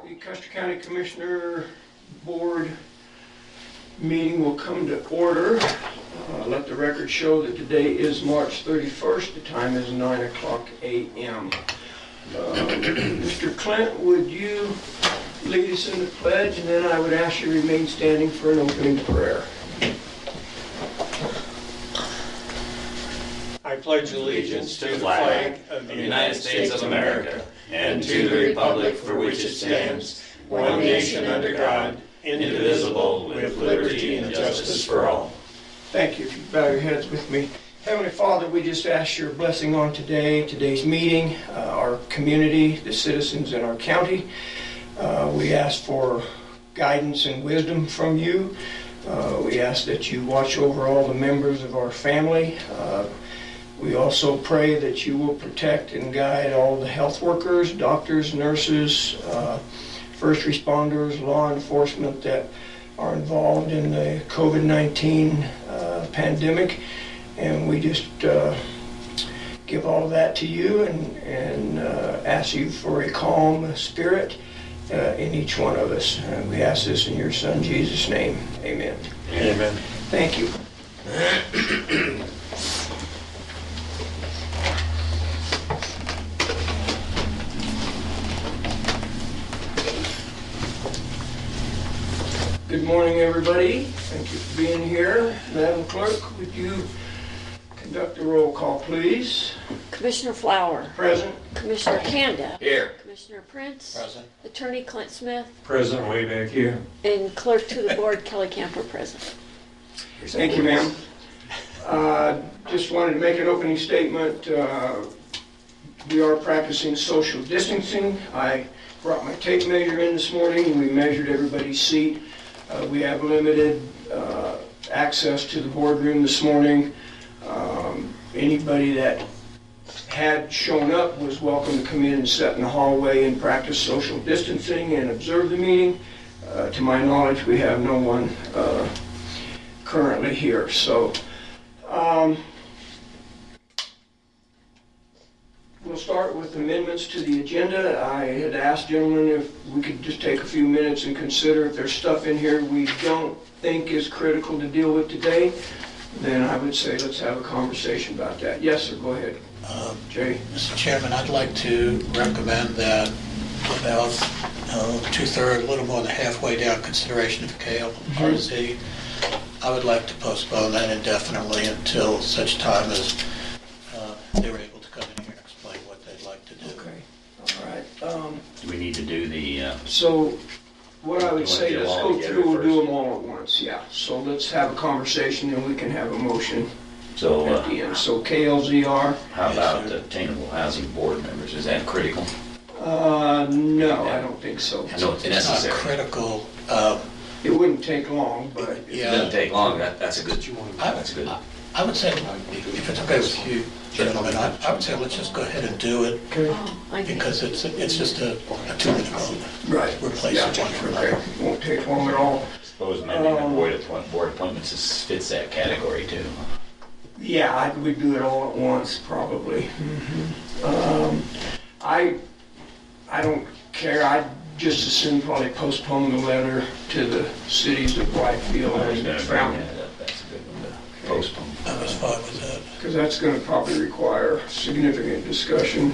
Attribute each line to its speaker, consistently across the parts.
Speaker 1: The Custer County Commissioner Board meeting will come to order. Let the record show that today is March 31st. The time is 9:00 a.m. Mr. Clint, would you lead us in the pledge, and then I would ask you to remain standing for an opening prayer.
Speaker 2: I pledge allegiance to the flag of the United States of America and to the republic for which it stands, one nation under God, indivisible, with liberty and justice for all.
Speaker 1: Thank you. If you bow your heads with me. Heavenly Father, we just ask your blessing on today's meeting, our community, the citizens in our county. We ask for guidance and wisdom from you. We ask that you watch over all the members of our family. We also pray that you will protect and guide all the health workers, doctors, nurses, first responders, law enforcement that are involved in the COVID-19 pandemic. And we just give all of that to you and ask you for a calm spirit in each one of us. And we ask this in your Son, Jesus' name. Amen.
Speaker 2: Amen.
Speaker 1: Thank you. Good morning, everybody. Thank you for being here. Madam Clerk, would you conduct a roll call, please?
Speaker 3: Commissioner Flower.
Speaker 1: Present.
Speaker 3: Commissioner Kanda.
Speaker 2: Here.
Speaker 3: Commissioner Prince.
Speaker 2: Present.
Speaker 3: Attorney Clint Smith.
Speaker 2: Present way back here.
Speaker 3: And clerk to the board, Kelly Camper, present.
Speaker 1: Thank you, ma'am. Just wanted to make an opening statement. We are practicing social distancing. I brought my tape measure in this morning and we measured everybody's seat. We have limited access to the boardroom this morning. Anybody that had shown up was welcome to come in and sit in the hallway and practice social distancing and observe the meeting. To my knowledge, we have no one currently here. So we'll start with amendments to the agenda. I had asked gentlemen if we could just take a few minutes and consider if there's stuff in here we don't think is critical to deal with today, then I would say let's have a conversation about that. Yes, sir, go ahead. Jay?
Speaker 4: Mr. Chairman, I'd like to recommend that about two-thirds, a little more than halfway down, consideration of KLRZ. I would like to postpone that indefinitely until such time as they were able to come in here and explain what they'd like to do.
Speaker 1: Okay, all right.
Speaker 5: Do we need to do the,
Speaker 1: So what I would say,
Speaker 5: do them
Speaker 1: let's
Speaker 5: all
Speaker 1: go
Speaker 5: together
Speaker 1: through, we'll do
Speaker 5: first?
Speaker 1: them all at once, yeah. So let's have a conversation and we can have a motion
Speaker 5: so
Speaker 1: at the end. So KLZR,
Speaker 5: how about the attainable housing board members? Is that critical?
Speaker 1: no, I don't think so.
Speaker 5: No, it's
Speaker 4: It's not
Speaker 5: necessary.
Speaker 4: critical.
Speaker 1: It wouldn't take long, but
Speaker 5: It
Speaker 4: Yeah,
Speaker 5: doesn't take long, that's a good,
Speaker 4: that's
Speaker 5: good.
Speaker 4: I would say, if it's okay with you, gentlemen, I would say let's just go ahead and do it
Speaker 1: okay.
Speaker 3: Oh, I think
Speaker 4: because it's just a 2-minute vote.
Speaker 1: Right.
Speaker 4: Replace
Speaker 1: Yeah,
Speaker 4: it one for
Speaker 1: okay.
Speaker 4: another.
Speaker 1: Won't take long at all.
Speaker 5: Suppose amending the board appointments fits that category too.
Speaker 1: Yeah, we'd do it all at once, probably. I don't care. I'd just as soon probably postpone the letter to the cities of Whitefield
Speaker 5: I was
Speaker 1: and
Speaker 5: gonna bring
Speaker 1: Fountain,
Speaker 5: that up, that's a good one to postpone.
Speaker 4: I was fine with that.
Speaker 1: because that's going to probably require significant discussion.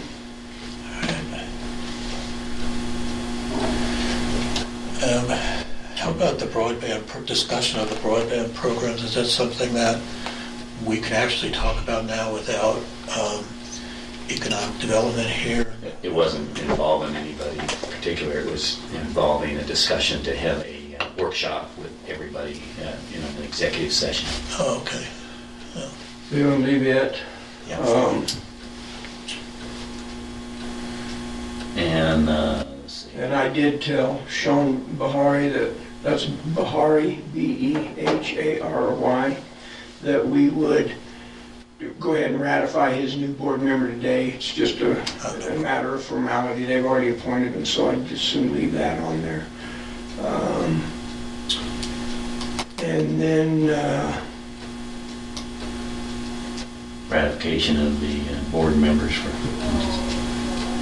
Speaker 4: How about the broadband, discussion of the broadband programs? Is that something that we can actually talk about now without economic development here?
Speaker 5: It wasn't involving anybody in particular, it was involving a discussion to have a workshop with everybody, an executive session.
Speaker 4: Oh, okay.
Speaker 1: We don't leave it.
Speaker 5: And, let's see.
Speaker 1: And I did tell Sean Bahari that's Bahari, B-E-H-A-R-Y, that we would go ahead and ratify his new board member today. It's just a matter of formality. They've already appointed him, so I'd just soon leave that on there. And then
Speaker 5: Ratification of the board members for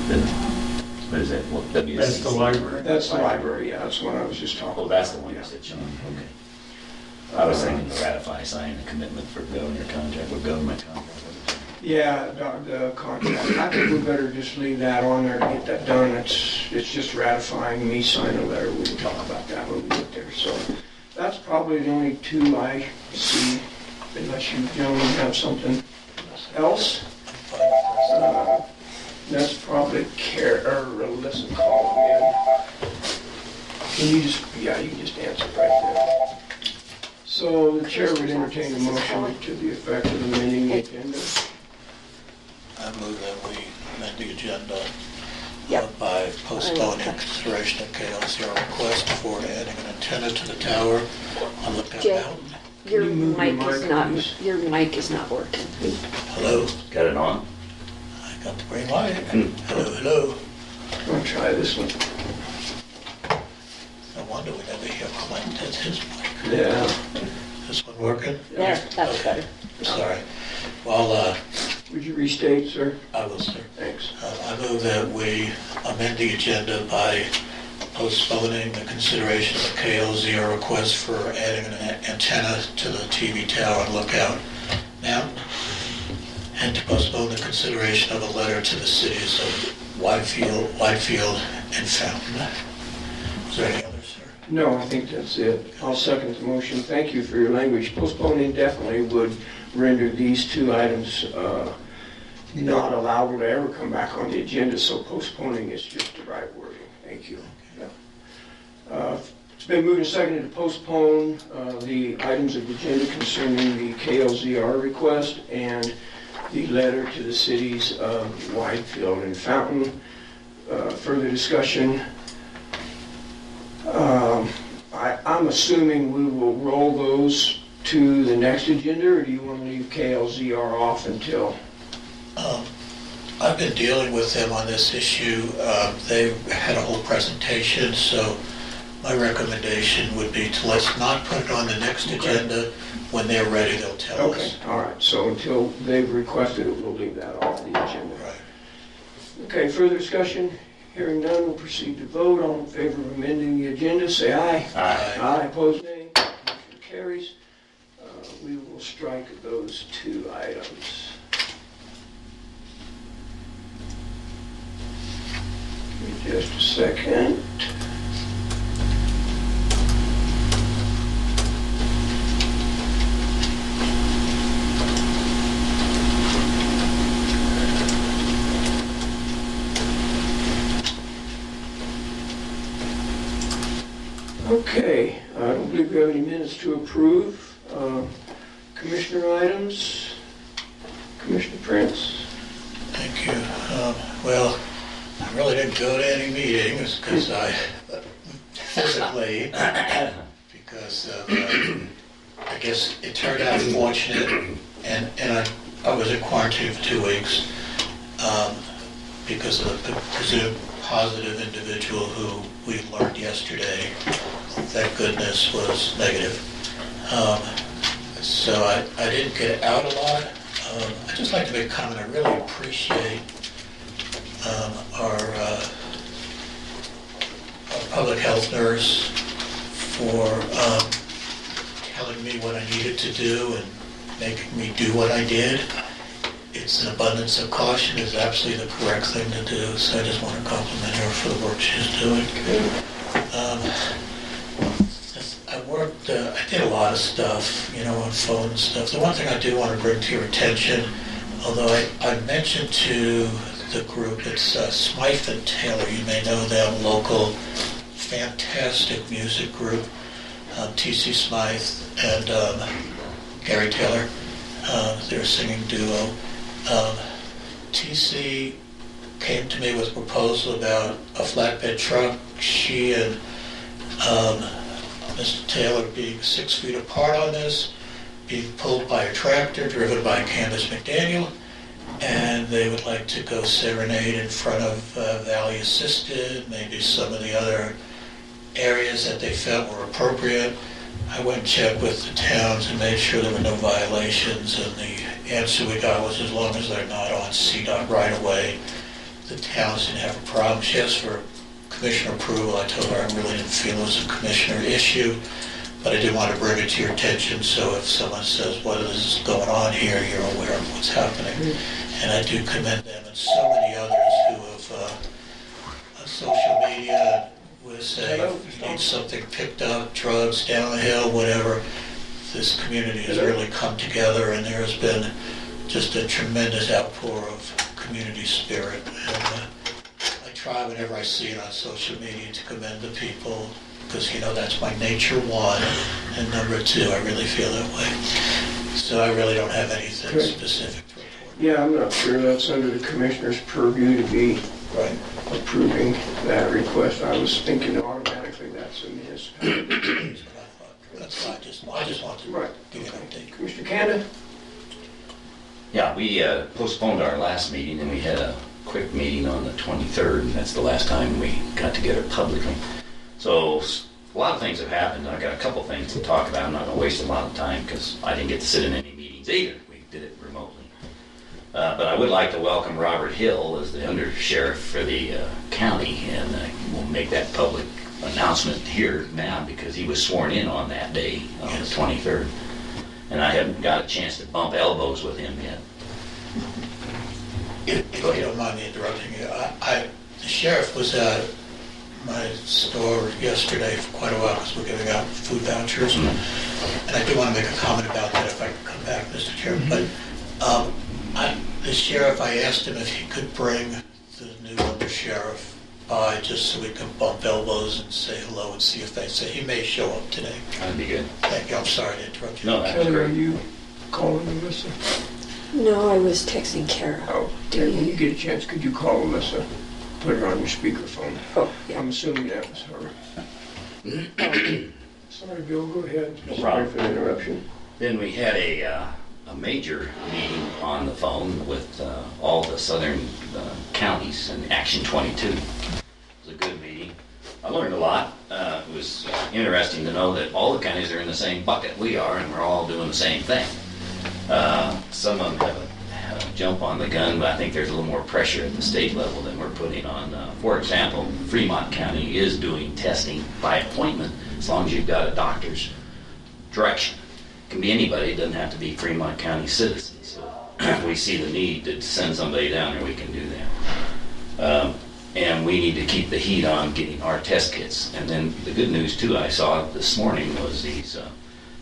Speaker 5: the What is that? What, WCC?
Speaker 2: That's the library.
Speaker 1: That's the library, yeah, that's what I was just talking
Speaker 5: Oh,
Speaker 1: about.
Speaker 5: that's the one you said, Sean, okay. I was thinking to ratify, sign a commitment for government contract.
Speaker 1: Yeah, the contract. I think we better just leave that on there to get that done. It's just ratifying me signing a letter. We can talk about that when we get there. So that's probably the only two I see, unless you gentlemen have something else. That's probably listen, call them in. Can you just, yeah, you can just answer right there. So the chair would entertain a motion to the effect of amending the agenda.
Speaker 4: I move that we amend the agenda
Speaker 3: Yep.
Speaker 4: by postponing consideration of KLCR request for adding an antenna to the tower on Lookout
Speaker 3: Jay.
Speaker 4: Mountain.
Speaker 3: Your
Speaker 1: Can you move your
Speaker 3: mic is
Speaker 1: mic,
Speaker 3: not,
Speaker 1: please?
Speaker 3: your mic is not working.
Speaker 4: Hello,
Speaker 5: Got it on?
Speaker 4: I got the green light. Hello, hello.
Speaker 1: I'll try this one.
Speaker 4: No wonder we never hear Clint. That's his mic.
Speaker 1: Yeah.
Speaker 4: This one working?
Speaker 3: There, that's
Speaker 4: Okay.
Speaker 3: better.
Speaker 4: Sorry. Well,
Speaker 1: Would you restate, sir?
Speaker 4: I will, sir.
Speaker 1: Thanks.
Speaker 4: I move that we amend the agenda by postponing the consideration of the KLZR request for adding an antenna to the TV tower on Lookout Mountain, and to postpone the consideration of a letter to the cities of Whitefield, and Fountain. Is there any others, sir?
Speaker 1: No, I think that's it. I'll second the motion. Thank you for your language. Postpone indefinitely would render these two items not allowable to ever come back on the agenda, so postponing is just the right wording. Thank you. Yeah. It's been moved and seconded to postpone the items of the agenda concerning the KLZR request and the letter to the cities of Whitefield and Fountain. Further discussion? I'm assuming we will roll those to the next agenda, or do you want to leave KLZR off until?
Speaker 4: I've been dealing with them on this issue. They had a whole presentation, so my recommendation would be to let's not put it on the next agenda. When they're ready, they'll tell
Speaker 1: Okay,
Speaker 4: us.
Speaker 1: all right, so until they've requested it, we'll leave that off the agenda.
Speaker 4: Right.
Speaker 1: Okay, further discussion? Hearing none, we'll proceed to vote. All in favor of amending the agenda, say aye.
Speaker 5: Aye.
Speaker 1: Aye, opposed, nay. Motion carries. We will strike those two items. Give me just a second. Okay, I don't believe we have any minutes to approve. Commissioner items, Commissioner Prince.
Speaker 4: Thank you. Well, I really didn't go to any meetings because I physically, because I guess it turned out fortunate, and I was in quarantine for 2 weeks because of the presumed positive individual who we learned yesterday, thank goodness, was negative. So I didn't get out a lot. I'd just like to make a comment. I really appreciate our public health nurse for telling me what I needed to do and making me do what I did. It's an abundance of caution is absolutely the correct thing to do, so I just want to compliment her for the work she's doing. I did a lot of stuff, on phone and stuff. The one thing I do want to bring to your attention, although I mentioned to the group, it's Smythe and Taylor. You may know them, local, fantastic music group, T.C. Smythe and Gary Taylor. They're a singing duo. T.C. came to me with a proposal about a flatbed truck. She and Mr. Taylor being 6 feet apart on this, being pulled by a tractor driven by Candace McDaniel, and they would like to go serenade in front of Valley Assisted, maybe some of the other areas that they felt were appropriate. I went and checked with the towns and made sure there were no violations, and the answer we got was as long as they're not on CDOT right away, the town didn't have a problem. She asked for commissioner approval. I told her I really didn't feel it was a commissioner issue, but I did want to bring it to your attention, so if someone says, what is going on here, you're aware of what's happening. And I do commend them and so many others who have, on social media, would say, if you need something picked up, drugs, down the hill, whatever, this community has really come together, and there has been just a tremendous outpour of community spirit. And I try whenever I see it on social media to commend the people, because, you know, that's my nature, one, and number two, I really feel that way. So I really don't have anything
Speaker 1: Okay.
Speaker 4: specific to report.
Speaker 1: Yeah, I'm not sure that's under the commissioner's purview to be
Speaker 4: Right.
Speaker 1: approving that request. I was thinking automatically that's a municipality.
Speaker 4: That's what I thought. That's why I just wanted to
Speaker 1: Right.
Speaker 4: give you an update.
Speaker 1: Commissioner Kanda?
Speaker 5: Yeah, we postponed our last meeting, and we had a quick meeting on the 23rd, and that's the last time we got together publicly. So a lot of things have happened. I got a couple things to talk about. I'm not going to waste a lot of time because I didn't get to sit in any meetings either. We did it remotely. But I would like to welcome Robert Hill as the undersheriff for the county, and we'll make that public announcement here now because he was sworn in on that day, on the 23rd. And I haven't got a chance to bump elbows with him yet.
Speaker 4: If you don't mind me interrupting you, the sheriff was at my store yesterday for quite a while because we're giving out food vouchers. And I do want to make a comment about that if I could come back, Mr. Chairman. But the sheriff, I asked him if he could bring the new undersheriff by just so we can bump elbows and say hello and see if they say he may show up today.
Speaker 5: That'd be good.
Speaker 4: Thank you. I'm sorry to interrupt you.
Speaker 5: No, that was
Speaker 1: Kelly, are
Speaker 5: great.
Speaker 1: you calling Melissa?
Speaker 3: No, I was texting Kara.
Speaker 1: Oh, okay. When you get a chance, could you call Melissa? Put her on your speakerphone.
Speaker 3: Oh, yeah.
Speaker 1: I'm assuming that was her. Sorry, Bill, go ahead. Sorry
Speaker 5: problem.
Speaker 1: for the interruption.
Speaker 5: Then we had a major meeting on the phone with all the southern counties and Action 22. It was a good meeting. I learned a lot. It was interesting to know that all the counties are in the same bucket we are, and we're all doing the same thing. Some of them have a jump on the gun, but I think there's a little more pressure at the state level than we're putting on. For example, Fremont County is doing testing by appointment as long as you've got a doctor's direction. It can be anybody, it doesn't have to be Fremont County citizens. So if we see the need to send somebody down there, we can do that. And we need to keep the heat on getting our test kits. And then the good news too, I saw this morning, was these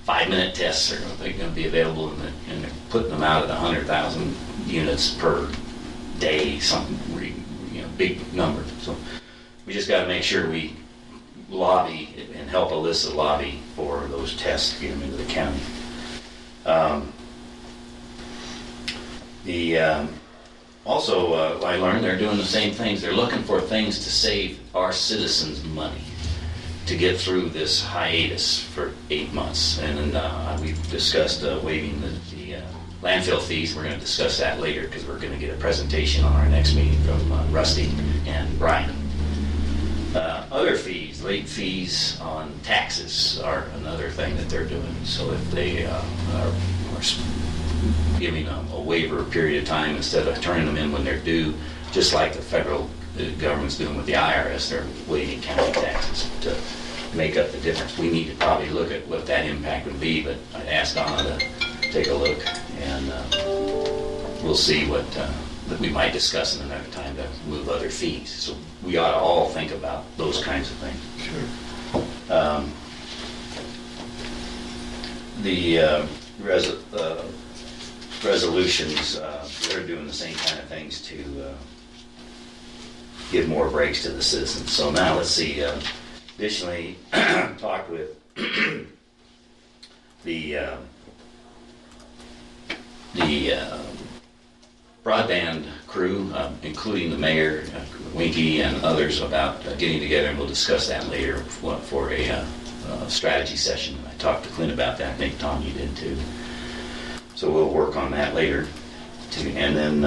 Speaker 5: 5-minute tests are going to be available, and they're putting them out at 100,000 units per day, something big number. So we just got to make sure we lobby and help Alyssa lobby for those tests to get them into the county. Also, I learned they're doing the same things. They're looking for things to save our citizens money to get through this hiatus for 8 months. And we've discussed waiving the landfill fees. We're going to discuss that later because we're going to get a presentation on our next meeting from Rusty and Brian. Other fees, late fees on taxes are another thing that they're doing. So if they are giving a waiver period of time instead of turning them in when they're due, just like the federal government's doing with the IRS, they're waiving county taxes to make up the difference. We need to probably look at what that impact would be, but I'd ask Donna to take a look, and we'll see what we might discuss in another time to move other fees. So we ought to all think about those kinds of things.
Speaker 4: Sure.
Speaker 5: The resolutions, they're doing the same kind of things to give more breaks to the citizens. So now let's see. Additionally, talked with the broadband crew, including the mayor, Winky, and others, about getting together, and we'll discuss that later for a strategy session. I talked to Clint about that. I think, Tom, you did too. So we'll work on that later. And then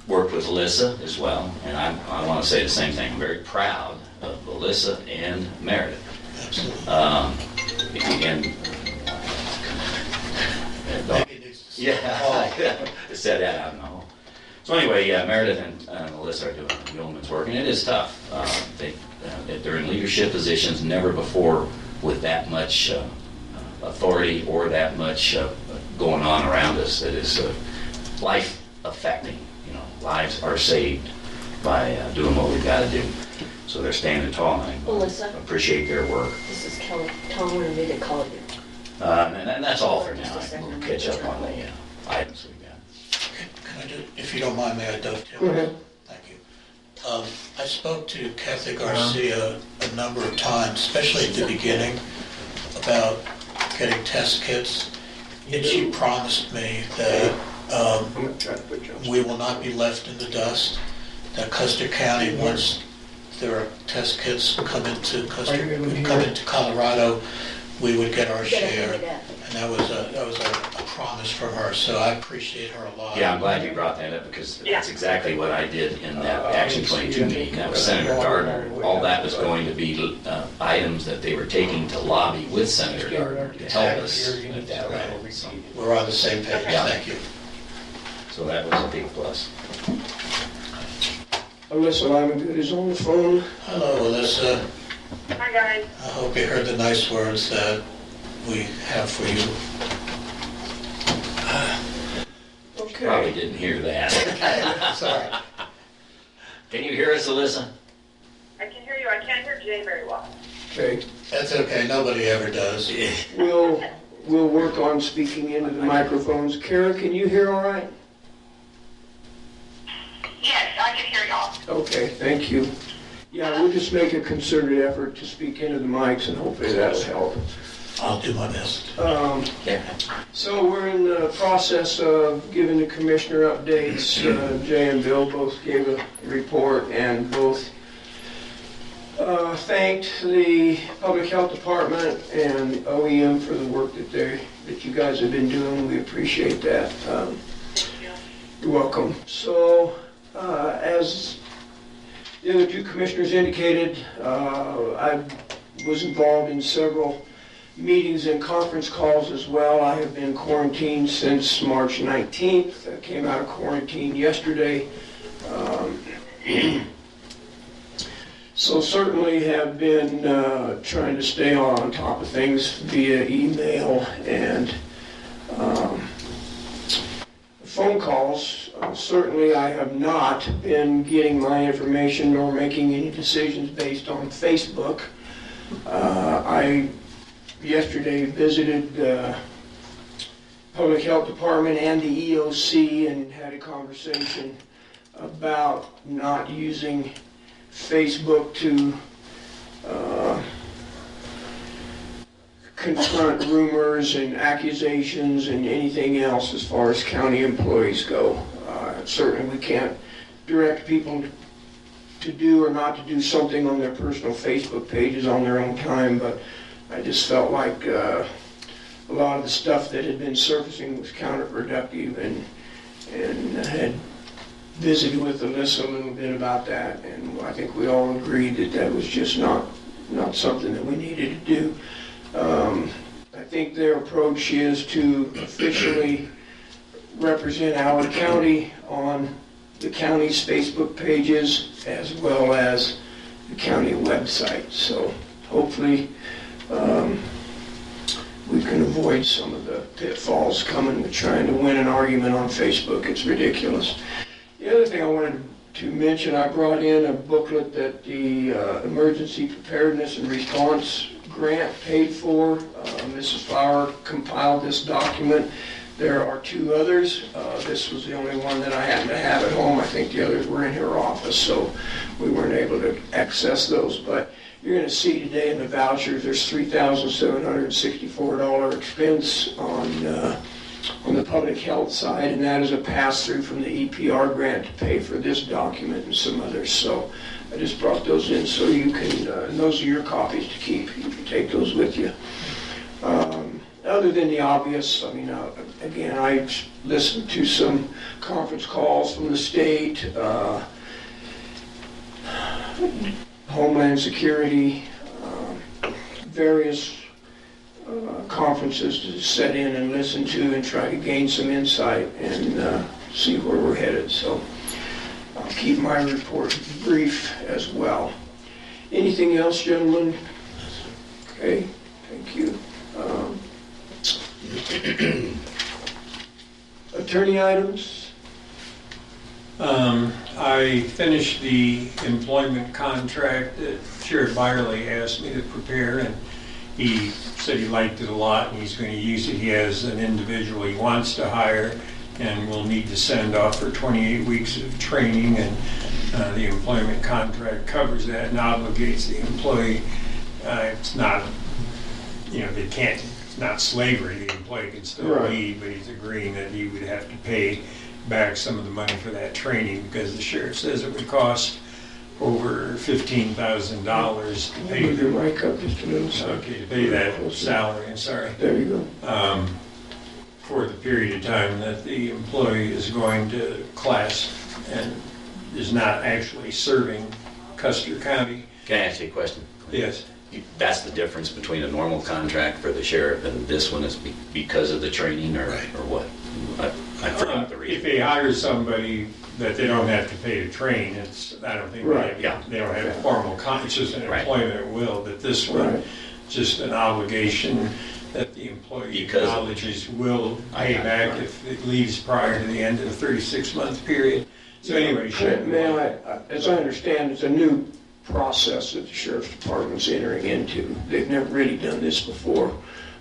Speaker 5: work with Alyssa as well. And I want to say the same thing. I'm very proud of Alyssa and Meredith.
Speaker 4: Absolutely.
Speaker 5: And yeah, I said that out in the hall. So anyway, Meredith and Melissa are doing yeoman's work, and it is tough. They're in leadership positions, never before with that much authority or that much going on around us that is life affecting. You know, lives are saved by doing what we've got to do. So they're standing tall, and I
Speaker 3: Melissa?
Speaker 5: appreciate their work.
Speaker 3: This is Kelly. Tom wanted me to call you.
Speaker 5: And that's all for now. We'll catch up on the items we've got.
Speaker 4: Can I do, if you don't mind, may I dovetail?
Speaker 1: Go ahead.
Speaker 4: Thank you. I spoke to Kathy Garcia a number of times, especially at the beginning, about getting test kits. And she promised me that
Speaker 1: I'm going to try to put you on.
Speaker 4: we will not be left in the dust, that Custer County, once there are test kits come into Colorado, we would get our share. And that was a promise from her, so I appreciate her a lot.
Speaker 5: Yeah, I'm glad you brought that up because that's exactly what I did in that Action 22 meeting. That was Senator Gardner. All that was going to be items that they were taking to lobby with Senator Gardner to help us with that. Right? So,
Speaker 4: We're on the same page,
Speaker 5: Yeah.
Speaker 4: thank you.
Speaker 5: so that was a big plus.
Speaker 1: Alyssa Lyman is on the phone.
Speaker 4: Hello, Alyssa.
Speaker 6: Hi, guys.
Speaker 4: I hope you heard the nice words that we have for you.
Speaker 5: Probably
Speaker 1: Okay.
Speaker 5: didn't hear that.
Speaker 4: Sorry.
Speaker 5: Can you hear us, Alyssa?
Speaker 6: I can hear you. I can't hear Jay very well.
Speaker 1: Okay.
Speaker 4: That's okay, nobody ever does.
Speaker 1: We'll work on speaking into the microphones. Kara, can you hear all right?
Speaker 6: Yes, I can hear y'all.
Speaker 1: Okay, thank you. Yeah, we'll just make a concerted effort to speak into the mics and hopefully that'll help.
Speaker 4: I'll do my best.
Speaker 1: So we're in the process of giving the commissioner updates. Jay and Bill both gave a report and both thanked the Public Health Department and OEM for the work that you guys have been doing. We appreciate that.
Speaker 6: Thank you.
Speaker 1: You're welcome. So, as the other two commissioners indicated, I was involved in several meetings and conference calls as well. I have been quarantined since March 19th. I came out of quarantine yesterday. So certainly have been trying to stay on top of things via email and phone calls. Certainly I have not been getting my information nor making any decisions based on Facebook. I yesterday visited the Public Health Department and the EOC and had a conversation about not using Facebook to confront rumors and accusations and anything else as far as county employees go. Certainly we can't direct people to do or not to do something on their personal Facebook pages on their own time, but I just felt like a lot of the stuff that had been surfacing was counterproductive, and had visited with Alyssa a little bit about that, and I think we all agreed that that was just not something that we needed to do. I think their approach is to officially represent our county on the county's Facebook pages as well as the county website. So hopefully we can avoid some of the pitfalls coming with trying to win an argument on Facebook. It's ridiculous. The other thing I wanted to mention, I brought in a booklet that the Emergency Preparedness and Response Grant paid for. Mrs. Flower compiled this document. There are two others. This was the only one that I happened to have at home. I think the others were in her office, so we weren't able to access those. But you're going to see today in the vouchers, there's $3,764 expense on the public health side, and that is a pass-through from the EPR grant to pay for this document and some others. So I just brought those in so you can, and those are your copies to keep. You can take those with you. Other than the obvious, I mean, again, I listened to some conference calls from the state, Homeland Security, various conferences to sit in and listen to and try to gain some insight and see where we're headed. So I'll keep my report brief as well. Anything else, gentlemen? Okay, thank you. Attorney items?
Speaker 7: I finished the employment contract that Sheriff Byerly asked me to prepare, and he said he liked it a lot and he's going to use it. He has an individual he wants to hire and will need to send off for 28 weeks of training, and the employment contract covers that and obligates the employee. It's not, they can't, it's not slavery. The employee can still
Speaker 1: Right.
Speaker 7: leave, but he's agreeing that he would have to pay back some of the money for that training because the sheriff says it would cost over $15,000 to pay
Speaker 1: Move your
Speaker 7: them.
Speaker 1: mic up just a little. So
Speaker 7: Okay, to pay that salary, I'm sorry,
Speaker 1: there you go.
Speaker 7: for the period of time that the employee is going to class and is not actually serving Custer County.
Speaker 5: Can I ask you a question?
Speaker 7: Yes.
Speaker 5: That's the difference between a normal contract for the sheriff and this one is because of the training or
Speaker 4: Right.
Speaker 5: or what? I forgot the
Speaker 7: If
Speaker 5: reason.
Speaker 7: they hire somebody that they don't have to pay to train, I don't think
Speaker 1: Right.
Speaker 7: they don't have a formal it's just an
Speaker 5: Right.
Speaker 7: employment at will, but this one,
Speaker 1: Right.
Speaker 7: just an obligation that the employee
Speaker 5: Because of-
Speaker 7: acknowledges will
Speaker 5: I
Speaker 7: pay
Speaker 5: got it,
Speaker 7: back
Speaker 5: right.
Speaker 7: if it leaves prior to the end of the 36-month period. So anyway,
Speaker 1: As I understand, it's a new process that the sheriff's department's entering into. They've never really done this before.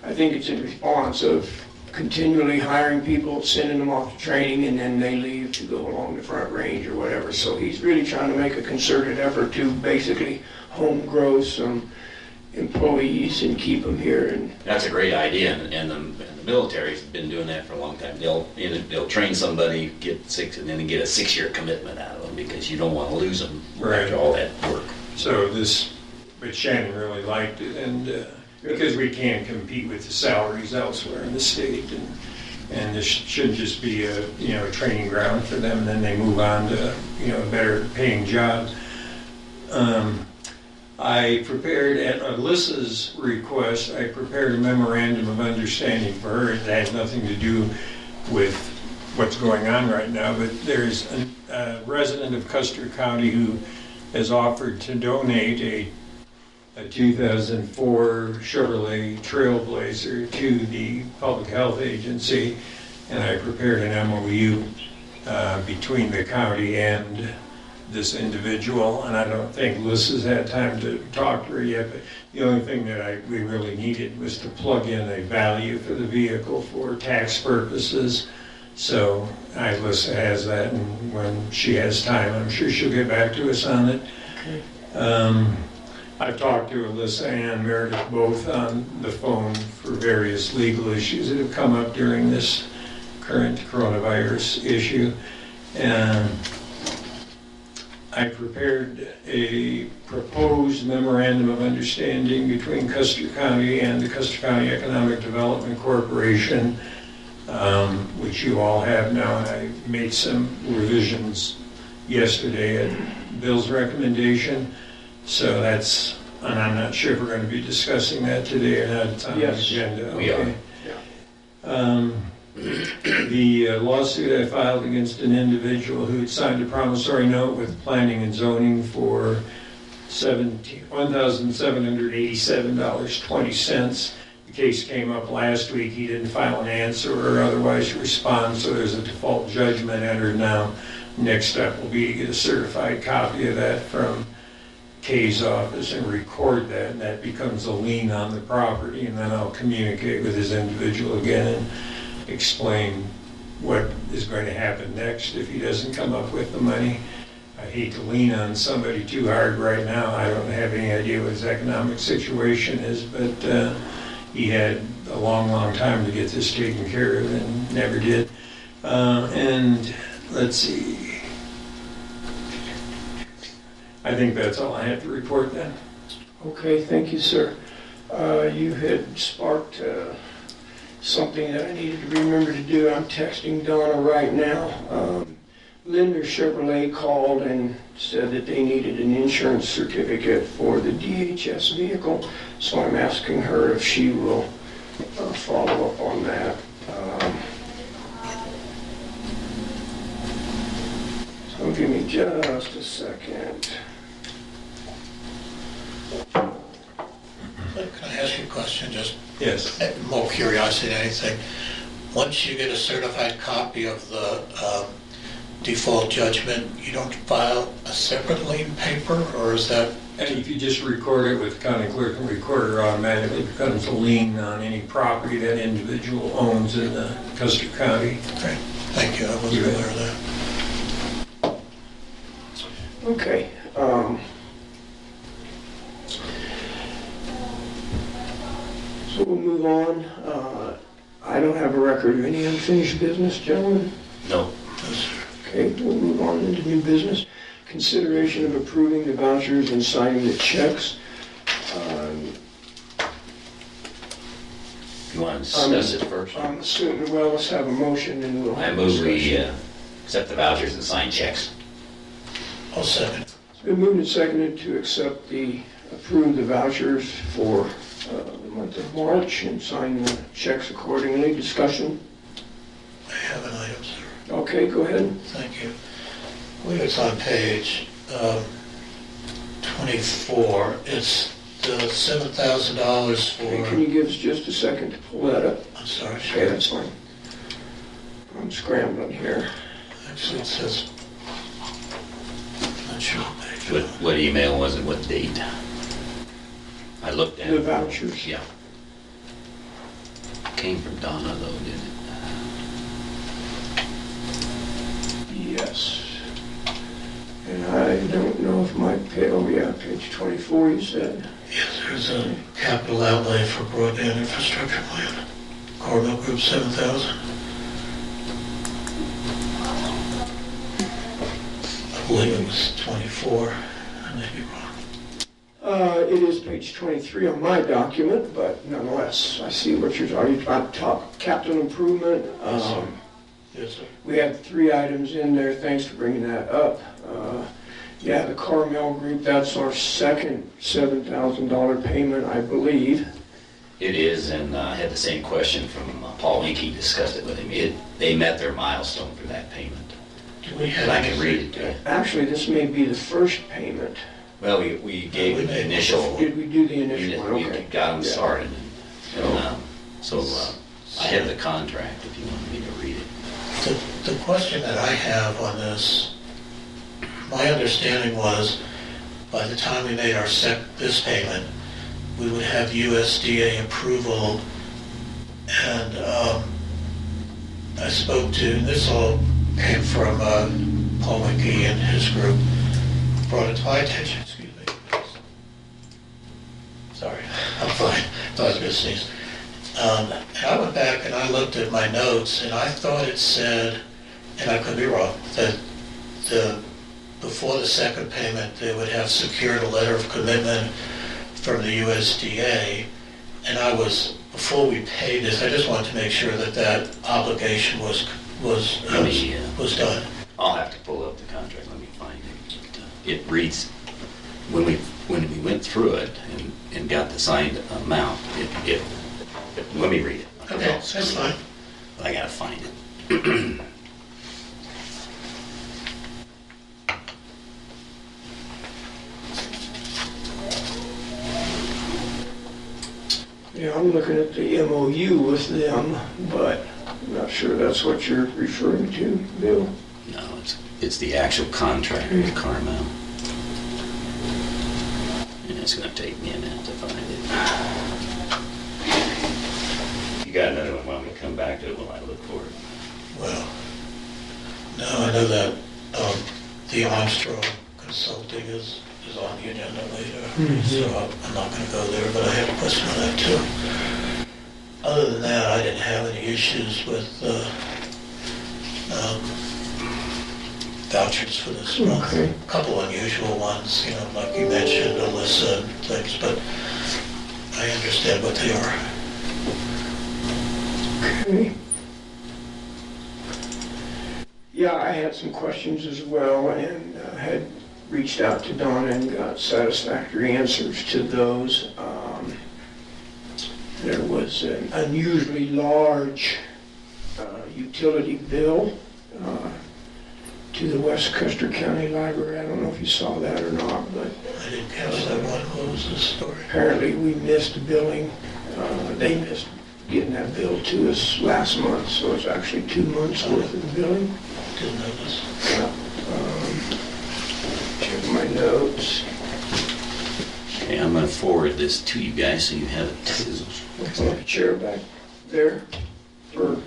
Speaker 1: I think it's in response of continually hiring people, sending them off to training, and then they leave to go along the front range or whatever. So he's really trying to make a concerted effort to basically home grow some employees and keep them here. And
Speaker 5: That's a great idea, and the military's been doing that for a long time. They'll train somebody, get 6, and then get a 6-year commitment out of them because you don't want to lose them
Speaker 7: Right.
Speaker 5: after all that work.
Speaker 7: but Shannon really liked it, and because we can compete with the salaries elsewhere in the state, and this should just be a training ground for them, and then they move on to a better paying job. I prepared, at Alyssa's request, I prepared a memorandum of understanding for her. It has nothing to do with what's going on right now, but there's a resident of Custer County who has offered to donate a 2004 Chevrolet Trailblazer to the Public Health Agency, and I prepared an MOU between the county and this individual, and I don't think Liz has had time to talk to her yet, but the only thing that we really needed was to plug in a value for the vehicle for tax purposes. So Alyssa has that, and when she has time, I'm sure she'll get back to us on it. I've talked to Alyssa and Meredith both on the phone for various legal issues that have come up during this current coronavirus issue. And I prepared a proposed memorandum of understanding between Custer County and the Custer County Economic Development Corporation, which you all have now, and I made some revisions yesterday at Bill's recommendation. So and I'm not sure if we're going to be discussing that today or not. It's on the
Speaker 1: Yes,
Speaker 7: agenda.
Speaker 5: we are.
Speaker 7: The lawsuit I filed against an individual who had signed a promissory note with planning and zoning for $1,787.20. The case came up last week. He didn't file an answer or otherwise respond, so there's a default judgment entered now. Next step will be to get a certified copy of that from Kay's office and record that, and that becomes a lien on the property, and then I'll communicate with this individual again and explain what is going to happen next if he doesn't come up with the money. I hate to lean on somebody too hard right now. I don't have any idea what his economic situation is, but he had a long time to get this taken care of and never did. And let's see. I think that's all I have to report then.
Speaker 1: okay, thank you, sir. You had sparked something that I needed to remember to do. I'm texting Donna right now. Linder Chevrolet called and said that they needed an insurance certificate for the DHS vehicle, so I'm asking her if she will follow up on that. So give me Just a second.
Speaker 4: Can I ask you a question, just
Speaker 7: Yes.
Speaker 4: more curiosity than anything? Once you get a certified copy of the default judgment, you don't file a separate lien paper, or is that?
Speaker 7: And if you just record it with county clerk and recorder, automatically becomes a lien on any property that individual owns in Custer County.
Speaker 4: Okay, thank you, I wasn't aware of that.
Speaker 1: Okay. So we'll move on. I don't have a record of any unfinished business, gentlemen.
Speaker 5: No.
Speaker 1: Okay, we'll move on into new business. Consideration of approving the vouchers and signing the checks.
Speaker 5: You want to discuss it first?
Speaker 1: I'm assuming, well, let's have a motion and we'll
Speaker 5: I
Speaker 1: have a
Speaker 5: move we
Speaker 1: discussion.
Speaker 5: accept the vouchers and sign checks.
Speaker 4: I'll second.
Speaker 1: It's been moved and seconded to approve the vouchers for the month of March and sign the checks accordingly. Discussion?
Speaker 4: I have an item, sir.
Speaker 1: Okay, go ahead.
Speaker 4: Thank you. I believe it's on page 24. It's the $7,000
Speaker 1: Okay,
Speaker 4: for,
Speaker 1: can you give us just a second to pull that up?
Speaker 4: I'm sorry,
Speaker 1: Okay, that's fine. I'm scrambling here.
Speaker 4: actually it says, not sure what page.
Speaker 5: What email was it, what date? I looked at
Speaker 1: The
Speaker 5: it.
Speaker 1: vouchers.
Speaker 5: Yeah. Came from Donna though, didn't it?
Speaker 1: Yes. And I don't know if my page 24 you said.
Speaker 4: Yes, there's a capital outlay for broadband infrastructure plan. Corville Group 7,000. I believe it was 24. I may be wrong.
Speaker 1: It is page 23 on my document, but nonetheless, I see what you're talking about. Top capital improvement.
Speaker 4: Yes, sir. Yes, sir.
Speaker 1: We have 3 items in there. Thanks for bringing that up. Yeah, the Carmel Group, that's our second $7,000 payment, I believe.
Speaker 5: It is, and I had the same question from Paul Inky, discussed it with him. They met their milestone for that payment.
Speaker 4: Do we have
Speaker 5: And I can read it to you.
Speaker 1: Actually, this may be the first payment.
Speaker 5: Well, we gave
Speaker 4: We
Speaker 5: the
Speaker 4: made
Speaker 5: initial,
Speaker 1: Did we do the initial one?
Speaker 5: we
Speaker 1: Okay.
Speaker 5: got them
Speaker 1: Yeah.
Speaker 5: started. So I have the contract if you want me to read it.
Speaker 4: The question that I have on this, my understanding was by the time we made this payment, we would have USDA approval, and I spoke to, this all came from Paul McGee and his group, brought it to my attention, excuse me. Sorry, I'm fine, thought I was gonna sneeze. And I went back and I looked at my notes, and I thought it said, and I could be wrong, that before the second payment, they would have secured a letter of commitment from the USDA, and before we paid this, I just wanted to make sure that that obligation was done.
Speaker 5: I'll have to pull up the contract, let me find it. It reads, when we went through it and got the signed amount, let me read it.
Speaker 4: Okay, that's fine.
Speaker 5: But I gotta find it.
Speaker 1: Yeah, I'm looking at the MOU with them, but I'm not sure that's what you're referring to, Bill.
Speaker 5: No, it's the actual contract with Carmel. And it's gonna take me a minute to find it. You got another one, want me to come back to it while I look for it?
Speaker 4: Well, no, I know that the Armstrong Consulting is on the agenda later, so I'm not going to go there, but I have a question on that too. Other than that, I didn't have any issues with vouchers for this month.
Speaker 1: Okay.
Speaker 4: A couple unusual ones, like you mentioned, Alyssa and things, but I understand what they are.
Speaker 1: Okay. Yeah, I had some questions as well and had reached out to Donna and got satisfactory answers to those. There was an unusually large utility bill to to the West Custer County Library. I don't know if you saw that or not, but
Speaker 4: I didn't catch that one. What was the story?
Speaker 1: apparently we missed billing. They missed getting that bill to us last month, so it's actually 2 months worth of billing.
Speaker 4: Didn't notice.
Speaker 1: Check my notes.
Speaker 5: Okay, I'm gonna forward this to you guys so you have it too.
Speaker 1: Put a chair back there. Or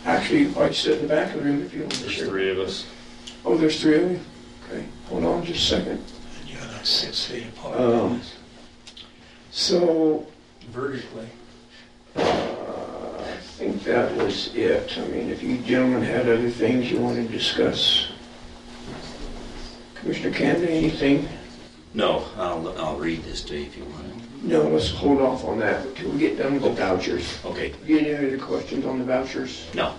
Speaker 1: actually, you probably sit in the back of the room if you want the
Speaker 2: There's
Speaker 1: chair.
Speaker 2: 3 of us.
Speaker 1: Oh, there's 3 of you? Okay, hold on just a second.
Speaker 4: And you're not 6 feet apart.
Speaker 1: So,
Speaker 7: Vertically.
Speaker 1: I think that was it. I mean, if you gentlemen had other things you wanted to discuss. Commissioner Canada, anything?
Speaker 5: No, I'll read this to you if you want it.
Speaker 1: No, let's hold off on that until we get done with the vouchers.
Speaker 5: Okay,
Speaker 1: You any other questions on the vouchers?
Speaker 5: no.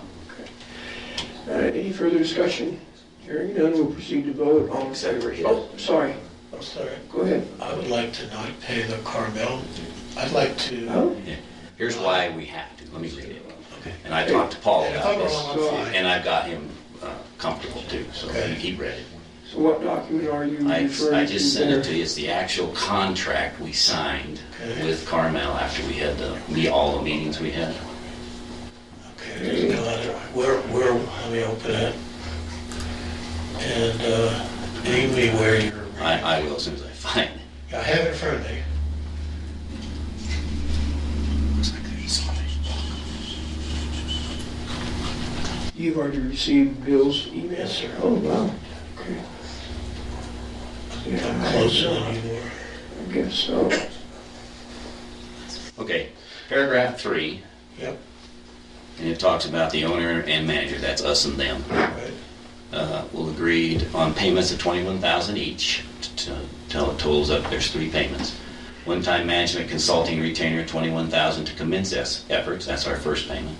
Speaker 1: Any further discussion? Hearing none, we'll proceed to vote. All in favor? Oh, sorry.
Speaker 4: I'm sorry.
Speaker 1: Go ahead.
Speaker 4: I would like to not pay the Carmel. I'd like to.
Speaker 1: Oh,
Speaker 5: Yeah. Here's why we have to. Let me read it.
Speaker 4: Okay.
Speaker 5: And I talked to Paul
Speaker 4: And if
Speaker 5: about
Speaker 4: I'm
Speaker 5: this,
Speaker 4: wrong, I'm fine.
Speaker 5: and I've got him comfortable too, so
Speaker 4: Okay.
Speaker 5: he read it.
Speaker 1: so what document are you referring to?
Speaker 5: I just sent
Speaker 1: there?
Speaker 5: it to you. It's the actual contract we signed
Speaker 4: Okay.
Speaker 5: with Carmel after we had all the meetings we had.
Speaker 4: Okay, there's no other. Let me open it. And name me where you're.
Speaker 5: I will as soon as I find it.
Speaker 4: I have it in front of me.
Speaker 1: You've already received Bill's email?
Speaker 4: Yes, sir.
Speaker 1: Oh, wow. Okay.
Speaker 4: I'm
Speaker 1: Yeah,
Speaker 4: closer than you were.
Speaker 1: I guess so.
Speaker 5: Okay, paragraph 3,
Speaker 4: Yep.
Speaker 5: and it talks about the owner and manager, that's us and them.
Speaker 4: Right.
Speaker 5: Will agreed on payments of $21,000 each, till it totals up, there's 3 payments. One-time management consulting retainer, $21,000 to commence efforts, that's our first payment.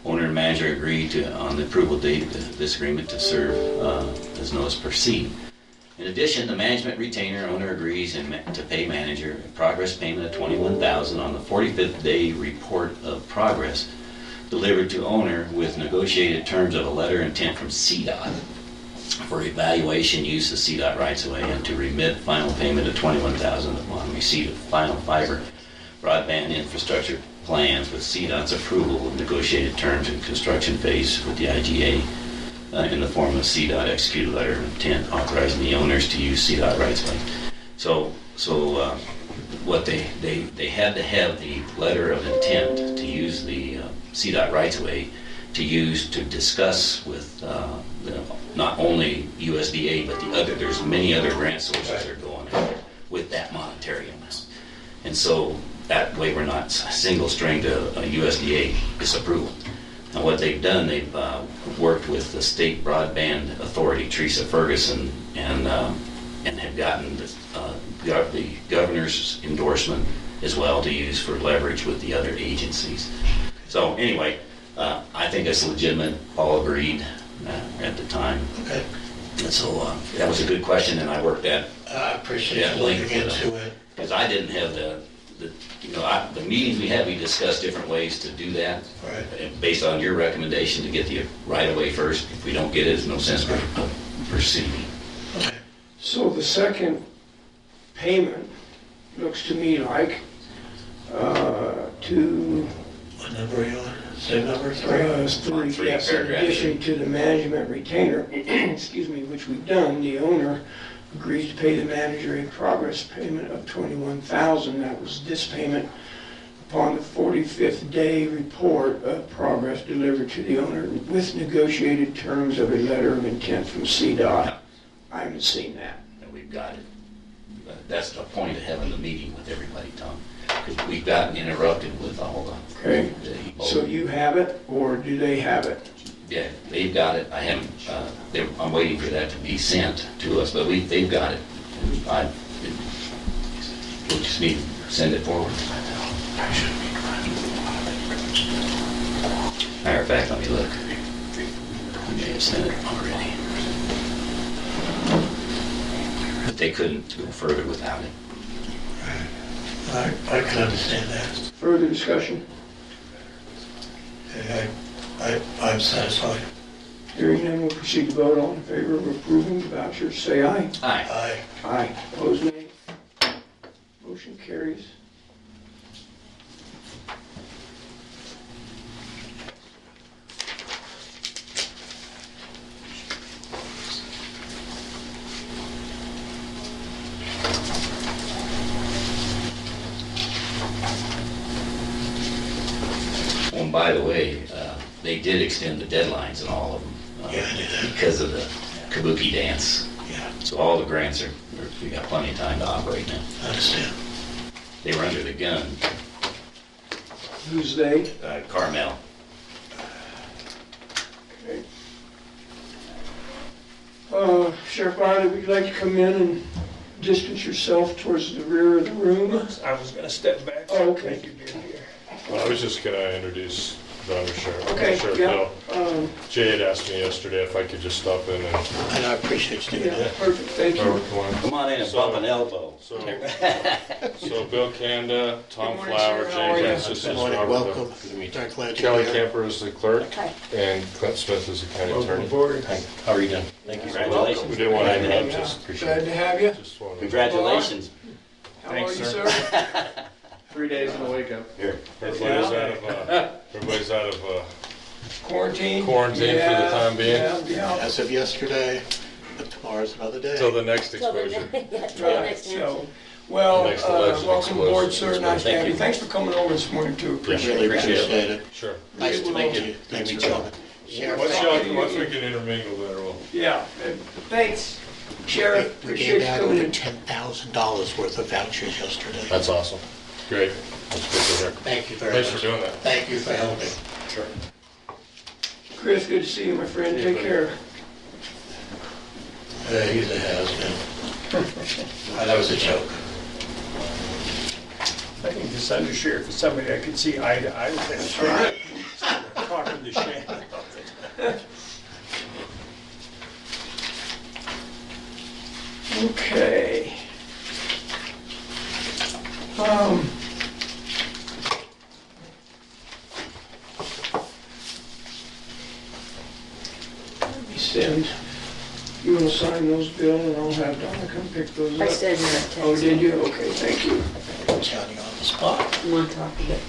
Speaker 5: Owner and manager agreed to, on the approval date of this agreement, to serve as notice proceed. In addition, the management retainer owner agrees to pay manager a progress payment of $21,000 on the 45th day report of progress delivered to owner with negotiated terms of a letter of intent from CDOT for evaluation use of CDOT rights of way, and to remit final payment of $21,000 upon receipt of final fiber broadband infrastructure plans with CDOT's approval of negotiated terms and construction phase with the IGA in the form of CDOT executed letter of intent authorizing the owners to use CDOT rights of way. So what they had to have the letter of intent to use the CDOT rights of way to use to discuss with not only USDA but there's many other grant sources that are going on with that monetary amount. And so that way we're not single-stringed to a USDA disapproval. And what they've done, they've worked with the State Broadband Authority, Teresa Ferguson, and have gotten the governor's endorsement as well to use for leverage with the other agencies. So anyway, I think it's legitimate. Paul agreed at the time.
Speaker 4: Okay.
Speaker 5: And so that was a good question, and I worked at
Speaker 4: I appreciate
Speaker 5: Yeah,
Speaker 4: you looking
Speaker 5: link with
Speaker 4: into it.
Speaker 5: because I didn't have the meetings we had, we discussed different ways to do that.
Speaker 4: Right.
Speaker 5: And based on your recommendation to get the right of way first. If we don't get it, there's no sense proceeding.
Speaker 4: Okay.
Speaker 1: So the second payment looks to me like to
Speaker 4: What number are you on? Same number, 3?
Speaker 1: three,
Speaker 5: Three,
Speaker 1: yes, in
Speaker 5: paragraph
Speaker 1: addition to the management retainer, excuse me, which we've done, the owner agrees to pay the manager a progress payment of $21,000. That was this payment upon the 45th day report of progress delivered to the owner with negotiated terms of a letter of intent from CDOT. I haven't seen that.
Speaker 5: And we've got it. That's the point of having the meeting with everybody, Tom. Because we've gotten interrupted with all the...
Speaker 1: Okay, so you have it, or do they have it?
Speaker 5: Yeah, they've got it. I haven't, I'm waiting for that to be sent to us, but they've got it. We'll just need to send it forward. Matter of fact, let me look. We may have sent it already. But they couldn't go further without it.
Speaker 4: I can understand that.
Speaker 1: Further discussion?
Speaker 4: Okay, I'm satisfied.
Speaker 1: Hearing none, we'll proceed to vote. All in favor of approving the vouchers, say aye.
Speaker 5: Aye.
Speaker 4: Aye.
Speaker 1: Aye. Opposed, nay. Motion carries.
Speaker 5: Oh, and by the way, they did extend the deadlines in all of them.
Speaker 4: Yeah, I knew that.
Speaker 5: Because of the kabuki dance.
Speaker 4: Yeah,
Speaker 5: So all the grants we got plenty of time to operate now.
Speaker 4: I understand.
Speaker 5: They were under the gun,
Speaker 1: Who's they?
Speaker 5: Carmel.
Speaker 1: Okay. Sheriff Riley, would you like to come in and distance yourself towards the rear of the room?
Speaker 7: I was gonna step back.
Speaker 1: Oh, okay.
Speaker 7: Thank you, dear.
Speaker 8: Well, I was just gonna introduce the undersheriff.
Speaker 1: Okay,
Speaker 8: Sheriff
Speaker 1: yeah.
Speaker 8: Bill. Jay had asked me yesterday if I could just stop in and
Speaker 4: And I appreciate you doing
Speaker 1: Yeah,
Speaker 4: that.
Speaker 1: perfect, thank you.
Speaker 8: wherever come on.
Speaker 5: Come on in and
Speaker 8: So-
Speaker 5: bump an elbow.
Speaker 8: So Bill Kanda, Tom
Speaker 1: Good morning,
Speaker 8: Flower,
Speaker 1: sir. How are
Speaker 8: Jay
Speaker 1: you?
Speaker 8: Francis is
Speaker 4: Good morning,
Speaker 8: Robert.
Speaker 4: welcome. Very glad to
Speaker 8: Kelly
Speaker 4: be here.
Speaker 8: Camper is the clerk,
Speaker 3: Okay.
Speaker 8: and Clint Smith is the county
Speaker 7: Welcome
Speaker 8: attorney.
Speaker 7: aboard.
Speaker 5: How are you doing? Thank you. Congratulations.
Speaker 8: We didn't want to
Speaker 5: Glad to have
Speaker 8: interrupt,
Speaker 5: you.
Speaker 8: just appreciate
Speaker 1: Glad
Speaker 8: it.
Speaker 1: to have you.
Speaker 8: Just wanted to-
Speaker 5: Congratulations.
Speaker 1: How are
Speaker 7: Thanks,
Speaker 1: you,
Speaker 7: sir.
Speaker 1: sir?
Speaker 9: 3 days in the wake up.
Speaker 5: Here.
Speaker 8: Everybody's out of
Speaker 1: Quarantine?
Speaker 8: Quarantine for the
Speaker 1: Yeah,
Speaker 8: time being.
Speaker 1: Yeah, yeah.
Speaker 4: As of yesterday, but tomorrow's another day.
Speaker 8: till the next
Speaker 3: Till the
Speaker 8: exposure.
Speaker 3: yeah, till the
Speaker 1: Right,
Speaker 3: next
Speaker 1: so,
Speaker 3: time.
Speaker 1: well,
Speaker 8: Next alleged
Speaker 1: welcome aboard,
Speaker 8: explosion.
Speaker 1: sir, nice to
Speaker 5: Thank
Speaker 1: have you.
Speaker 5: you.
Speaker 1: Thanks for coming over this morning, too, appreciate
Speaker 4: Really
Speaker 1: it.
Speaker 4: appreciate it.
Speaker 8: Sure.
Speaker 4: Nice to
Speaker 1: Thank
Speaker 4: meet
Speaker 1: you.
Speaker 4: you. Thanks for coming. Sheriff,
Speaker 8: Once we can intermingle there, we'll.
Speaker 1: Yeah, thanks, Sheriff,
Speaker 4: we
Speaker 1: appreciate
Speaker 4: gave
Speaker 1: you
Speaker 4: out
Speaker 1: coming
Speaker 4: over
Speaker 1: in.
Speaker 4: $10,000 worth of vouchers yesterday.
Speaker 8: That's awesome. Great. That's good to hear.
Speaker 4: Thank you very
Speaker 8: Thanks
Speaker 4: much.
Speaker 8: for doing that.
Speaker 4: Thank you for helping.
Speaker 8: Sure.
Speaker 1: Chris, good to see you, my friend, take care.
Speaker 4: He's a has-been. That was a joke.
Speaker 7: I think this undersheriff is somebody I could see eye to eye with. That's right. Talking to Shannon about it.
Speaker 1: Okay. Let me send, you want to sign those, Bill, and I'll have Donna come pick those
Speaker 3: I
Speaker 1: up?
Speaker 3: said you're at
Speaker 1: Oh, did you? Okay, thank you.
Speaker 4: Counting on the spot.
Speaker 3: I'm on top of it.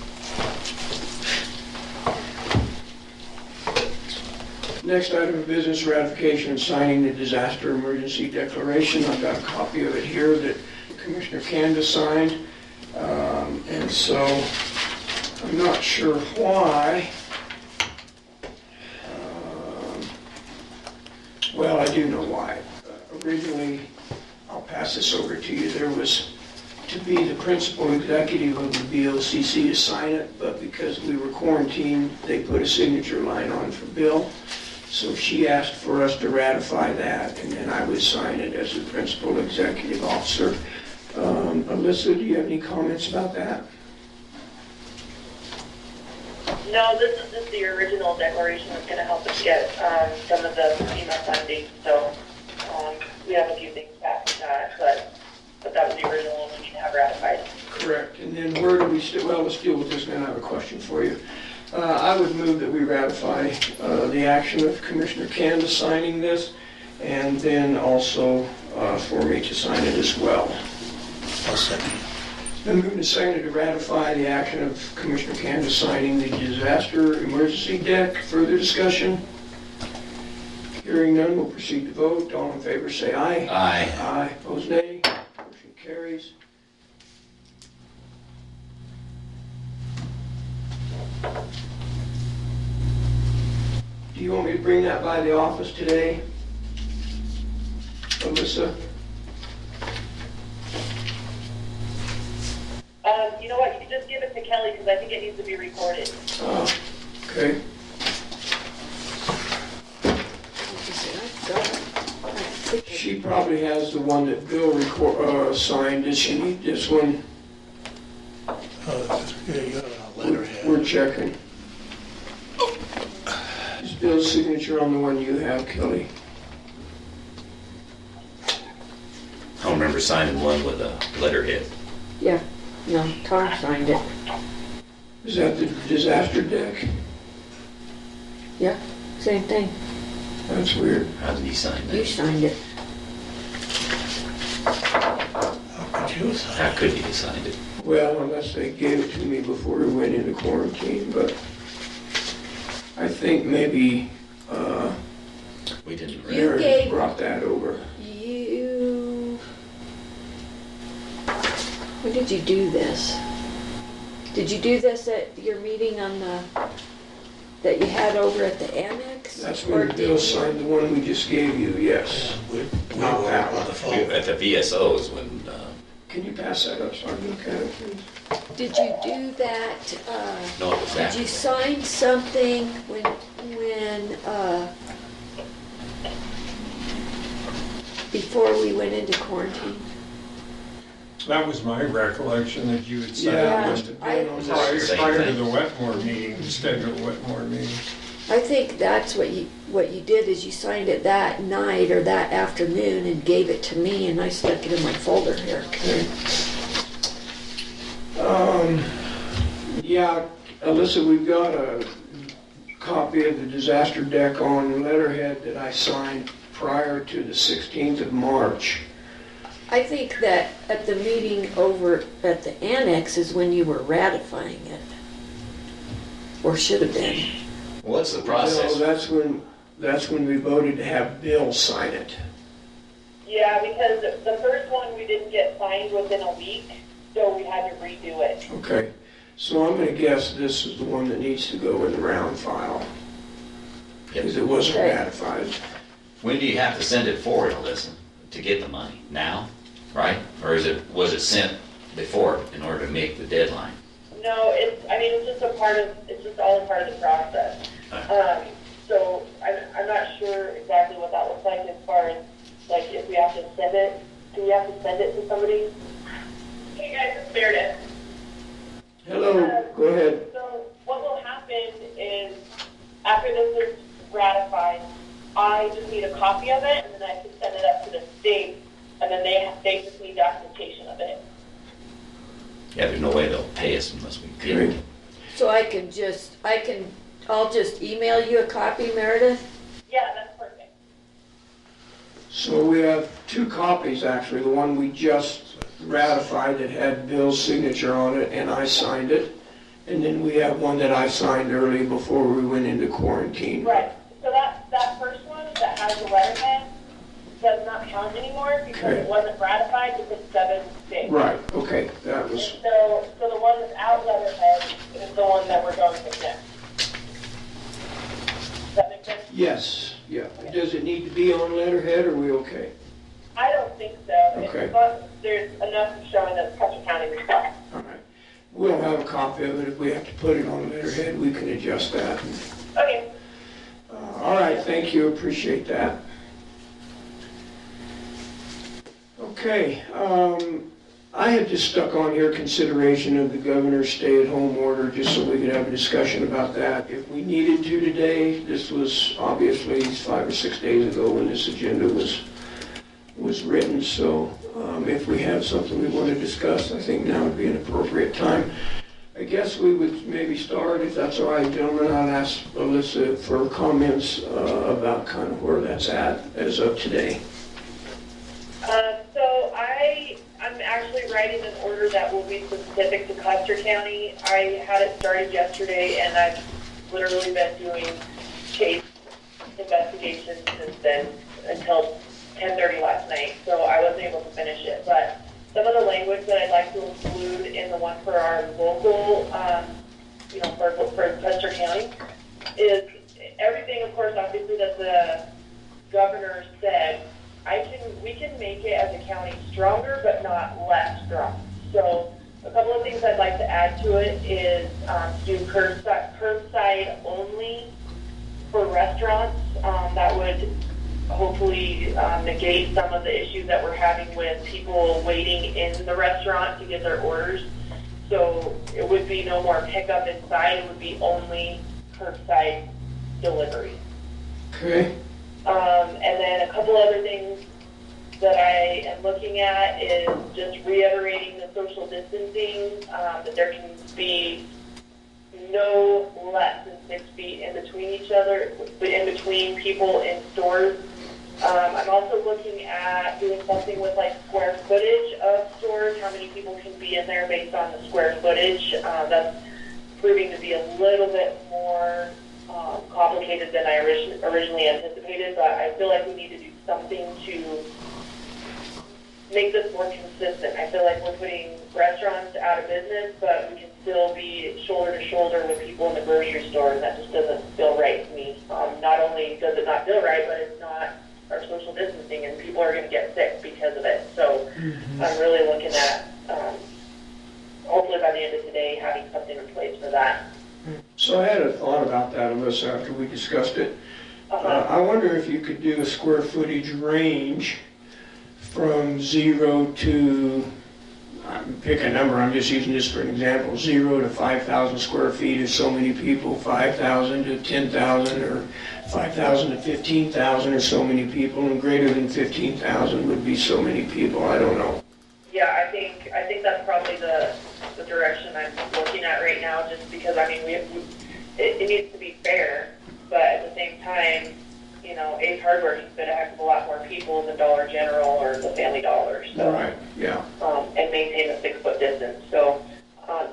Speaker 1: Next item of business, ratification and signing the disaster emergency declaration. I've got a copy of it here that Commissioner Candace signed. And so, I'm not sure why. Well, I do know why. Originally, I'll pass this over to you, there was to be the principal executive of the BOCC to sign it, but because we were quarantined, they put a signature line on for Bill. So she asked for us to ratify that, and then I would sign it as the principal executive officer. Alyssa, do you have any comments about that?
Speaker 6: No, this is the original declaration that's gonna help us get, some of the FEMA funding, so, we have a few things back with that, but that was the original one we need to have ratified.
Speaker 1: Correct. And then where do we, well, let's deal with this, then I have a question for you. I would move that we ratify the action of Commissioner Candace signing this, and then also for me to sign it as well.
Speaker 4: I'll second.
Speaker 1: Then moving to second to ratify the action of Commissioner Candace signing the disaster emergency deck. Further discussion? Hearing none, we'll proceed to vote. All in favor, say aye.
Speaker 5: Aye.
Speaker 1: Aye. Opposed, nay. Motion carries. Do you want me to bring that by the office today, Alyssa?
Speaker 6: You know what, you can just give it to Kelly, because I think it needs to be recorded.
Speaker 1: Okay. She probably has the one that Bill signed. Does she need this one?
Speaker 4: Yeah, you have a
Speaker 1: We're
Speaker 4: letterhead.
Speaker 1: checking. Is Bill's signature on the one you have, Kelly?
Speaker 5: I don't remember signing one with a letterhead.
Speaker 3: Yeah, no, Tom signed it.
Speaker 1: Is that the disaster deck?
Speaker 3: Yeah, same thing.
Speaker 1: That's weird.
Speaker 5: How did he sign
Speaker 3: You
Speaker 5: that?
Speaker 3: signed it.
Speaker 4: How could you
Speaker 5: How
Speaker 4: sign?
Speaker 5: could he have signed it?
Speaker 1: Well, unless they gave it to me before we went into quarantine, but I think maybe
Speaker 5: We didn't read.
Speaker 3: You
Speaker 1: Meredith
Speaker 3: gave-
Speaker 1: brought that over.
Speaker 3: When did you do this? Did you do this at your meeting on the, that you had over at the annex?
Speaker 1: That's
Speaker 3: Or
Speaker 1: when
Speaker 3: did
Speaker 1: Bill
Speaker 3: you-
Speaker 1: signed the one we just gave you, yes.
Speaker 4: We
Speaker 1: Not
Speaker 4: were
Speaker 1: that
Speaker 4: on
Speaker 1: one.
Speaker 4: the phone.
Speaker 5: At the VSOs when,
Speaker 1: Can you pass that up so I can look at it, please?
Speaker 3: Did you do that,
Speaker 5: no, it was
Speaker 3: did
Speaker 5: after.
Speaker 3: you sign something when, before we went into quarantine?
Speaker 7: That was my recollection that you had signed
Speaker 1: Yeah, it
Speaker 3: Yeah,
Speaker 1: must have
Speaker 3: I-
Speaker 1: been on
Speaker 7: prior
Speaker 1: this.
Speaker 5: Same
Speaker 7: prior to
Speaker 5: thing.
Speaker 7: the Wetmore meeting, the scheduled Wetmore meeting.
Speaker 3: I think that's what you did is you signed it that night or that afternoon and gave it to me and I stuck it in my folder here.
Speaker 1: Okay. Yeah, Alyssa, we've got a copy of the disaster deck on letterhead that I signed prior to the 16th of March.
Speaker 3: I think that at the meeting over at the annex is when you were ratifying it. Or should have been.
Speaker 5: What's the
Speaker 1: No,
Speaker 5: process?
Speaker 1: that's when we voted to have Bill sign it.
Speaker 6: Yeah, because the first one we didn't get signed within a week, so we had to redo it.
Speaker 1: Okay, so I'm gonna guess this is the one that needs to go in the round file, because it wasn't
Speaker 3: Okay.
Speaker 1: ratified.
Speaker 5: When do you have to send it forward, Alyssa, to get the money? Now, right? Or was it sent before in order to make the deadline?
Speaker 6: No, it's just it's just all a part of the process. So I'm not sure exactly what that looks like as far as, like, if we have to send it, do we have to send it to somebody? Hey guys, it's Meredith.
Speaker 1: Hello, go ahead.
Speaker 6: So what will happen is, after this is ratified, I just need a copy of it, and then I can send it up to the state, and then they just need documentation of it.
Speaker 5: Yeah, there's no way they'll pay us unless we pay them.
Speaker 3: So I'll just email you a copy, Meredith?
Speaker 6: Yeah, that's perfect.
Speaker 1: So we have two copies, actually, the one we just ratified that had Bill's signature on it, and I signed it. And then we have one that I signed early before we went into quarantine.
Speaker 6: Right, so that first one that has the letterhead does not count anymore because
Speaker 1: Okay.
Speaker 6: it wasn't ratified within 7 days.
Speaker 1: Right, okay, that was,
Speaker 6: So the one without letterhead is the one that we're going to next. Does that make sense?
Speaker 1: yes, yeah. Does it need to be on letterhead, or are we okay?
Speaker 6: I don't think so.
Speaker 1: Okay.
Speaker 6: As long as there's enough showing that it's Custer County response.
Speaker 1: All right. We'll have a copy of it. If we have to put it on letterhead, we can adjust that.
Speaker 6: Okay.
Speaker 1: All right, thank you, appreciate that. Okay, I had just stuck on here consideration of the governor's stay-at-home order, just so we could have a discussion about that. If we needed to today, this was obviously 5 or 6 days ago when this agenda was written, so if we have something we want to discuss, I think now would be an appropriate time. I guess we would maybe start, if that's all right, gentlemen, I'll ask Alyssa for comments about kind of where that's at as of today.
Speaker 6: So I'm actually writing an order that will be specific to Custer County. I had it started yesterday, and I've literally been doing case investigations since then until 10:30 last night, so I wasn't able to finish it. But some of the language that I'd like to include in the one for our local, for Custer County is everything, of course, obviously that the governor said. We can make it as a county stronger, but not less strong. So a couple of things I'd like to add to it is do curbside only for restaurants. That would hopefully negate some of the issues that we're having with people waiting in the restaurant to get their orders. So it would be no more pickup inside, it would be only curbside delivery.
Speaker 1: Okay?
Speaker 6: And then a couple other things that I am looking at is just reiterating the social distancing, that there can be no less than 6 feet in between each other, in between people in stores. I'm also looking at doing something with like square footage of stores, how many people can be in there based on the square footage. That's proving to be a little bit more complicated than I originally anticipated, but I feel like we need to do something to make this more consistent. I feel like we're putting restaurants out of business, but we can still be shoulder to shoulder with people in the grocery store, and that just doesn't feel right to me. Not only does it not feel right, but it's not our social distancing, and people are going to get sick because of it. So I'm really looking at, hopefully by the end of today, having something in place for that.
Speaker 1: So I had a thought about that, Alyssa, after we discussed it. I wonder if you could do a square footage range from 0 to, pick a number, I'm just using this for an example, 0 to 5,000 square feet is so many people, 5,000 to 10,000, or 5,000 to 15,000 is so many people, and greater than 15,000 would be so many people. I don't know.
Speaker 6: Yeah, I think that's probably the direction I'm looking at right now, just because, I mean, it needs to be fair, but at the same time, you know, Ace Hardware can fit a heck of a lot more people than Dollar General or the Family Dollar. So,
Speaker 1: Right, yeah.
Speaker 6: And maintain a 6-foot distance. So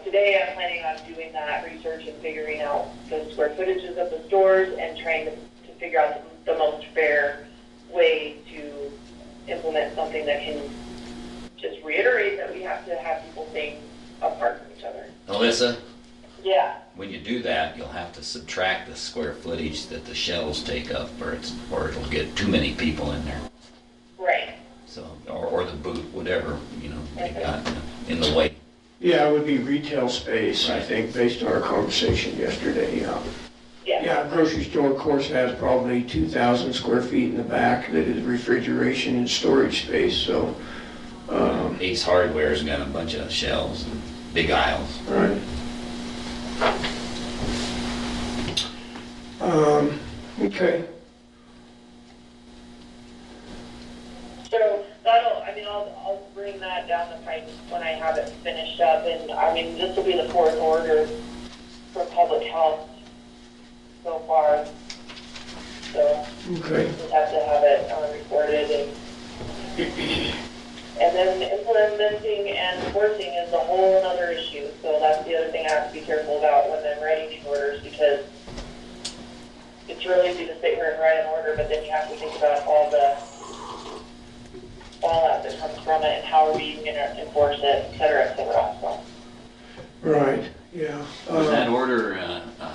Speaker 6: today I'm planning on doing that research and figuring out the square footages of the stores and trying to figure out the most fair way to implement something that can just reiterate that we have to have people staying apart from each other.
Speaker 5: Alyssa,
Speaker 6: Yeah.
Speaker 5: when you do that, you'll have to subtract the square footage that the shelves take up, or it'll get too many people in there.
Speaker 6: Right.
Speaker 5: So, or the booth, whatever, you know, they got in the way.
Speaker 1: Yeah, it would be retail space, I
Speaker 5: Right.
Speaker 1: think, based on our conversation yesterday, yeah.
Speaker 6: Yeah.
Speaker 1: Yeah, a grocery store, of course, has probably 2,000 square feet in the back that is refrigeration and storage space, so,
Speaker 5: Ace Hardware's got a bunch of shelves and big aisles.
Speaker 1: right. Okay.
Speaker 6: So I'll bring that down the pipe when I have it finished up, and I mean, this will be the 4th order for public health so far. So
Speaker 1: Okay.
Speaker 6: we'll have to have it recorded, and then implementing and enforcing is a whole other issue. So that's the other thing I have to be careful about when I'm writing these orders, because it's really easy to sit here and write an order, but then you have to think about all the fallout that comes from it and how are we even going to enforce it, et cetera, so.
Speaker 1: Right, yeah.
Speaker 5: Was that order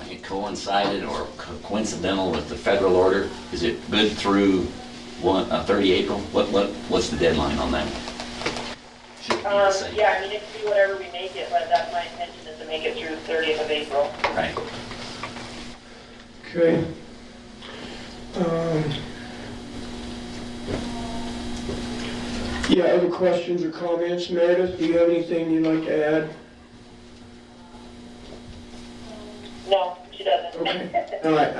Speaker 5: it coincided or coincidental with the federal order? Is it good through 30 April? What's the deadline on that? Should be the same.
Speaker 6: Yeah, I mean, it can be whatever we make it, but that's my intention, is to make it through the 30th of April.
Speaker 5: Right.
Speaker 1: Okay. Yeah, other questions or comments? Meredith, do you have anything you'd like to add?
Speaker 6: No, she doesn't.
Speaker 1: Okay. All right,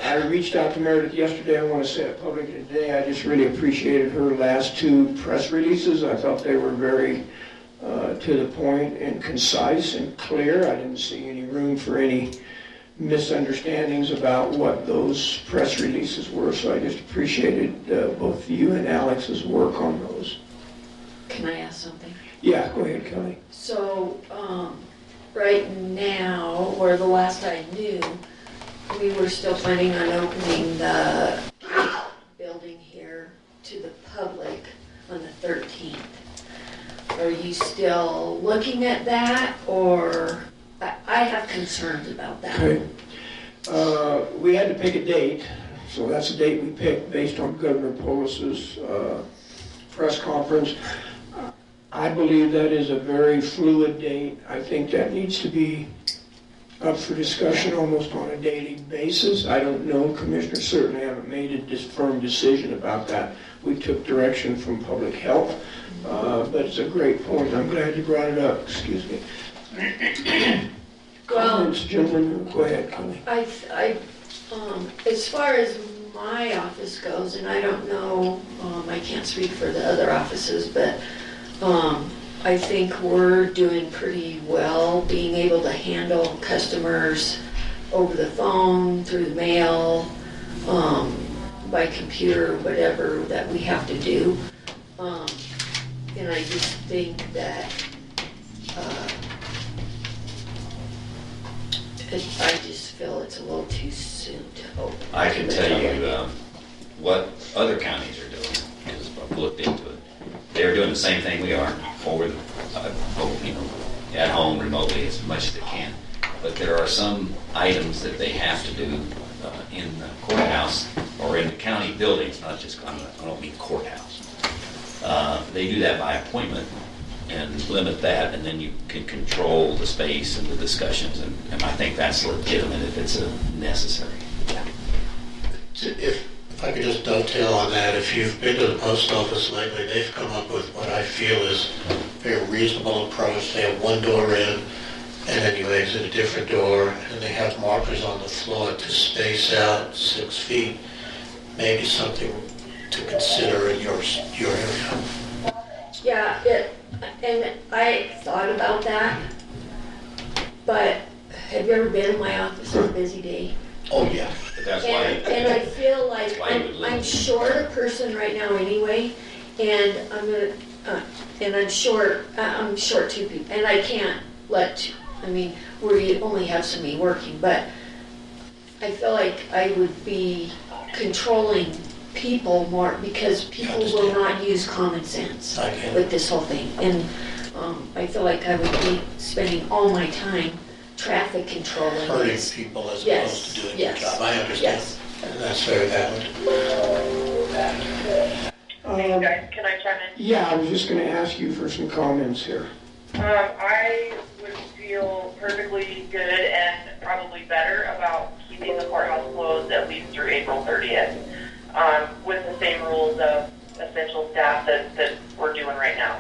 Speaker 1: I reached out to Meredith yesterday. I want to say it publicly today. I just really appreciated her last 2 press releases. I thought they were very to the point and concise and clear. I didn't see any room for any misunderstandings about what those press releases were, so I just appreciated both you and Alex's work on those.
Speaker 3: Can I ask something?
Speaker 1: Yeah, go ahead, Kelly.
Speaker 3: So, right now, or the last I knew, we were still planning on opening the building here to the public on the 13th. Are you still looking at that, or I have concerns about that?
Speaker 1: Okay. We had to pick a date, so that's the date we picked based on Governor Polis's press conference. I believe that is a very fluid date. I think that needs to be up for discussion almost on a daily basis. I don't know, Commissioners certainly haven't made a firm decision about that. We took direction from public health, but it's a great point. I'm glad you brought it up. Excuse me. Comments, gentlemen? Go ahead, Kelly.
Speaker 3: As far as my office goes, and I don't know, I can't speak for the other offices, but I think we're doing pretty well being able to handle customers over the phone, through the mail, by computer, whatever that we have to do. And I just think that I just feel it's a little too soon to open.
Speaker 5: I can
Speaker 3: to the
Speaker 5: tell
Speaker 3: public.
Speaker 5: you what other counties are doing, because I've looked into it. They're doing the same thing we are, over the, at home remotely as much as they can. But there are some items that they have to do in the courthouse or in the county buildings, not just, I don't mean courthouse. They do that by appointment and limit that, and then you can control the space and the discussions, and I think that's legitimate if it's necessary.
Speaker 4: If I could just dovetail on that, if you've been to the post office lately, they've come up with what I feel is a very reasonable approach. They have one door in, and then you exit a different door, and they have markers on the floor to space out 6 feet. Maybe something to consider in your area.
Speaker 3: Yeah, and I thought about that, but have you ever been in my office on a busy day?
Speaker 4: Oh, yeah.
Speaker 5: But that's
Speaker 3: And I feel like
Speaker 5: That's why you would limit
Speaker 3: I'm
Speaker 5: it.
Speaker 3: short a person right now anyway, and I'm short 2 people, and I can't we only have so many working, but I feel like I would be controlling people more, because people will not use common sense
Speaker 4: I get it.
Speaker 3: with this whole thing, and I feel like I would be spending all my time traffic controlling
Speaker 4: Hurting
Speaker 3: this.
Speaker 4: people as
Speaker 3: Yes,
Speaker 4: opposed to doing your
Speaker 3: yes,
Speaker 4: job. I understand.
Speaker 3: yes.
Speaker 4: And that's very valid.
Speaker 6: Hey guys, can I chime in?
Speaker 1: Yeah, I was just gonna ask you for some comments here.
Speaker 6: I would feel perfectly good and probably better about keeping the courthouse closed at least through April 30th, with the same rules of essential staff that we're doing right now.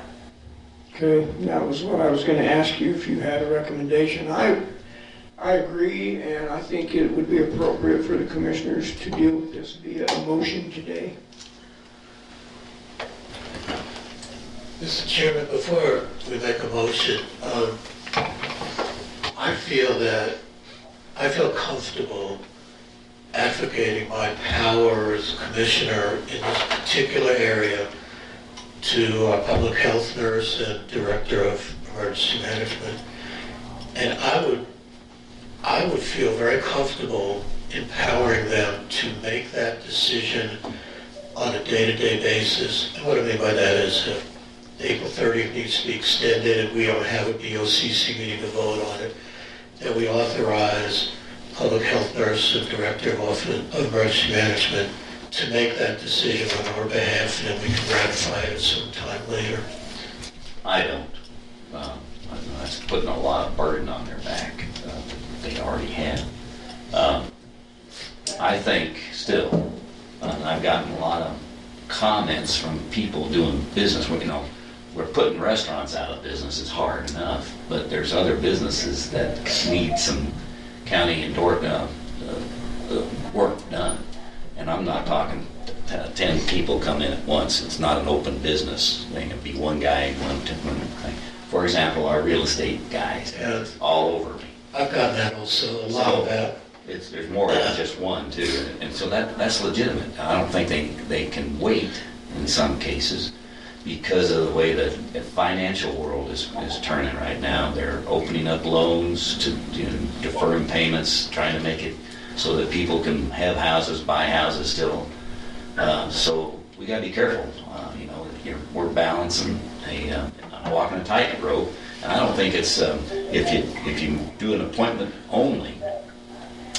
Speaker 1: Okay, that was what I was gonna ask you, if you had a recommendation. I agree, and I think it would be appropriate for the commissioners to deal with this via a motion today.
Speaker 4: Mr. Chairman, before we make a motion, I feel comfortable advocating my power as commissioner in this particular area to our public health nurse and director of emergency management. And I would feel very comfortable empowering them to make that decision on a day-to-day basis. And what I mean by that is if April 30th needs to be extended and we don't have a BOCC meeting to vote on it, that we authorize public health nurse and director of emergency management to make that decision on our behalf, and then we can ratify it at some time later.
Speaker 5: I don't. That's putting a lot of burden on their back that they already have. I think still, and I've gotten a lot of comments from people doing business. We're putting restaurants out of business. It's hard enough, but there's other businesses that need some county and work done. And I'm not talking 10 people come in at once. It's not an open business. They can be one guy, one thing. For example, our real estate guys,
Speaker 4: Yeah.
Speaker 5: all over me.
Speaker 4: I've gotten that also, a lot of that.
Speaker 5: There's more than just one, too. And so that's legitimate. I don't think they can wait in some cases because of the way that the financial world is turning right now. They're opening up loans to deferring payments, trying to make it so that people can have houses, buy houses still. So we got to be careful. We're balancing walking a tightrope, and I don't think it's if you do an appointment only,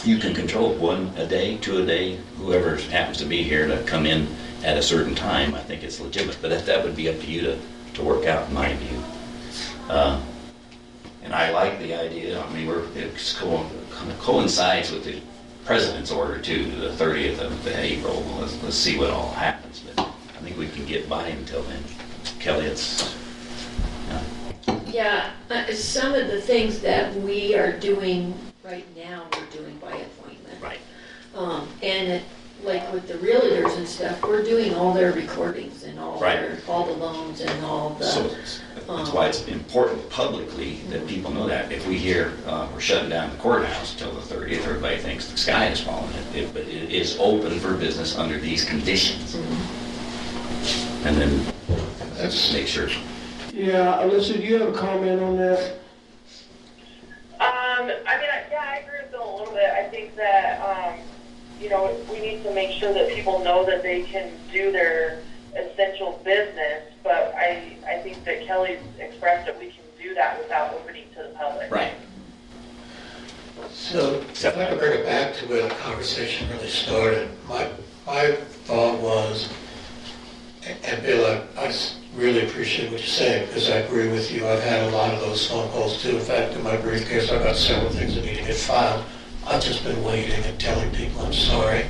Speaker 5: you can control one a day, two a day, whoever happens to be here to come in at a certain time. I think it's legitimate, but that would be up to you to work out, in my view. And I like the idea. I mean, it coincides with the president's order too, the 30th of April. Let's see what all happens, but I think we can get by until then. Kelly, it's.
Speaker 3: Yeah, some of the things that we are doing right now, we're doing by appointment.
Speaker 5: Right.
Speaker 3: Like with the realtors and stuff, we're doing all their recordings and all
Speaker 5: Right.
Speaker 3: all the loans and all the.
Speaker 5: So That's why it's important publicly that people know that. If we hear we're shutting down the courthouse till the 30th, everybody thinks the sky is falling. But it is open for business under these conditions. And then
Speaker 4: That's,
Speaker 5: make sure.
Speaker 1: Yeah, Alyssa, do you have a comment on that?
Speaker 6: I agree with Bill a little bit. I think that, we need to make sure that people know that they can do their essential business, but I think that Kelly's expressed that we can do that without opening to the public.
Speaker 5: Right.
Speaker 4: so if I could bring it back to where the conversation really started, my thought was, and Bill, I just really appreciate what you're saying, because I agree with you. I've had a lot of those phone calls too. In fact, in my briefcase, I've got several things that need to get filed. I've just been waiting and telling people, I'm sorry,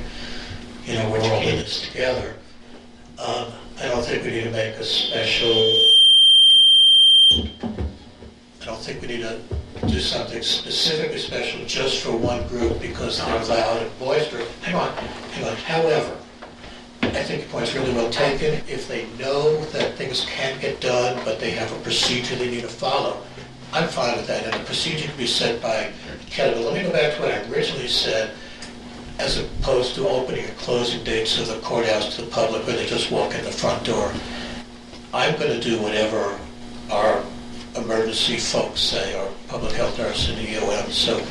Speaker 4: we're all in this together. I don't think we need to make a special, I don't think we need to do something specifically special just for one group because they're loud and boisterous. Hang on. However, I think your point's really well taken. If they know that things can get done, but they have a procedure they need to follow, I'm fine with that. And the procedure can be set by Kelly. But let me go back to what I originally said, as opposed to opening and closing dates of the courthouse to the public where they just walk in the front door. I'm going to do whatever our emergency folks say, our public health nurse and the EOM. So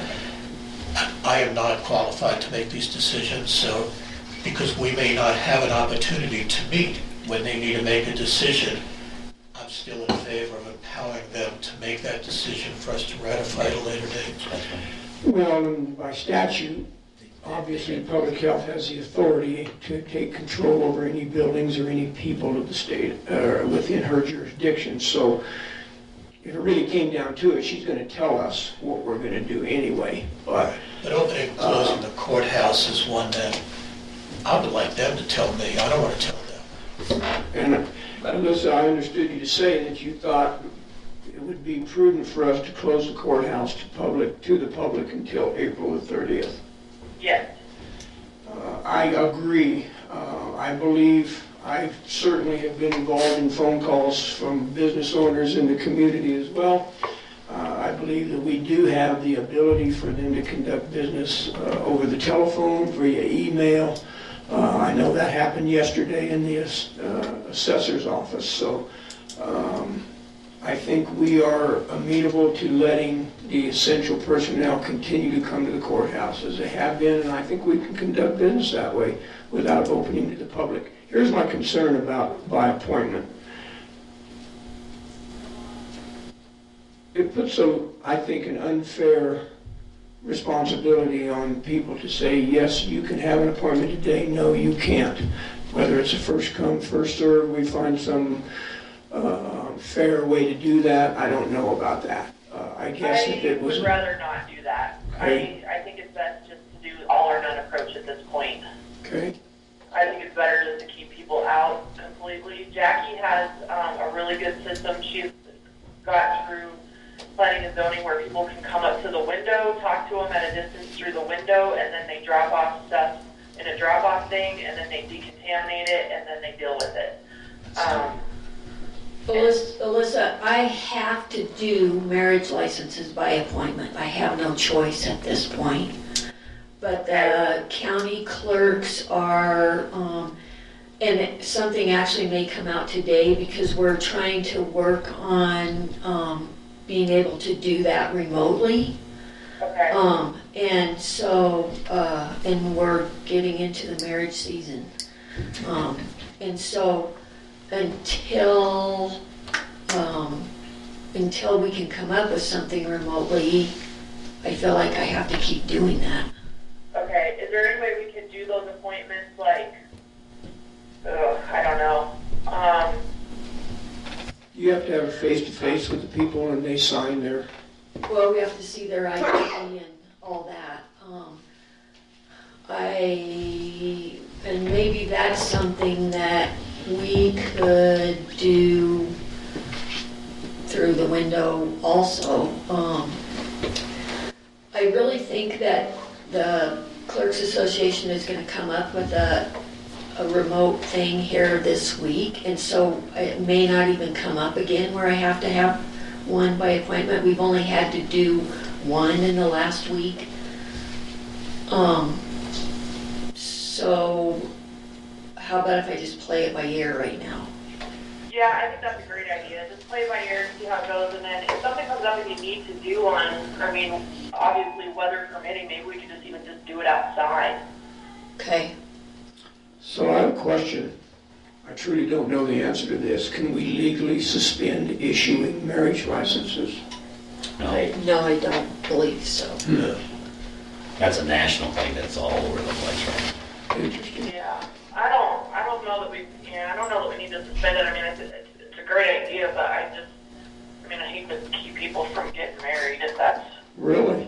Speaker 4: I am not qualified to make these decisions. So because we may not have an opportunity to meet when they need to make a decision, I'm still in favor of empowering them to make that decision for us to ratify at a later date.
Speaker 1: Well, by statute, obviously, public health has the authority to take control over any buildings or any people of the state within her jurisdiction. So if it really came down to it, she's going to tell us what we're going to do anyway. But
Speaker 4: opening and closing the courthouse is one that I would like them to tell me. I don't want to tell them.
Speaker 1: And Alyssa, I understood you to say that you thought it would be prudent for us to close the courthouse to the public until April the 30th.
Speaker 6: Yes.
Speaker 1: I agree. I believe I certainly have been involved in phone calls from business owners in the community as well. I believe that we do have the ability for them to conduct business over the telephone, via email. I know that happened yesterday in the assessor's office. So I think we are amenable to letting the essential personnel continue to come to the courthouse as they have been, and I think we can conduct business that way without opening to the public. Here's my concern about by appointment. It puts, I think, an unfair responsibility on people to say, yes, you can have an appointment today, no, you can't. Whether it's a first come, first serve, we find some fair way to do that. I don't know about that. I guess if it was...
Speaker 6: I would rather not do that.
Speaker 1: Okay.
Speaker 6: I think it's best just to do all or none approach at this point.
Speaker 1: Okay.
Speaker 6: I think it's better just to keep people out completely. Jackie has a really good system. She's got through planning and zoning where people can come up to the window, talk to them at a distance through the window, and then they drop off stuff in a drop-off thing, and then they decontaminate it, and then they deal with it.
Speaker 3: Alyssa, I have to do marriage licenses by appointment. I have no choice at this point. But the county clerks are, and something actually may come out today because we're trying to work on being able to do that remotely.
Speaker 6: Okay.
Speaker 3: And so, and we're getting into the marriage season. And so, until we can come up with something remotely, I feel like I have to keep doing that.
Speaker 6: Okay, is there any way we could do those appointments like, I don't know.
Speaker 1: You have to have a face-to-face with the people and they sign their...
Speaker 3: Well, we have to see their ID and all that. And maybe that's something that we could do through the window also. I really think that the Clerks Association is going to come up with a a remote thing here this week, and so it may not even come up again where I have to have one by appointment. We've only had to do one in the last week. So how about if I just play it by ear right now?
Speaker 6: Yeah, I think that's a great idea. Just play it by ear and see how it goes, and then if something comes up and you need to do one, I mean, obviously weather permitting, maybe we could just even just do it outside.
Speaker 3: Okay.
Speaker 1: So I have a question. I truly don't know the answer to this. Can we legally suspend issuing marriage licenses?
Speaker 5: No,
Speaker 3: No, I don't believe so.
Speaker 5: that's a national thing, that's all over the place, right?
Speaker 1: Interesting.
Speaker 6: Yeah, I don't know that I don't know that we need to suspend it. I mean, it's a great idea, but I hate to keep people from getting married if that's
Speaker 1: Really?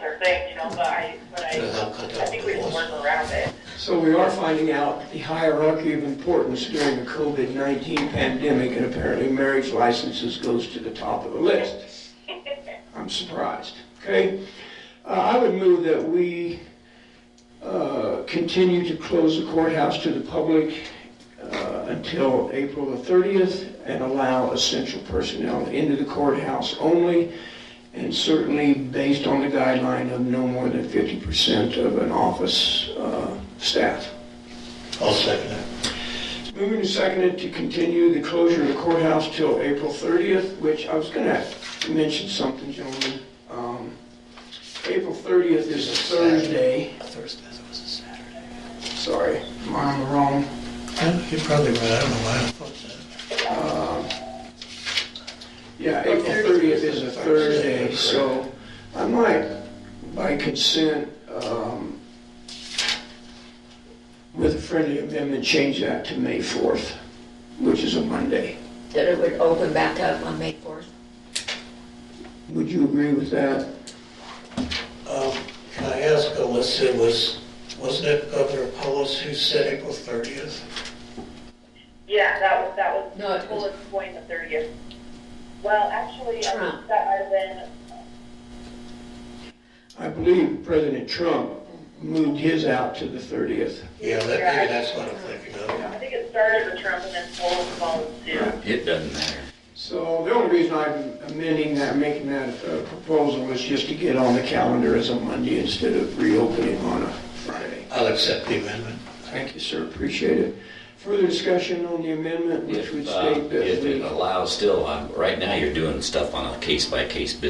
Speaker 6: their thing, but I think we can work around it.
Speaker 1: So we are finding out the hierarchy of importance during the COVID-19 pandemic, and apparently marriage licenses goes to the top of the list. I'm surprised. Okay? I would move that we continue to close the courthouse to the public until April the 30th and allow essential personnel into the courthouse only, and certainly based on the guideline of no more than 50% of an office staff.
Speaker 4: I'll second that.
Speaker 1: It's moving and seconded to continue the closure of the courthouse till April 30th, which I was going to mention something, gentlemen. April 30th is a Thursday.
Speaker 4: Thursday, that was a Saturday.
Speaker 1: Sorry, am I on the wrong?
Speaker 4: You're probably right, I don't know why I thought that.
Speaker 1: Yeah, April 30th is a Thursday, so I might, by consent, with a friendly amendment, change that to May 4th, which is a Monday.
Speaker 3: That it would open back up on May 4th.
Speaker 1: Would you agree with that?
Speaker 4: Can I ask, Alyssa, wasn't it Governor Polis who said April 30th?
Speaker 6: Yeah, that was
Speaker 3: No, it was-
Speaker 6: bullet point the 30th. Well, actually, I
Speaker 3: Trump.
Speaker 6: think that might have been.
Speaker 1: I believe President Trump moved his out to the 30th.
Speaker 4: Yeah, maybe that's what I'm thinking of.
Speaker 6: I think it started with Trump and then Polis followed suit.
Speaker 5: It doesn't matter.
Speaker 1: So the only reason I'm amending that, making that proposal is just to get on the calendar as a Monday instead of reopening on a Friday.
Speaker 4: I'll accept the amendment.
Speaker 1: Thank you, sir, appreciate it. Further discussion on the amendment, which would state that
Speaker 5: If it
Speaker 1: we...
Speaker 5: allows still, right now you're doing stuff on a case-by-case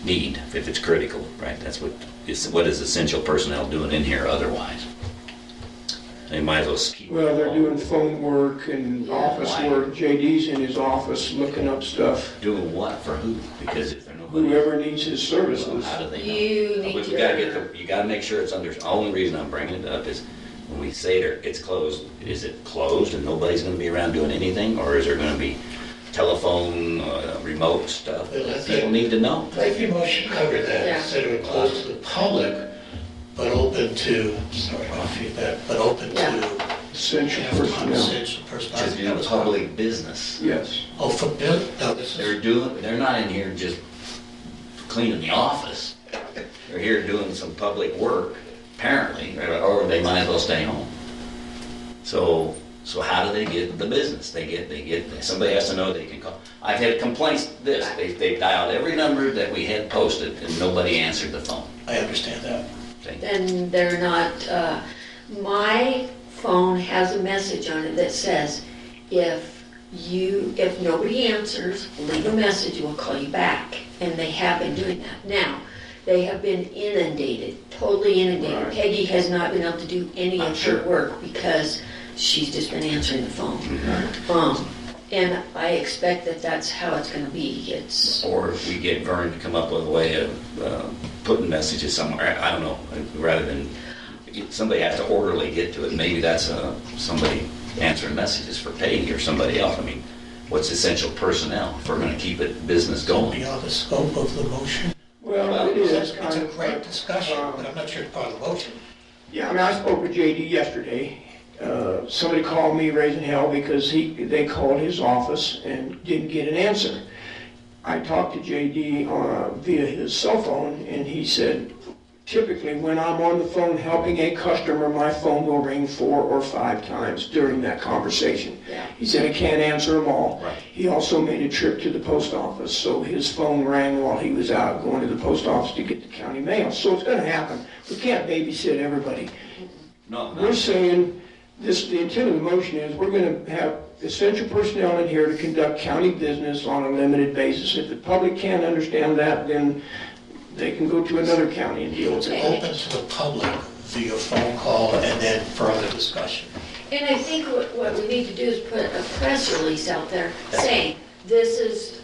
Speaker 5: need, if it's critical, right? That's what is essential personnel doing in here otherwise? They might as well keep.
Speaker 1: Well, they're doing phone work and office
Speaker 5: Why?
Speaker 1: work. JD's in his office looking up stuff.
Speaker 5: Doing what for who? Because if they're nobody.
Speaker 1: Whoever needs his services.
Speaker 5: How do they know?
Speaker 3: You need
Speaker 5: We
Speaker 3: to-
Speaker 5: you gotta make sure it's under, the only reason I'm bringing it up is when we say it's closed, is it closed and nobody's gonna be around doing anything? Or is there gonna be telephone, remote stuff?
Speaker 4: Well, I think-
Speaker 5: People need to know.
Speaker 4: I think motion covered that,
Speaker 3: Yeah.
Speaker 4: said it would close to the public, but open to, sorry, off feedback, but open
Speaker 3: Yeah.
Speaker 4: to
Speaker 1: Essential personnel.
Speaker 4: essential personnel.
Speaker 5: To do public business.
Speaker 1: Yes.
Speaker 4: Oh, for no, this is,
Speaker 5: They're not in here just cleaning the office. They're here doing some public work, apparently, or they might as well stay home. So how do they get the business? Somebody has to know they can call. I've had complaints they dialed every number that we had posted and nobody answered the phone.
Speaker 4: I understand that.
Speaker 3: Then they're not, my phone has a message on it that says, if nobody answers, leave a message, we'll call you back. And they have been doing that. Now, they have been inundated, totally inundated.
Speaker 1: Right.
Speaker 3: Peggy has not been able to do any
Speaker 5: I'm
Speaker 3: of
Speaker 5: sure.
Speaker 3: her work because she's just been answering the phone. And I expect that that's how it's gonna be.
Speaker 5: Or if we get Vern to come up with a way of putting messages somewhere, I don't know, rather than, somebody has to orderly get to it. Maybe that's somebody answering messages for Peggy or somebody else. I mean, what's essential personnel if we're gonna keep it business going?
Speaker 4: Beyond the scope of the motion.
Speaker 1: Well, it is
Speaker 4: It's
Speaker 1: kind
Speaker 4: a
Speaker 1: of...
Speaker 4: great discussion, but I'm not sure it's part of the motion.
Speaker 1: Yeah, I mean, I spoke with JD yesterday. Somebody called me raising hell because they called his office and didn't get an answer. I talked to JD via his cell phone, and he said, typically, when I'm on the phone helping a customer, my phone will ring 4 or 5 times during that conversation.
Speaker 3: Yeah.
Speaker 1: He said he can't answer them all.
Speaker 5: Right.
Speaker 1: He also made a trip to the post office, so his phone rang while he was out going to the post office to get the county mail. So it's gonna happen. We can't babysit everybody.
Speaker 5: No,
Speaker 1: We're saying, the intent of the motion is, we're gonna have essential personnel in here to conduct county business on a limited basis. If the public can't understand that, then they can go to another county and deal with
Speaker 4: It's
Speaker 1: it.
Speaker 4: open to the public via phone call and then further discussion.
Speaker 3: And I think what we need to do is put a press release out there saying, this is,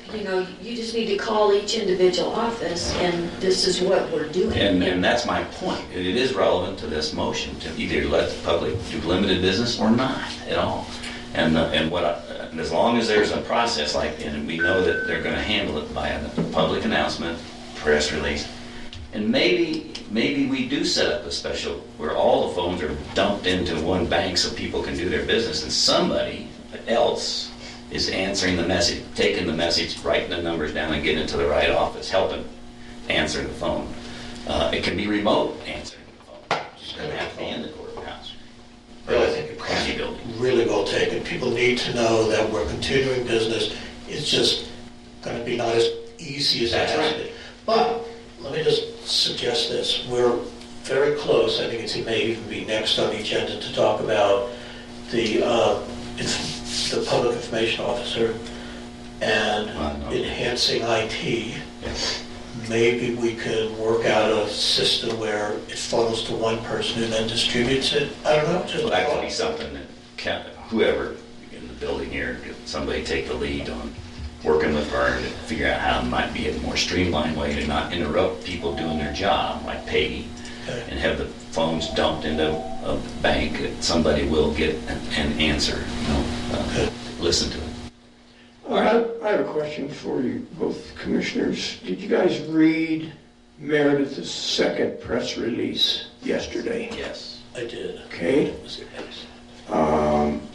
Speaker 3: you just need to call each individual office and this is what we're doing.
Speaker 5: And that's my point. It is relevant to this motion to either let the public do limited business or not at all. And as long as there's a process and we know that they're gonna handle it by a public announcement, press release, and maybe we do set up a special where all the phones are dumped into one bank so people can do their business, and somebody else is answering the message, taking the message, writing the numbers down and getting it to the right office, helping answer the phone. It can be remote answering the phone. It's going to have to be in the courthouse.
Speaker 4: Well, I think
Speaker 5: County
Speaker 4: it's
Speaker 5: building.
Speaker 4: really well taken. People need to know that we're continuing business. It's just going to be not as easy as that
Speaker 5: That's
Speaker 4: has
Speaker 5: right.
Speaker 4: been. But let me just suggest this. We're very close. I think it may even be next on the agenda to talk about the public information officer and enhancing IT.
Speaker 5: Yes.
Speaker 4: Maybe we could work out a system where it funnels to one person who then distributes it. I don't know, just
Speaker 5: So
Speaker 4: a
Speaker 5: that could be
Speaker 4: thought.
Speaker 5: something that whoever in the building here, somebody take the lead on working with Vern to figure out how it might be a more streamlined way to not interrupt people doing their job, like Peggy,
Speaker 4: Okay.
Speaker 5: and have the phones dumped into a bank that somebody will get an answer,
Speaker 4: Good.
Speaker 5: listen to it.
Speaker 1: I have a question for you, both commissioners. Did you guys read Meredith's second press release yesterday?
Speaker 5: Yes.
Speaker 4: I did.
Speaker 1: Okay?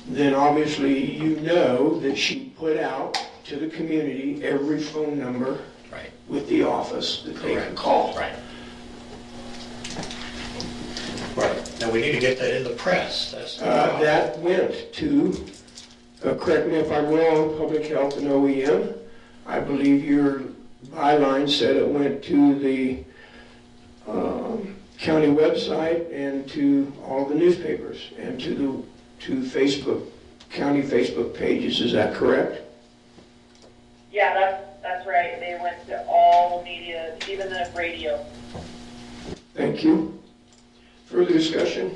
Speaker 1: Then obviously you know that she put out to the community every phone number
Speaker 5: Right.
Speaker 1: with the office that they can
Speaker 5: Correct.
Speaker 1: call.
Speaker 5: Right.
Speaker 4: Right. Now, we need to get that in the press. That's the problem.
Speaker 1: That went to, correct me if I'm wrong, Public Health and OEM. I believe your byline said it went to the county website and to all the newspapers and to Facebook, county Facebook pages. Is that correct?
Speaker 6: Yeah, that's right. They went to all media, even the radio.
Speaker 1: Thank you. Further discussion?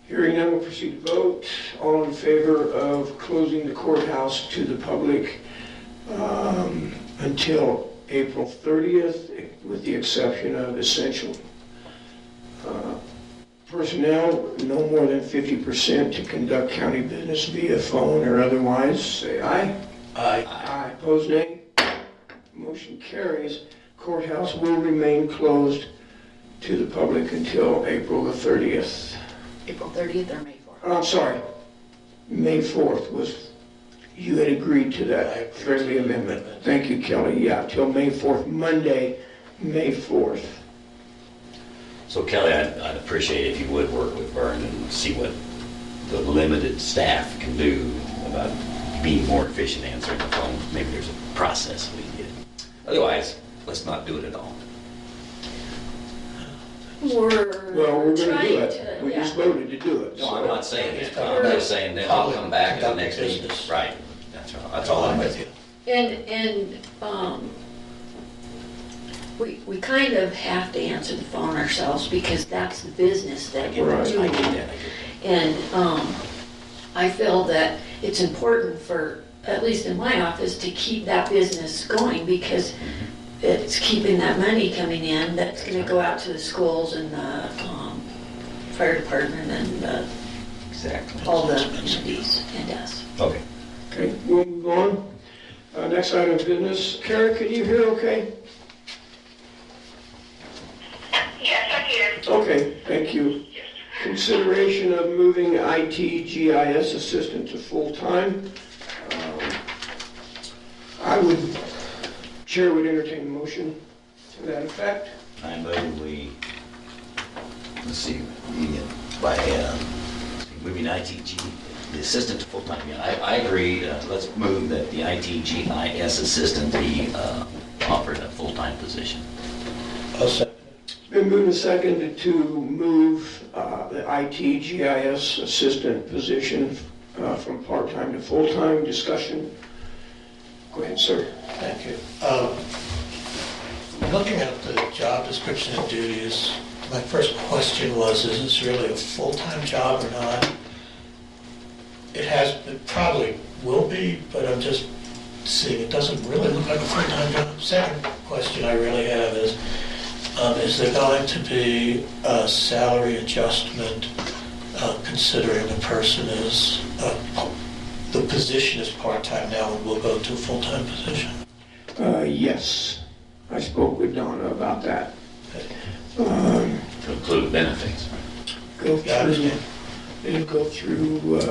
Speaker 1: Hearing none, we'll proceed to vote. All in favor of closing the courthouse to the public until April 30th, with the exception of essential personnel, no more than 50% to conduct county business via phone or otherwise, say aye.
Speaker 4: Aye.
Speaker 1: Aye. Opposed, nay. Motion carries. Courthouse will remain closed to the public until April the 30th.
Speaker 3: April 30th or May 4th?
Speaker 1: Oh, I'm sorry, May 4th was, you had agreed to that friendly amendment. Thank you, Kelly. Yeah, till May 4th, Monday, May 4th.
Speaker 5: So Kelly, I'd appreciate if you would work with Vern and see what the limited staff can do about being more efficient answering the phone. Maybe there's a process we can get. Otherwise, let's not do it at all.
Speaker 1: Well, we're going to do
Speaker 3: trying
Speaker 1: it.
Speaker 3: to,
Speaker 1: We just voted to do it.
Speaker 5: No, I'm not saying that.
Speaker 4: We're-
Speaker 5: I'm just saying that I'll come back at the next meeting.
Speaker 4: Business.
Speaker 5: Right. That's all I'm with you.
Speaker 3: And we kind of have to answer the phone ourselves because that's the business that we're
Speaker 1: Right.
Speaker 5: I
Speaker 3: doing.
Speaker 5: get that. I get
Speaker 3: And I feel that it's important for, at least in my office, to keep that business going because it's keeping that money coming in that's gonna go out to the schools and the fire department and
Speaker 5: that. Exactly.
Speaker 3: all the communities and us.
Speaker 5: Okay.
Speaker 1: Okay, we'll move on. Next item of business. Kara, can you hear okay?
Speaker 6: Yes, I can.
Speaker 1: Okay, thank you. Consideration of moving IT GIS assistant to full-time. Chair would entertain a motion to that effect.
Speaker 5: I move we, let's see, moving ITG, the assistant to full-time, I agree, let's move that the ITGIS assistant be offered a full-time position.
Speaker 4: I'll second it.
Speaker 1: It's been moved and seconded to move the IT GIS assistant position from part-time to full-time. Discussion. Go ahead, sir.
Speaker 4: Thank you. Looking at the job description and duties, my first question was, is this really a full-time job or not? It probably will be, but I'm just seeing, it doesn't really look like a full-time job. Second question I really have is there going to be a salary adjustment considering the person is, the position is part-time now and will go to a full-time position?
Speaker 1: Yes. I spoke with Donna about that.
Speaker 5: To include benefits.
Speaker 1: It'll go through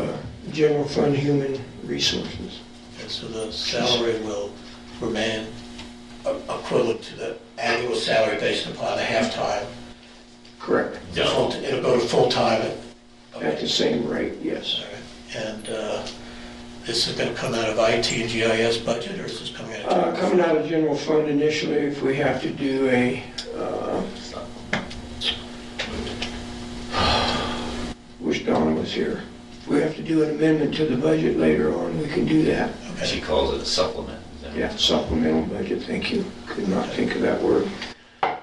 Speaker 1: general fund human resources.
Speaker 4: And so the salary will remain equivalent to the annual salary based upon the half-time.
Speaker 1: Correct.
Speaker 5: No.
Speaker 4: It'll go to full-time.
Speaker 1: At the same rate, yes.
Speaker 4: All right. And this is going to come out of IT and GIS budget, or is this coming out of?
Speaker 1: Coming out of general fund initially, if we have to do a, wish Donna was here. If we have to do an amendment to the budget later on, we can do that.
Speaker 5: She calls it a supplement. Is that
Speaker 1: Yeah, supplemental budget, thank you. Could not think of that word.
Speaker 4: Okay,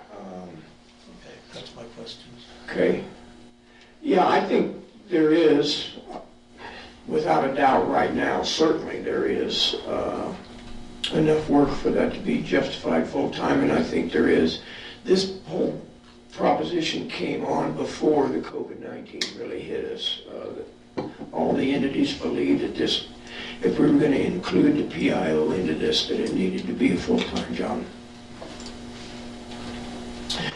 Speaker 4: that's my questions.
Speaker 1: Okay. Yeah, I think there is, without a doubt right now, certainly there is enough work for that to be justified full-time, and I think there is. This whole proposition came on before the COVID-19 really hit us. All the entities believed that this, if we were going to include the PIO into this, that it needed to be a full-time job.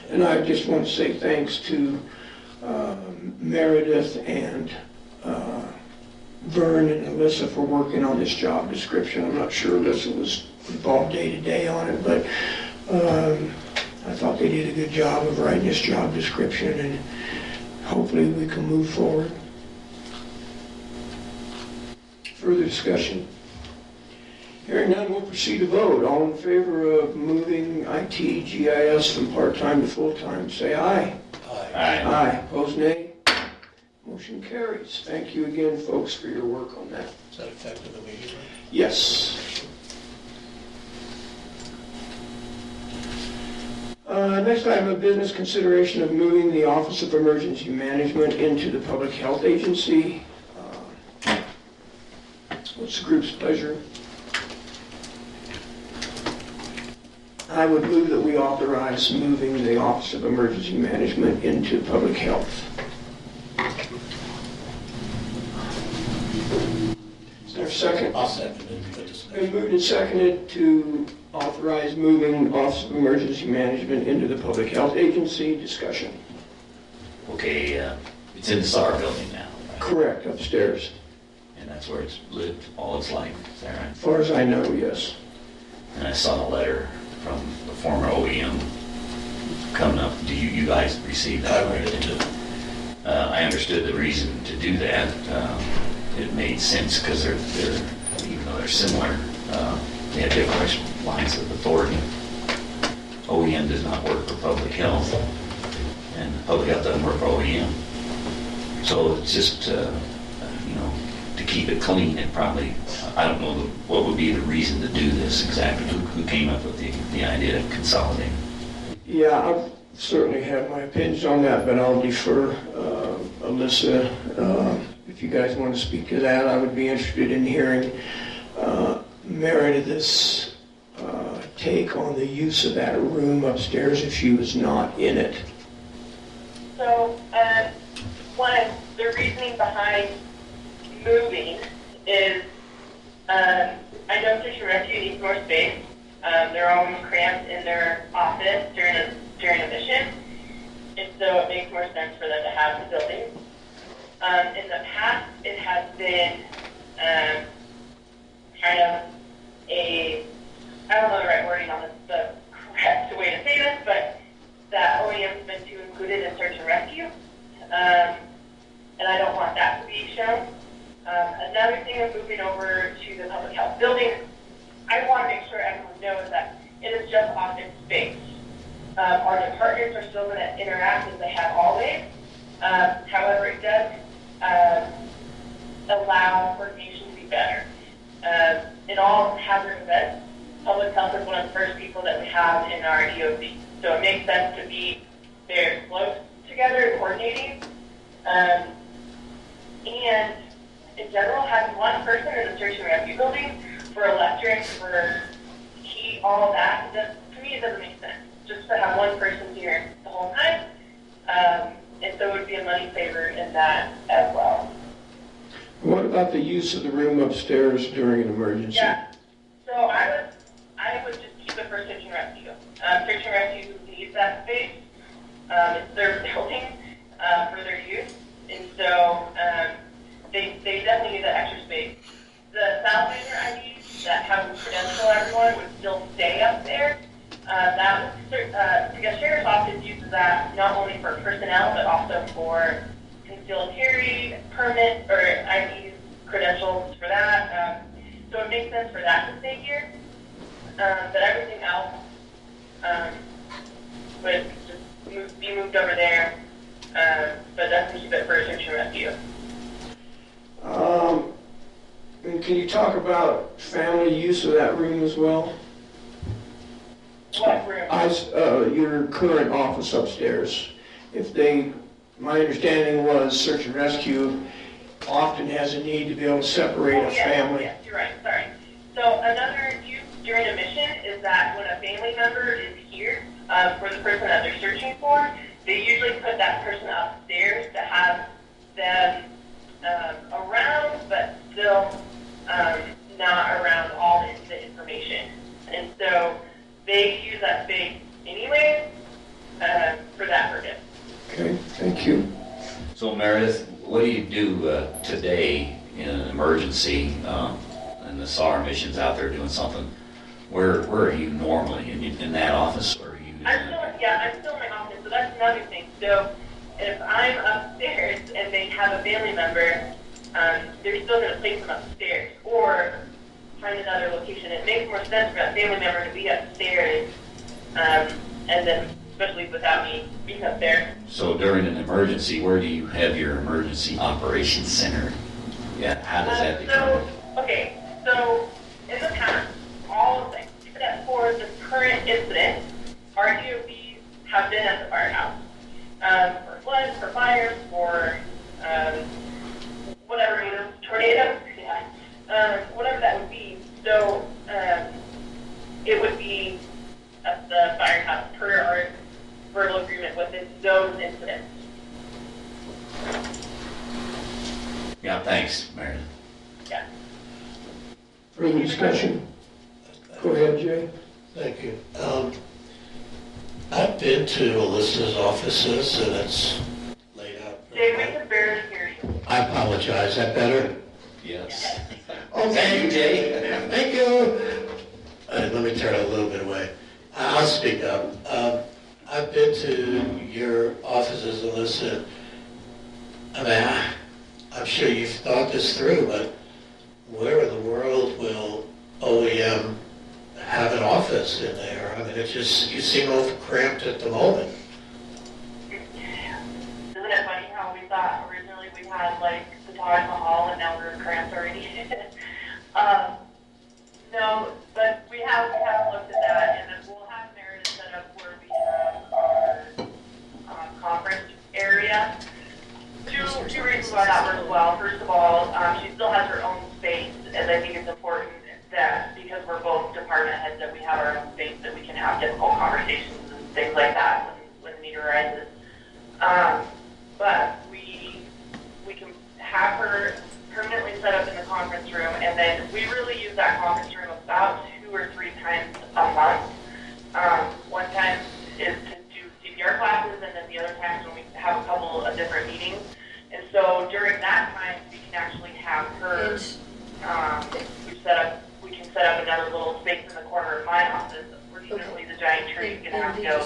Speaker 1: And I just want to say thanks to Meredith and Vern and Alyssa for working on this job description. I'm not sure Alyssa was involved day to day on it, but I thought they did a good job of writing this job description, and hopefully we can move forward. Further discussion? Hearing none, we'll proceed to vote. All in favor of moving IT GIS from part-time to full-time, say aye.
Speaker 4: Aye.
Speaker 1: Aye. Opposed, nay. Motion carries. Thank you again, folks, for your work on that.
Speaker 4: Is that effective immediately?
Speaker 1: Yes. Next item of business, consideration of moving the Office of Emergency Management into the Public Health Agency. What's the group's pleasure? I would move that we authorize moving the Office of Emergency Management into Public Health. Is there a second?
Speaker 4: I'll second it for
Speaker 1: Been
Speaker 4: discussion.
Speaker 1: moved and seconded to authorize moving Office of Emergency Management into the Public Health Agency. Discussion.
Speaker 5: Okay, it's in the SAR building now, right?
Speaker 1: Correct, upstairs.
Speaker 5: And that's where it's lived all its life, is that right?
Speaker 1: As far as I know, yes.
Speaker 5: And I saw a letter from the former OEM coming up. Do you guys receive that?
Speaker 4: I read it too.
Speaker 5: I understood the reason to do that. It made sense because they're even though they're similar, they have different lines of authority. OEM does not work for public health, and public health doesn't work for OEM. So it's just, to keep it clean, and probably, I don't know what would be the reason to do this exactly. Who came up with the idea of consolidating?
Speaker 1: Yeah, I certainly have my opinions on that, but I'll defer Alyssa. If you guys want to speak to that, I would be interested in hearing Meredith's take on the use of that room upstairs if she was not in it.
Speaker 6: So, the reasoning behind moving is, I know Fisher Rescue needs more space. They're always cramped in their office during a mission, and so it makes more sense for them to have the building. In the past, it has been kind of I don't know the right wording on this, the correct way to say this, but that included in search and rescue. And I don't want that to be shown. Another thing is moving over to the public health building. I want to make sure everyone knows that it is just office space. Our departments are still going to interact as they have always. However, it does allow coordination to be better. In all hazard events, public health is one of the first people that we have in our EOC. So it makes sense to be very close together and coordinating. And in general, having one person in the search and rescue building for electric, for heat, all of that, to me it doesn't make sense. Just to have one person here the whole time. And so it would be a money saver in that as well.
Speaker 1: What about the use of the room upstairs during an emergency?
Speaker 6: Yeah. So I would just keep it for search and rescue. Search and rescue needs that space. It's their building for their use. And so they definitely need that extra space. The Salamander IDs that have credential everyone would still stay up there. The sheriff's office uses that not only for personnel, but also for concealed carry, permit, or IDs, credentials for that. So it makes sense for that to stay here. But everything else would just be moved over there. But definitely keep it for search and rescue.
Speaker 1: And can you talk about family use of that room as well?
Speaker 6: What room?
Speaker 1: Your current office upstairs. My understanding was search and rescue often has a need to be able to separate a family.
Speaker 6: Yes, you're right, sorry. So another use during a mission is that when a family member is here for the person that they're searching for, they usually put that person upstairs to have them around, but still not around all the information. And so they use that space anyway for that purpose.
Speaker 1: Okay, thank you.
Speaker 5: So Meredith, what do you do today in an emergency, and the SAR mission's out there doing something? Where are you normally? In that office, or are you?
Speaker 6: I'm still in my office, so that's another thing. So if I'm upstairs and they have a family member, they're still going to place them upstairs or find another location. It makes more sense for that family member to be upstairs, and then especially without me being up there.
Speaker 5: So during an emergency, where do you have your emergency operations center? Yeah, how does that determine?
Speaker 6: So in the past, all of them, except for the current incident, our DOBs have been at the firehouse. For floods, for fires, for whatever, tornadoes, whatever that would be. So it would be at the firehouse per our verbal agreement with those incidents.
Speaker 5: Yeah, thanks, Meredith.
Speaker 6: Yeah.
Speaker 1: Further discussion? Go ahead, Jay.
Speaker 4: Thank you. I've been to Alyssa's offices, and it's laid out.
Speaker 6: Jay, we can barely hear you.
Speaker 4: I apologize. Is that better?
Speaker 5: Yes.
Speaker 4: Okay.
Speaker 5: Thank you, Jay.
Speaker 4: Thank you. Let me turn it a little bit away. I'll speak up. I've been to your offices, Alyssa. I mean, I'm sure you've thought this through, but where in the world will OEM have an office in there? I mean, it's just, you seem over cramped at the moment.
Speaker 6: Isn't it funny how we thought originally we had like the Taj Mahal and now we're cramped already? No, but we have looked at that, and then we'll have Meredith set up where we have our conference area. Two reasons why that works well. First of all, she still has her own space, and I think it's important that because we're both department heads that we have our own space that we can have difficult conversations and things like that when the need arises. But we can have her permanently set up in the conference room, and then we really use that conference room about 2 or 3 times a month. One time is to do CPR classes, and then the other times when we have a couple of different meetings. And so during that time, we can actually have her. We can set up another little space in the corner of my office. Unfortunately, the giant tree is going to have to go,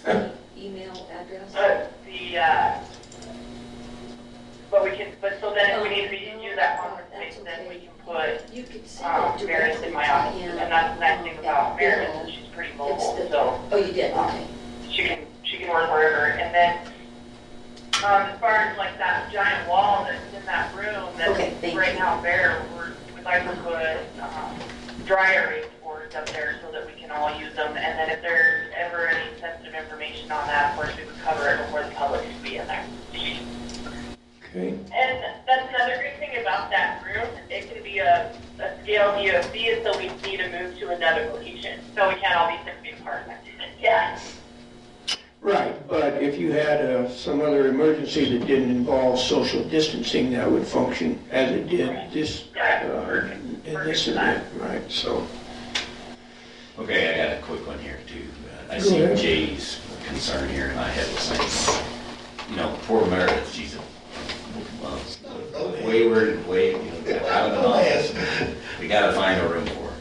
Speaker 6: but.
Speaker 3: email address?
Speaker 6: But so then if we need to use that conference space, then we can put
Speaker 3: You could send it
Speaker 6: Meredith
Speaker 3: directly
Speaker 6: in my
Speaker 3: to
Speaker 6: office.
Speaker 3: him.
Speaker 6: And that's the nice thing about Meredith,
Speaker 3: Bill.
Speaker 6: is she's pretty
Speaker 3: It's
Speaker 6: mobile,
Speaker 3: the-
Speaker 6: so
Speaker 3: Oh, you did, okay.
Speaker 6: she can work wherever. And then, as far as like that giant wall that's in that room,
Speaker 3: Okay,
Speaker 6: that's
Speaker 3: thank
Speaker 6: right
Speaker 3: you.
Speaker 6: now bare, we'd like to put, dry erase boards up there so that we can all use them. And then if there's ever any sensitive information on that, of course, we would cover it before the public could be in there.
Speaker 1: Okay,
Speaker 6: And that's another great thing about that room. It can be a scale DOC, so we need to move to another location. So we can't all be 6 feet apart. Yeah.
Speaker 1: right, but if you had some other emergency that didn't involve social distancing, that would function as it did this, in this event, right, so.
Speaker 5: Okay, I got a quick one here too. I
Speaker 1: Go
Speaker 5: see
Speaker 1: ahead.
Speaker 5: Jay's concern here, and I had the same. You know, poor Meredith, she's a wayward, out of an office. We gotta find a room for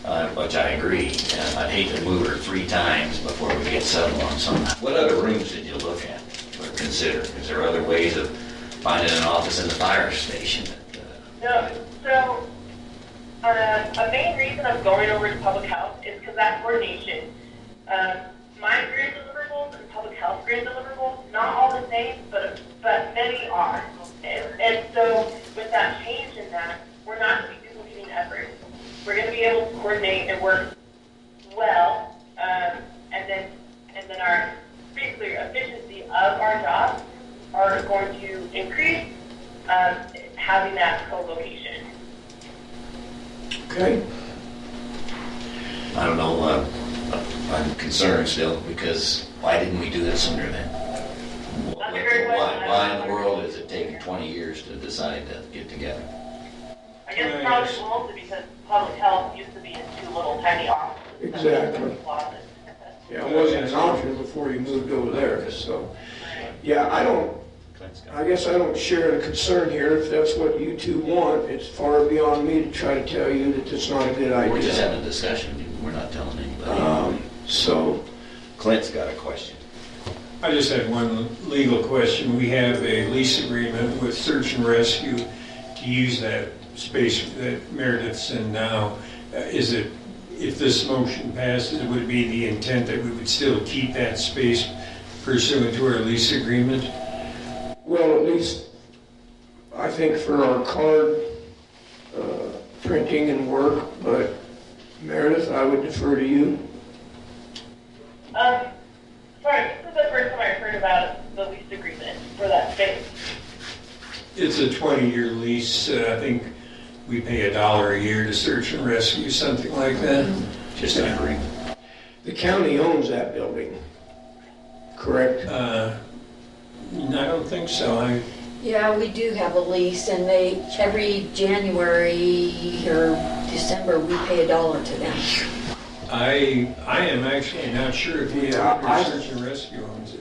Speaker 5: her, which I agree. I'd hate to move her 3 times before we get settled on something. What other rooms did you look at or consider? Is there other ways of finding an office in the fire station?
Speaker 6: No, so a main reason of going over to public health is because that coordination. My grant deliverables and public health grant deliverables, not all the same, but many are. And so with that change in that, we're not going to be duplicating efforts. We're going to be able to coordinate and work well, and then our basically efficiency of our jobs are going to increase having that co-location.
Speaker 1: Okay,
Speaker 5: I don't know, I'm concerned still, because why didn't we do it sooner then?
Speaker 6: That's a great question.
Speaker 5: Why in the world is it taking 20 years to decide to get together?
Speaker 6: I guess it's probably mostly because public health used to be in 2 little tiny offices.
Speaker 1: Exactly.
Speaker 6: Closets.
Speaker 1: yeah, it wasn't an option before you moved over there, so. Yeah, I guess I don't share the concern here. If that's what you two want, it's far beyond me to try to tell you that it's not a good
Speaker 5: We're just
Speaker 1: idea.
Speaker 5: having a discussion, we're not telling anybody.
Speaker 1: So,
Speaker 5: Clint's got a question.
Speaker 7: I just had one legal question. We have a lease agreement with Search and Rescue to use that space that Meredith's in now. Is it, if this motion passes, would it be the intent that we would still keep that space pursuant to our lease agreement?
Speaker 1: well, at least, I think for our card printing and work, but Meredith, I would defer to you.
Speaker 6: Sorry, this is the first time I've heard about the lease agreement for that space.
Speaker 7: It's a 20-year lease. I think we pay $1 a year to Search and Rescue, something like that.
Speaker 5: Just an agreement.
Speaker 1: The county owns that building, correct?
Speaker 7: I don't think so.
Speaker 3: Yeah, we do have a lease, and every January or December, we pay $1 to them.
Speaker 7: I am actually not sure if the
Speaker 1: Yeah,
Speaker 7: Search and Rescue owns it.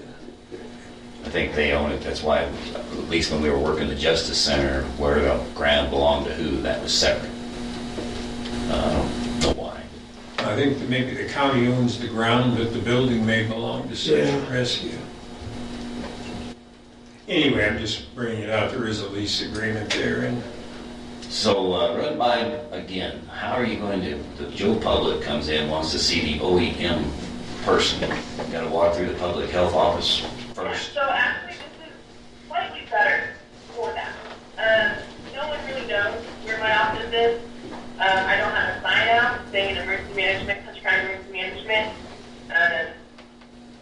Speaker 5: I think they own it, that's why, at least when we were working the Justice Center, where the ground belonged to who, that was separate. I don't know why.
Speaker 7: I think that maybe the county owns the ground, but the building may belong to Search and
Speaker 1: Yeah.
Speaker 7: Rescue. Anyway, I'm just bringing it out. There is a lease agreement there, and
Speaker 5: So run by again, how are you going to, the Joe Public comes in, wants to see the OEM person. Got to walk through the public health office first.
Speaker 6: So actually, this is slightly better for that. No one really knows where my office is. I don't have a sign out saying emergency management, Custer County emergency management.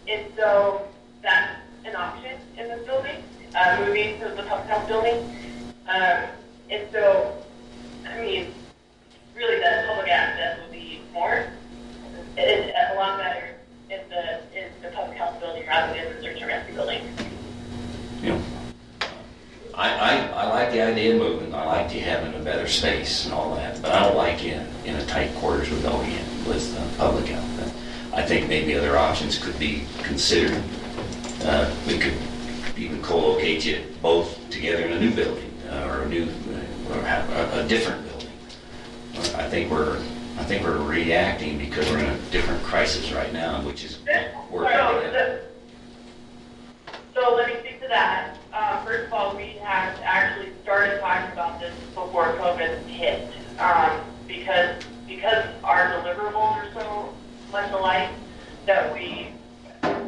Speaker 6: And so that's an option in this building, moving to the public health building. And so, I mean, really the public access would be more. It's a lot better in the public health building rather than the search and rescue building.
Speaker 5: You know, I like the idea of moving. I like you having a better space and all that, but I don't like you in a tight quarters with OEM, with public health. I think maybe other options could be considered. We could even co-locate you both together in a new building or have a different building. I think we're reacting because we're in a different crisis right now, which is working together.
Speaker 6: that, first of all, we had actually started talking about this before COVID hit, because our deliverables are so much alike that we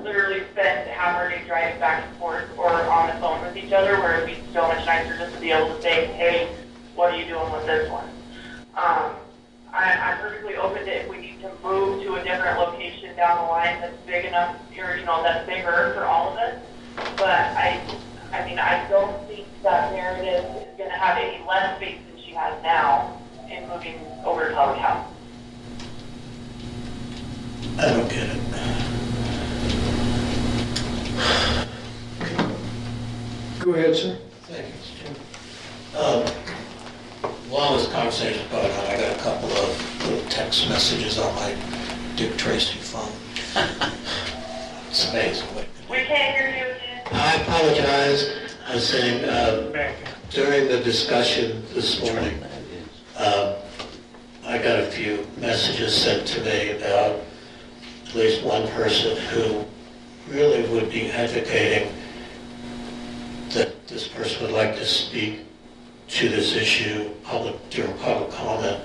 Speaker 6: literally spend half our day driving back and forth or on the phone with each other, where it'd be so much nicer just to be able to say, hey, what are you doing with this one? I'm perfectly open to if we need to move to a different location down the line that's big enough, or, that's bigger for all of us. But I mean, I don't think that Meredith is going to have any less space than she has now in moving over to public health.
Speaker 4: I don't get it.
Speaker 1: Go ahead, sir.
Speaker 4: Thank you, Mr. Chairman. While this conversation's going on, I got a couple of little text messages on my Dick Tracy phone. It's amazing.
Speaker 6: We can't hear you again.
Speaker 4: I apologize. I was saying, during the discussion this morning, I got a few messages sent to me about at least one person who really would be advocating that this person would like to speak to this issue during public comment.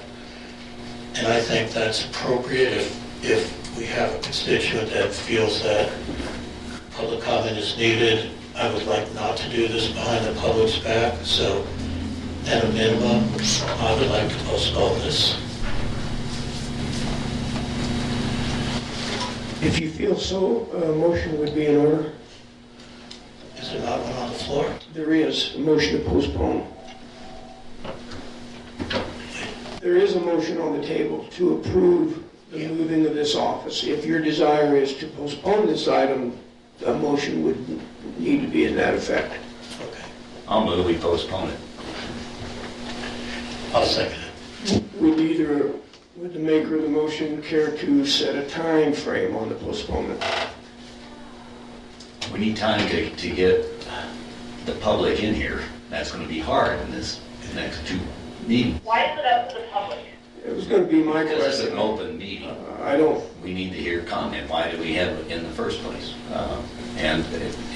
Speaker 4: And I think that's appropriate if we have a constituent that feels that public comment is needed. I would like not to do this behind the public's back, so at a minimum, I would like to postpone this.
Speaker 1: If you feel so, a motion would be in order.
Speaker 4: Is there not one on the floor?
Speaker 1: There is a motion to postpone. There is a motion on the table to approve the moving of this office. If your desire is to postpone this item, a motion would need to be in that effect.
Speaker 4: Okay.
Speaker 5: I'll move we postpone it.
Speaker 4: I'll second it.
Speaker 1: Would the maker of the motion care to set a time frame on the postponement?
Speaker 5: We need time to get the public in here. That's going to be hard in this next two meetings.
Speaker 6: Why is it up to the public?
Speaker 1: It was going to be my
Speaker 5: Because it's
Speaker 1: question.
Speaker 5: an open meeting.
Speaker 1: I don't,
Speaker 5: We need to hear comment. Why do we have it in the first place? And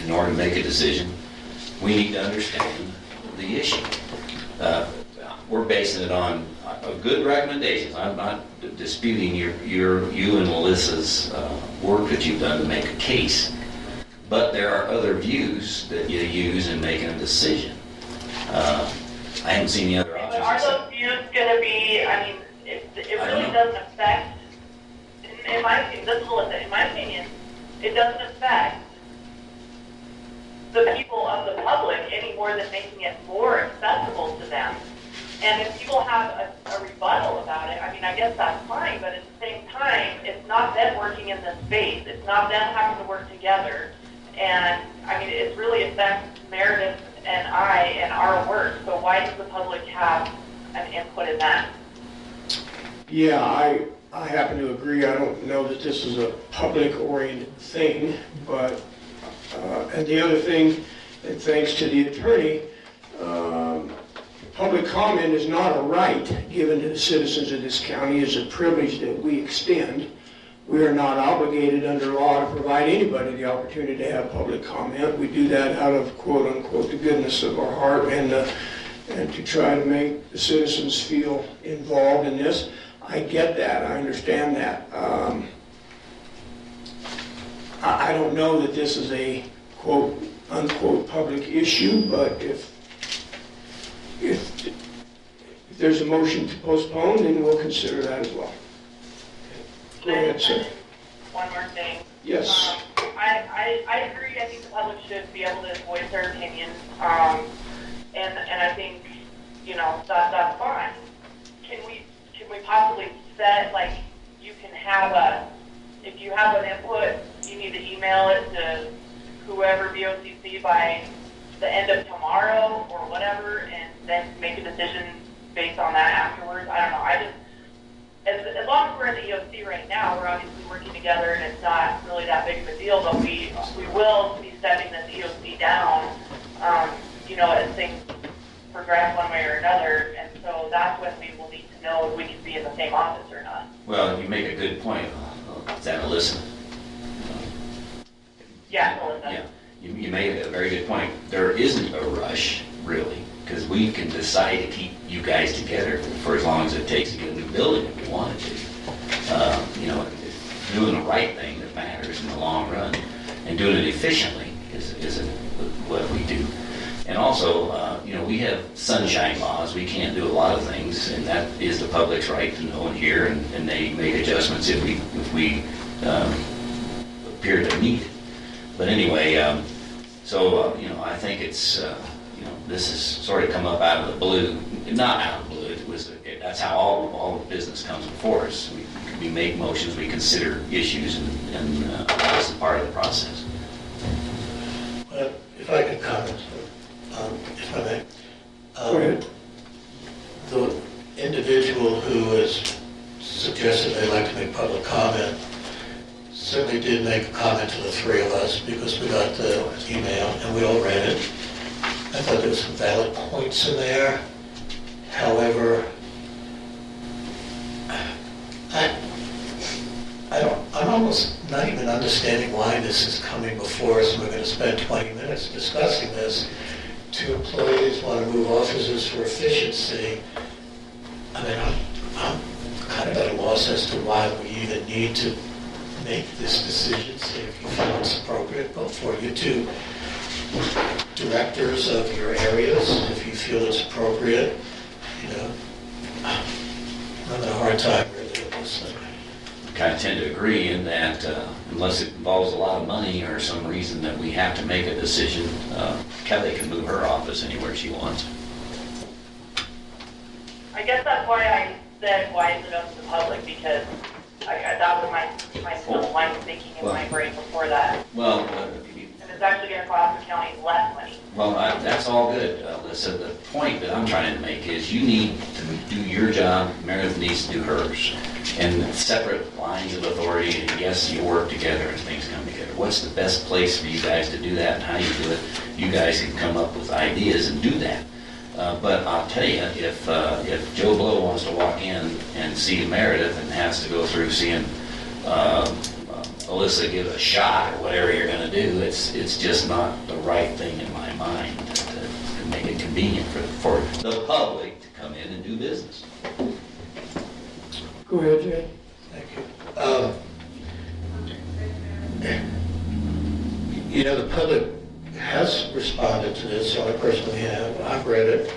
Speaker 5: in order to make a decision, we need to understand the issue. We're basing it on good recommendations. I'm not disputing you and Melissa's work that you've done to make a case. But there are other views that you use in making a decision. I haven't seen the other
Speaker 6: But
Speaker 5: options.
Speaker 6: are those views going to be, I mean, it
Speaker 5: I don't
Speaker 6: really
Speaker 5: know.
Speaker 6: doesn't affect, in my opinion, this is Melissa, in my opinion, it doesn't affect the people of the public any more than making it more accessible to them. And if people have a rebuttal about it, I mean, I guess that's fine, but at the same time, it's not them working in this space. It's not them having to work together. And, I mean, it really affects Meredith and I and our work. So why does the public have an input in that?
Speaker 1: yeah, I happen to agree. I don't know that this is a public-oriented thing, but, and the other thing, and thanks to the attorney, public comment is not a right given to the citizens of this county. It's a privilege that we extend. We are not obligated under law to provide anybody the opportunity to have public comment. We do that out of quote-unquote the goodness of our heart and to try to make the citizens feel involved in this. I get that. I understand that. I don't know that this is a quote-unquote public issue, but if there's a motion to postpone, then we'll consider that as well. Go ahead, sir.
Speaker 6: One more thing.
Speaker 1: Yes.
Speaker 6: I agree. I think the public should be able to voice their opinion. And I think, that's fine. Can we possibly set, like, you can have if you have an input, you need to email it to whoever VOCC by the end of tomorrow or whatever, and then make a decision based on that afterwards. I don't know. As long as we're in the EOC right now, we're obviously working together, and it's not really that big of a deal. But we will be stepping this EOC down, as things progress one way or another. And so that's when we will need to know if we can be in the same office or not.
Speaker 5: Well, you make a good point. Is that Melissa?
Speaker 6: Yeah, Melissa.
Speaker 5: Yeah. you made a very good point. There isn't a rush, really, because we can decide to keep you guys together for as long as it takes to get a new building if we wanted to. It's doing the right thing that matters in the long run, and doing it efficiently is what we do. And also, we have sunshine laws. We can't do a lot of things, and that is the public's right to know and hear, and they make adjustments if we appear to need it. But anyway, I think it's, this has sort of come up out of the blue. Not out of the blue. That's how all the business comes before us. We make motions, we consider issues, and this is part of the process.
Speaker 4: Well, if I could comment, if I may.
Speaker 1: Go ahead.
Speaker 4: The individual who has suggested they'd like to make public comment certainly did make a comment to the three of us because we got the email and we all read it. I thought there were some valid points in there. However, I'm almost not even understanding why this is coming before us and we're going to spend 20 minutes discussing this. Two employees want to move offices for efficiency. I mean, I'm kind of at a loss as to why we even need to make this decision, see if you feel it's appropriate, both for you two directors of your areas, if you feel it's appropriate. I'm having a hard time really with this thing.
Speaker 5: Kind of tend to agree in that unless it involves a lot of money or some reason that we have to make a decision, Kelly can move her office anywhere she wants.
Speaker 6: I guess that's why I said, why is it open to the public? Because that was my line of thinking in my brain before that.
Speaker 5: Well,
Speaker 6: And it's actually going to cost the county less money.
Speaker 5: well, that's all good, Alyssa. The point that I'm trying to make is you need to do your job, Meredith needs to do hers. And separate lines of authority, and yes, you work together and things come together. What's the best place for you guys to do that and how you do it? You guys can come up with ideas and do that. But I'll tell you, if Joe Blow wants to walk in and see Meredith and has to go through seeing Alyssa give a shot or whatever you're going to do, it's just not the right thing in my mind to make it convenient for the public to come in and do business.
Speaker 1: Go ahead, Jay.
Speaker 4: Thank you. The public has responded to this, so I personally have. I've read it.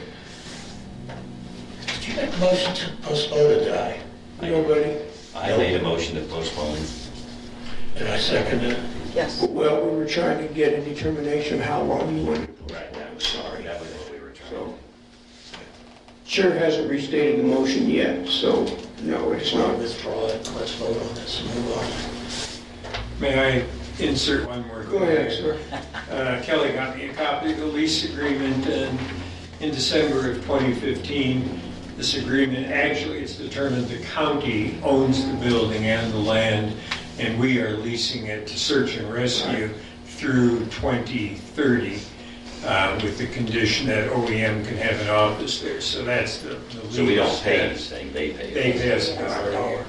Speaker 4: Did you make a motion to postpone it, did I?
Speaker 1: Nobody?
Speaker 5: I made a motion to postpone.
Speaker 4: Did I second it?
Speaker 3: Yes.
Speaker 1: Well, we were trying to get a determination of how long you wanted to postpone.
Speaker 5: Right.
Speaker 1: I'm sorry.
Speaker 5: That was what we were trying to
Speaker 1: So,
Speaker 5: do.
Speaker 1: Chair hasn't restated the motion yet, so no, it's
Speaker 4: I'll
Speaker 1: not.
Speaker 4: withdraw it. Let's vote on this and move on.
Speaker 7: May I insert one more thing?
Speaker 1: Go ahead, sir.
Speaker 7: Kelly got me a copy of the lease agreement, and in December of 2015, this agreement, actually it's determined the county owns the building and the land, and we are leasing it to search and rescue through 2030 with the condition that OEM can have an office there. So that's the lease.
Speaker 5: So we don't pay anything, they pay.
Speaker 7: They pay us $1.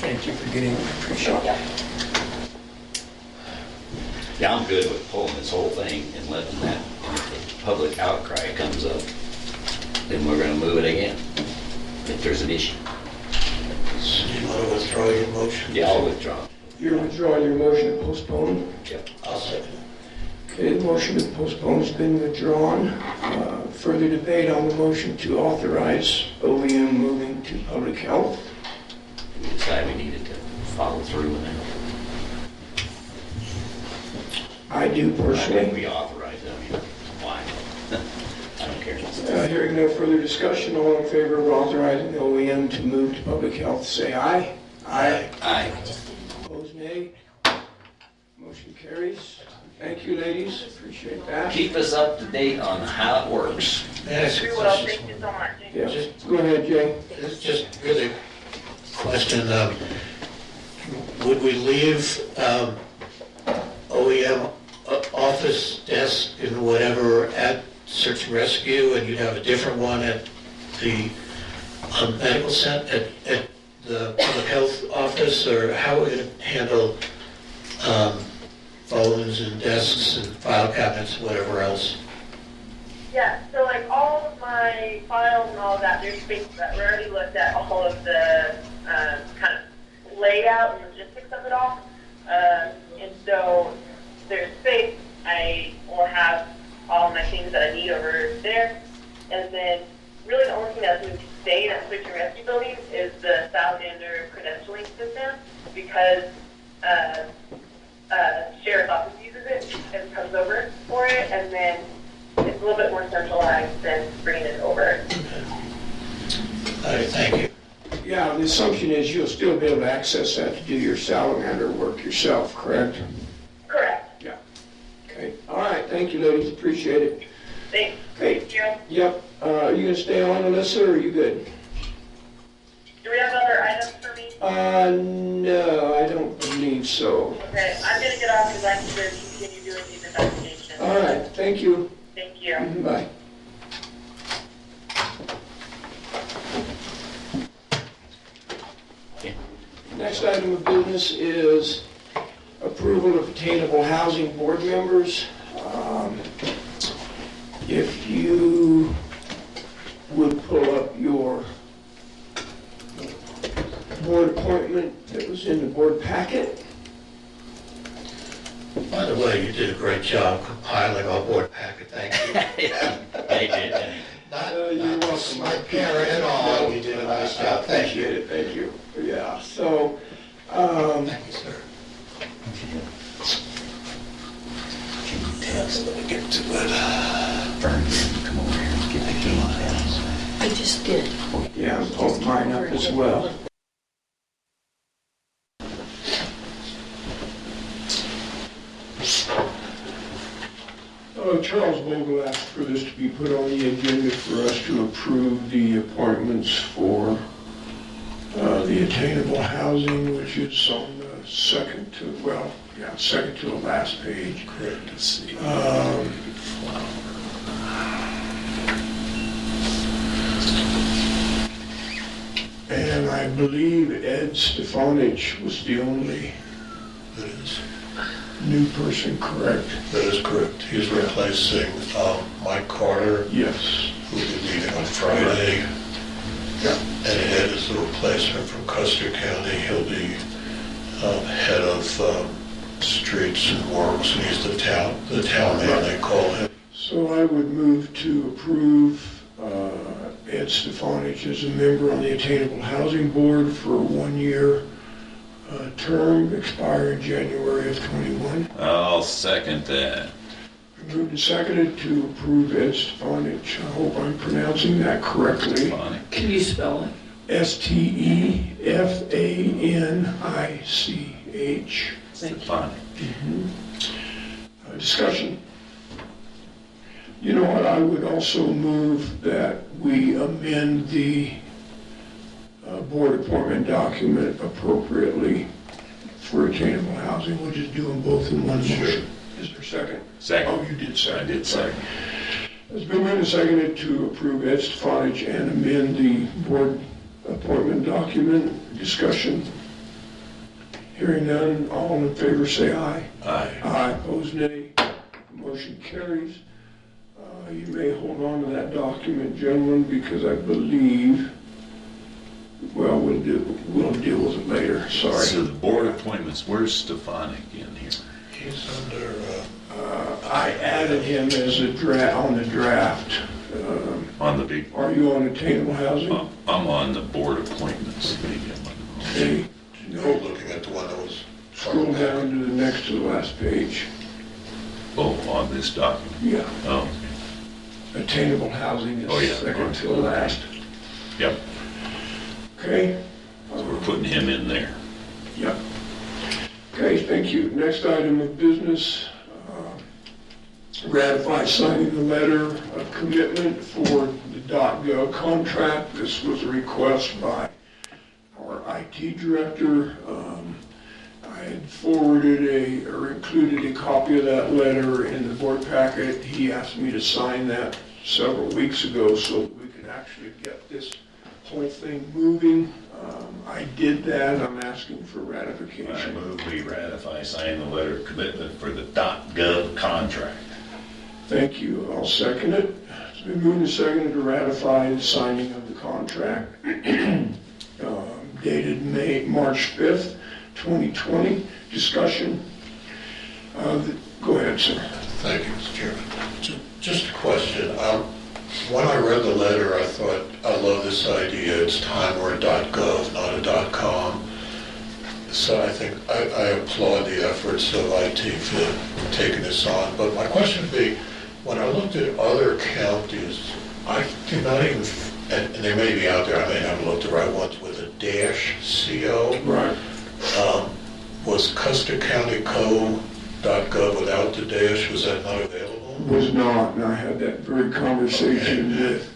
Speaker 7: Thank you for getting that. Appreciate it.
Speaker 5: Yeah, I'm good with pulling this whole thing and letting that, if the public outcry comes up, then we're gonna move it again, if there's an issue.
Speaker 4: So do you want to withdraw your motion?
Speaker 5: Yeah, I'll withdraw.
Speaker 1: You're withdrawing your motion to postpone?
Speaker 5: Yep.
Speaker 4: I'll second it.
Speaker 1: Okay, the motion to postpone has been withdrawn. Further debate on the motion to authorize OEM moving to public health.
Speaker 5: We decided we needed to follow through with it.
Speaker 1: I do
Speaker 5: I think
Speaker 1: personally.
Speaker 5: we authorize it, I mean, why? I don't care.
Speaker 1: Hearing no further discussion, all in favor of authorizing the OEM to move to public health, say aye.
Speaker 4: Aye.
Speaker 5: Aye.
Speaker 1: Opposed, nay. Motion carries. Thank you, ladies, appreciate that.
Speaker 5: Keep us up to date on how it works.
Speaker 4: May I ask you a
Speaker 6: Well,
Speaker 4: question?
Speaker 6: thank you so much.
Speaker 1: Yeah, go ahead, Jay.
Speaker 4: It's just really a question. Would we leave OEM office, desk, and whatever at search and rescue, and you'd have a different one at the medical center, at the public health office, or how are we going to handle phones and desks and file cabinets, whatever else?
Speaker 6: Yeah, so like all of my files and all of that, there's space that we already looked at all of the kind of layout and logistics of it all. And so there's space. I will have all my things that I need over there. And then really the only thing that's going to stay in that search and rescue building is the Salamander credentialing system, because sheriff's office uses it and comes over for it, and then it's a little bit more centralized than bringing it over.
Speaker 4: All right, thank you.
Speaker 1: Yeah, the assumption is you'll still be able to access that to do your salamander work yourself, correct?
Speaker 6: Correct.
Speaker 1: Yeah. Okay, all right, thank you, ladies, appreciate it.
Speaker 6: Thanks.
Speaker 1: Okay,
Speaker 6: Thank you.
Speaker 1: yep, are you gonna stay on, Alyssa, or are you good?
Speaker 6: Do we have other items for me?
Speaker 1: No, I don't believe so.
Speaker 6: Okay, I'm gonna get off because I need to continue doing these investigations.
Speaker 1: All right, thank you.
Speaker 6: Thank you.
Speaker 1: Bye. Next item of business is approval of attainable housing board members. If you would pull up your board appointment that was in the board packet.
Speaker 4: By the way, you did a great job compiling our board packet, thank you.
Speaker 5: They did.
Speaker 1: You're welcome.
Speaker 4: My parent and all, you did a nice job, thank you.
Speaker 1: Appreciate it, thank you. Yeah, so,
Speaker 4: Thank you, sir. Yes, let me get to it.
Speaker 5: Vern, come over here and get the game pads.
Speaker 3: I just did.
Speaker 1: yeah, I'm pulling mine up as well. Charles Vogel asked for this to be put on the agenda for us to approve the appointments for the attainable housing, which is on the second to the last page.
Speaker 8: Great to see. And I believe Ed Stefanich was the only
Speaker 4: That is,
Speaker 8: new person, correct?
Speaker 4: that is correct. He's replacing Mike Carter,
Speaker 8: Yes.
Speaker 4: who will be leaving on Friday.
Speaker 8: Yeah.
Speaker 4: And Ed is the replacement from Custer County. He'll be head of streets and works, and he's the town man, they call him.
Speaker 8: So I would move to approve Ed Stefanich as a member on the Attainable Housing Board for a one-year term expiring January of '21.
Speaker 2: I'll second that.
Speaker 8: Moved and seconded to approve Ed Stefanich. I hope I'm pronouncing that correctly.
Speaker 2: Funny.
Speaker 3: Can you spell it?
Speaker 8: Stefanich.
Speaker 2: Funny.
Speaker 8: Discussion. You know what, I would also move that we amend the board appointment document appropriately for attainable housing. We'll just do them both in one motion. Is there a second?
Speaker 2: Second.
Speaker 8: Oh, you did second.
Speaker 2: I did second.
Speaker 8: It's been moved and seconded to approve Ed Stefanich and amend the board appointment document. Discussion. Hearing none, all in favor say aye.
Speaker 2: Aye.
Speaker 8: Aye, opposed nay. Motion carries. You may hold on to that document, gentlemen, because I believe, well, we'll deal with it later, sorry.
Speaker 2: So the board appointments, where's Stefanik in here?
Speaker 4: He's under,
Speaker 8: I added him as on the draft.
Speaker 2: On the big,
Speaker 8: Are you on attainable housing?
Speaker 2: I'm on the board appointments. Maybe I'm on the wrong.
Speaker 8: Okay.
Speaker 4: you're looking at the one that was.
Speaker 8: Scroll down to the next to the last page.
Speaker 2: Oh, on this document.
Speaker 8: Yeah,
Speaker 2: Oh,
Speaker 8: attainable housing
Speaker 2: Oh, yeah.
Speaker 8: is second to the last.
Speaker 2: yep.
Speaker 8: Okay?
Speaker 2: So we're putting him in there.
Speaker 8: Yep. Okay, thank you. Next item of business, ratify signing the letter of commitment for the .gov contract. This was a request by our IT director. I had forwarded or included a copy of that letter in the board packet. He asked me to sign that several weeks ago so that we could actually get this whole thing moving. I did that. I'm asking for
Speaker 2: I
Speaker 8: ratification.
Speaker 2: move we ratify signing the letter of commitment for the .gov contract.
Speaker 8: Thank you. I'll second it. It's been moved and seconded to ratify the signing of the contract dated March 5th, 2020. Discussion. Go ahead, sir.
Speaker 4: Thank you, Mr. Chairman. Just a question. When I read the letter, I thought, I love this idea. It's time we're a .gov, not a .com. So I think I applaud the efforts of IT for taking this on. But my question would be, when I looked at other counties, I did not even, and they may be out there, I may not have looked at the right ones, with a -co.
Speaker 8: Right.
Speaker 4: Was Custer County Co.gov without the dash, was that not available?
Speaker 8: Was not, and I had that very conversation with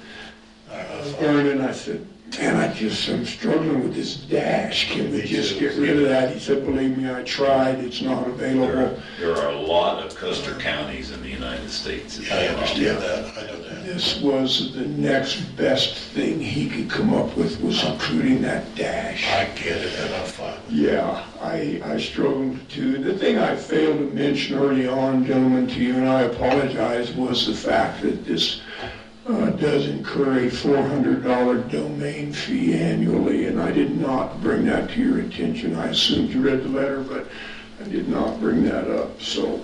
Speaker 8: Vernon. I said, man, I'm struggling with this dash. Can we just get rid of that? He said, believe me, I tried. It's not available.
Speaker 2: There are a lot of Custer counties in the United States.
Speaker 4: I understand that, I know that.
Speaker 8: This was the next best thing he could come up with, was including that dash.
Speaker 4: I get it, and I'm fine with it.
Speaker 8: Yeah, I struggled too. The thing I failed to mention early on, gentlemen, to you, and I apologize, was the fact that this does incur a $400 domain fee annually, and I did not bring that to your attention. I assumed you read the letter, but I did not bring that up. So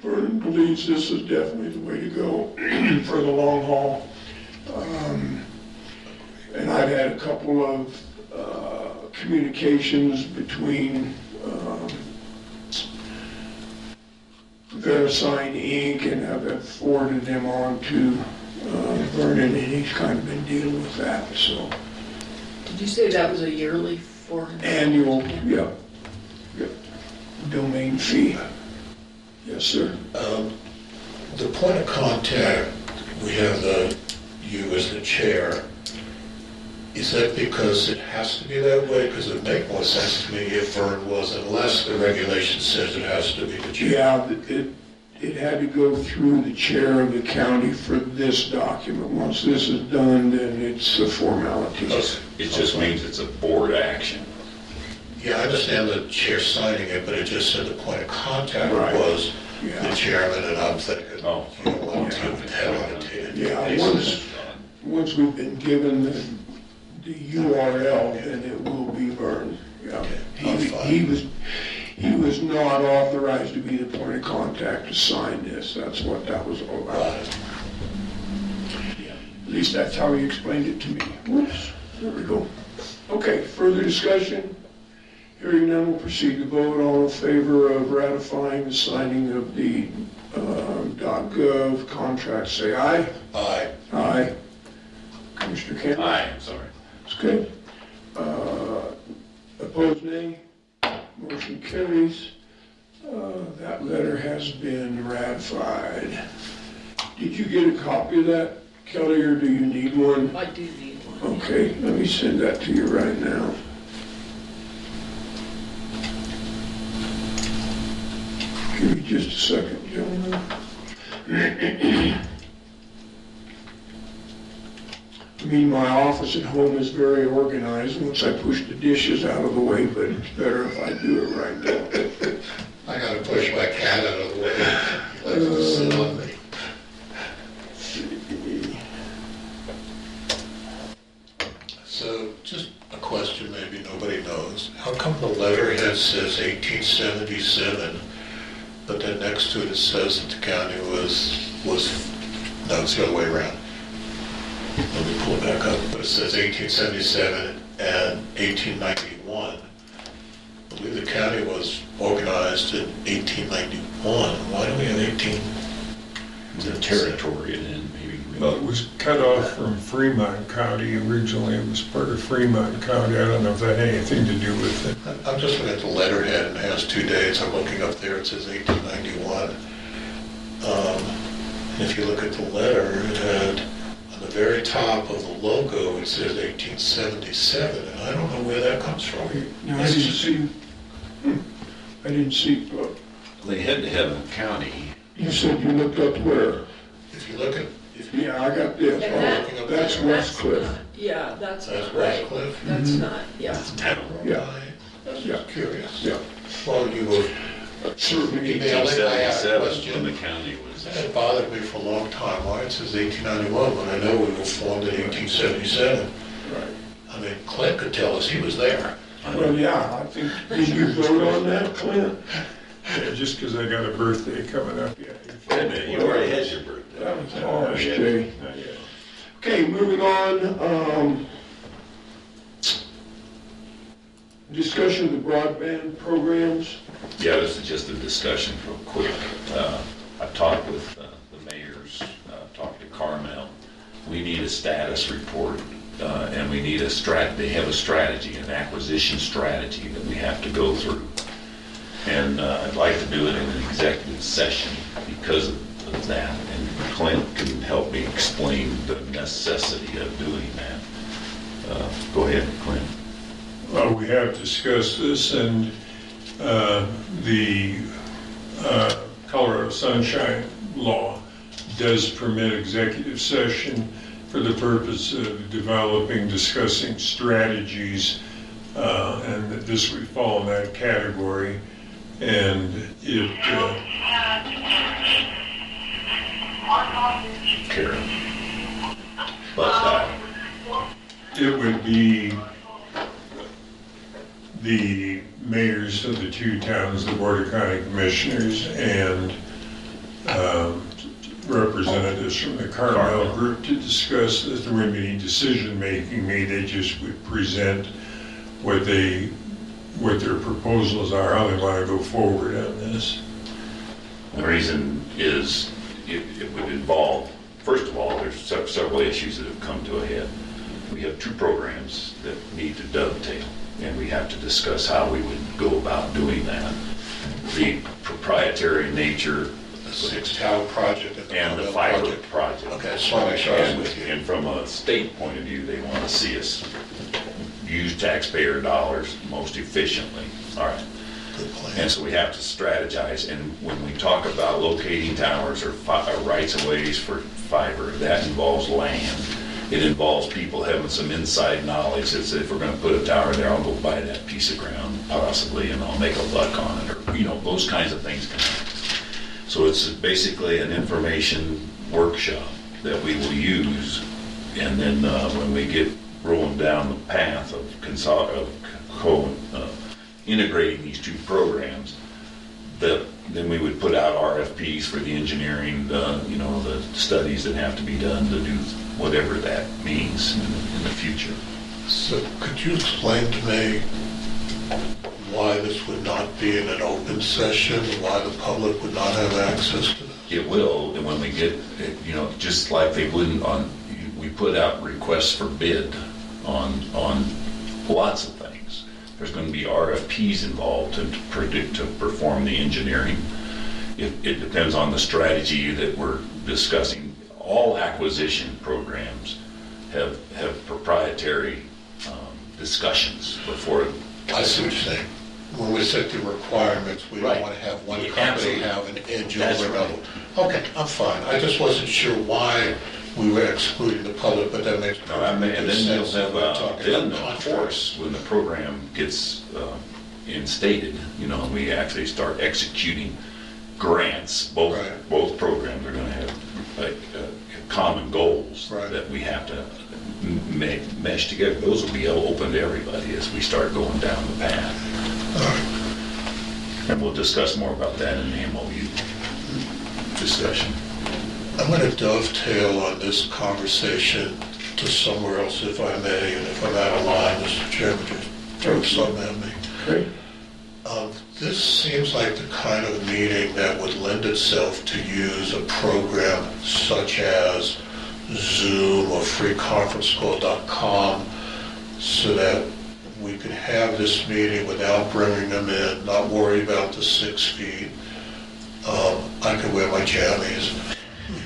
Speaker 8: Vernon believes this is definitely the way to go for the long haul. And I've had a couple of communications between VeriSign Inc. and have forwarded them on to Vernon, and he's kind of been dealing with that, so.
Speaker 3: Did you say that was a yearly $400?
Speaker 8: Annual, yeah, domain fee. Yes, sir.
Speaker 4: The point of contact, we have you as the chair. Is that because it has to be that way? Because it would make more sense to me if Vern was, unless the regulation says it has to be the chair.
Speaker 8: Yeah, it had to go through the chair of the county for this document. Once this is done, then it's a formality.
Speaker 2: It just means it's a board action.
Speaker 4: Yeah, I understand the chair signing it, but it just said the point of contact
Speaker 8: Right.
Speaker 4: was
Speaker 8: Yeah.
Speaker 4: the chairman, and I'm thinking,
Speaker 2: Oh.
Speaker 4: you know, one, two, head on the table.
Speaker 8: Yeah, once we've been given the URL, then it will be Vern. Yeah.
Speaker 4: Okay, I'm fine.
Speaker 8: He was not authorized to be the point of contact to sign this. That's what that was all about. At least that's how he explained it to me. Whoops, there we go. Okay, further discussion? Hearing none, we'll proceed to vote. All in favor of ratifying the signing of the .gov contract, say aye.
Speaker 4: Aye.
Speaker 8: Aye. Commissioner Campbell?
Speaker 2: Aye, I'm sorry.
Speaker 8: It's good. Opposed, nay. Motion carries. That letter has been ratified. Did you get a copy of that, Kelly, or do you need one?
Speaker 3: I do need one.
Speaker 8: Okay, let me send that to you right now. Give me just a second, gentlemen. I mean, my office at home is very organized once I push the dishes out of the way, but it's better if I do it right now.
Speaker 4: I gotta push my cat out of the way. Let him sit on me. So, just a question maybe nobody knows. How come the letterhead says 1877, but then next to it says that the county was, no, it's the other way around. Let me pull it back up. But it says 1877 and 1891. I believe the county was organized in 1891. Why do we have 18?
Speaker 2: The territory and then maybe.
Speaker 7: Well, it was cut off from Fremont County originally. It was part of Fremont County. I don't know if that had anything to do with it.
Speaker 4: I'm just looking at the letterhead and it has 2 dates. I'm looking up there, it says 1891. And if you look at the letter, it had, on the very top of the logo, it says 1877, and I don't know where that comes from.
Speaker 8: No, I didn't see, I didn't see,
Speaker 2: They had to have a county.
Speaker 8: you said you looked up where?
Speaker 4: If you look at,
Speaker 8: Yeah, I got this.
Speaker 3: And
Speaker 8: Oh, that's West Cliff.
Speaker 3: Yeah, that's
Speaker 4: That's
Speaker 3: not
Speaker 4: West
Speaker 3: right.
Speaker 4: Cliff.
Speaker 3: That's not, yeah.
Speaker 8: Yeah,
Speaker 4: Just
Speaker 8: yeah,
Speaker 4: curious.
Speaker 8: yeah.
Speaker 4: Well, you were
Speaker 8: Certainly.
Speaker 4: emailing, I had a
Speaker 2: 1877 when the
Speaker 4: question.
Speaker 2: county was.
Speaker 4: That bothered me for a long time. Why it says 1891 when I know we were formed in 1877?
Speaker 8: Right.
Speaker 4: I mean, Clint could tell us he was there.
Speaker 8: Well, yeah, I think, did you vote on that, Clint?
Speaker 7: Yeah, just because I got a birthday coming up, yeah.
Speaker 2: Wait a minute, you already had your birthday.
Speaker 8: That was harsh, Jay.
Speaker 7: Not yet.
Speaker 8: Okay, moving on, discussion of the broadband programs.
Speaker 2: Yeah, this is just a discussion real quick. I talked with the mayors, talked to Carmel. We need a status report, and we need they have a strategy, an acquisition strategy that we have to go through. And I'd like to do it in an executive session because of that. And Clint can help me explain the necessity of doing that. Go ahead, Clint.
Speaker 7: Well, we have discussed this, and the Colorado Sunshine Law does permit executive session for the purpose of developing, discussing strategies, and that this would fall in that category. And it,
Speaker 2: Karen. But
Speaker 7: it would be the mayors of the two towns, the Board of County Commissioners, and representatives from the Carmel group to discuss this. There wouldn't be any decision-making made. They just would present what their proposals are, how they want to go forward on this.
Speaker 2: the reason is it would involve, first of all, there's several issues that have come to a head. We have two programs that need to dovetail, and we have to discuss how we would go about doing that. The proprietary nature
Speaker 4: The six-tower project
Speaker 2: and the
Speaker 4: Carmel
Speaker 2: fiber project.
Speaker 4: Okay, so I make sure I was with you.
Speaker 2: And from a state point of view, they want to see us use taxpayer dollars most efficiently. All right.
Speaker 4: Good plan.
Speaker 2: And so we have to strategize, and when we talk about locating towers or rights of ways for fiber, that involves land. It involves people having some inside knowledge that if we're gonna put a tower there, I'll go buy that piece of ground possibly, and I'll make a buck on it, or, those kinds of things can happen. So it's basically an information workshop that we will use, and then when we get rolling down the path of integrating these two programs, then we would put out RFPs for the engineering, the studies that have to be done to do whatever that means in the future.
Speaker 4: So could you explain to me why this would not be in an open session, why the public would not have access to this?
Speaker 2: It will, and when we get, just like they wouldn't we put out requests for bid on lots of things. There's going to be RFPs involved to perform the engineering. It depends on the strategy that we're discussing. All acquisition programs have proprietary discussions before.
Speaker 4: I see what you're saying. When we set the requirements, we don't
Speaker 2: Right.
Speaker 4: want to have one
Speaker 2: Yeah,
Speaker 4: company
Speaker 2: absolutely.
Speaker 4: have an edge
Speaker 2: That's
Speaker 4: over
Speaker 2: right.
Speaker 4: another. Okay, I'm fine. I just wasn't sure why we were excluding the public, but that makes
Speaker 2: And then
Speaker 4: perfect
Speaker 2: you'll
Speaker 4: sense.
Speaker 2: have,
Speaker 4: We're talking
Speaker 2: then
Speaker 4: about
Speaker 2: of
Speaker 4: contracts.
Speaker 2: course, when the program gets instated, and we actually start executing grants, both
Speaker 4: Right.
Speaker 2: programs are gonna have like common goals
Speaker 4: Right.
Speaker 2: that we have to mesh together. Those will be open to everybody as we start going down the path. And we'll discuss more about that in the MOU discussion.
Speaker 4: I'm going to dovetail on this conversation to somewhere else, if I may, and if I'm out of line, Mr. Chairman, just throw something at me.
Speaker 8: Okay.
Speaker 4: This seems like the kind of meeting that would lend itself to use a program such as Zoom or freeconferencecall.com so that we could have this meeting without bringing them in, not worry about the 6 feet. I could wear my jammies.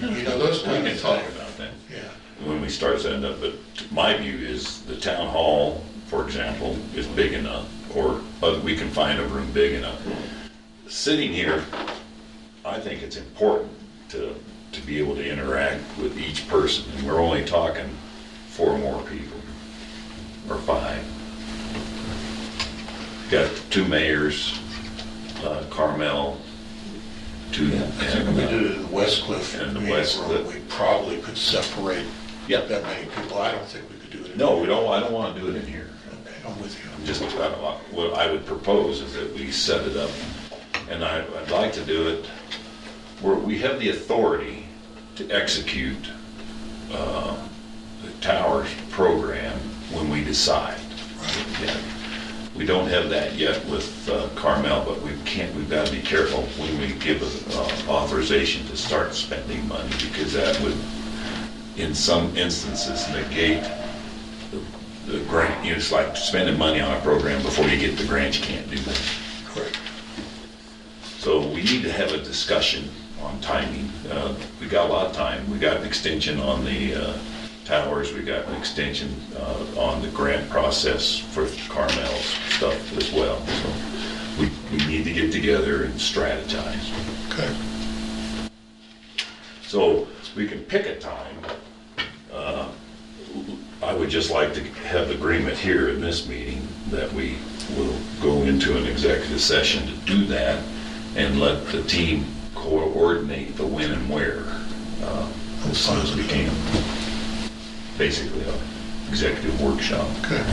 Speaker 4: Those
Speaker 2: We
Speaker 4: kind
Speaker 2: can
Speaker 4: of
Speaker 2: talk
Speaker 4: things.
Speaker 2: about that
Speaker 4: Yeah.
Speaker 2: when we start setting up, but my view is the town hall, for example, is big enough, or we can find a room big enough. Sitting here, I think it's important to be able to interact with each person, and we're only talking 4 more people. or 5. Got 2 mayors, Carmel, 2.
Speaker 4: I think if we did it in Westcliff,
Speaker 2: And the
Speaker 4: meeting
Speaker 2: Westcliff.
Speaker 4: room, we probably could separate
Speaker 2: Yep.
Speaker 4: that many people. I don't think we could do it.
Speaker 2: No, we don't, I don't want to do it in here.
Speaker 4: Okay, I'm with you.
Speaker 2: Just, what I would propose is that we set it up, and I'd like to do it where we have the authority to execute the towers program when we decide. Yeah. We don't have that yet with Carmel, but we've got to be careful when we give authorization to start spending money, because that would, in some instances, negate the grant. You know, it's like spending money on a program before you get the grant, you can't do that.
Speaker 4: Correct.
Speaker 2: So we need to have a discussion on timing. We got a lot of time. We got an extension on the towers. We got an extension on the grant process for Carmel's stuff as well. So we need to get together and strategize.
Speaker 4: Okay.
Speaker 2: So we can pick a time. I would just like to have agreement here in this meeting that we will go into an executive session to do that and let the team coordinate the when and where as soon as we can. Basically, an executive workshop.
Speaker 4: Okay.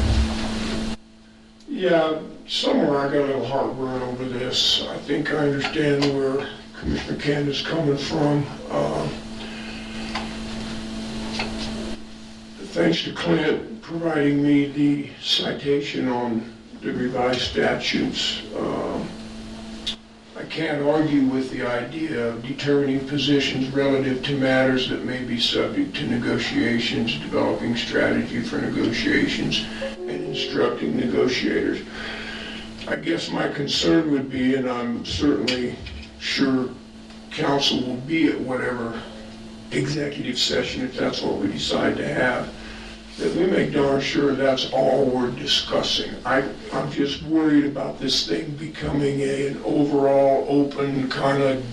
Speaker 8: Yeah, somewhere I got a little heartburn over this. I think I understand where Commissioner Candace coming from. Thanks to Clint providing me the citation on the revised statutes. I can't argue with the idea of determining positions relative to matters that may be subject to negotiations, developing strategy for negotiations, and instructing negotiators. I guess my concern would be, and I'm certainly sure council will be at whatever executive session, if that's what we decide to have, that we make darn sure that's all we're discussing. I'm just worried about this thing becoming an overall open kind of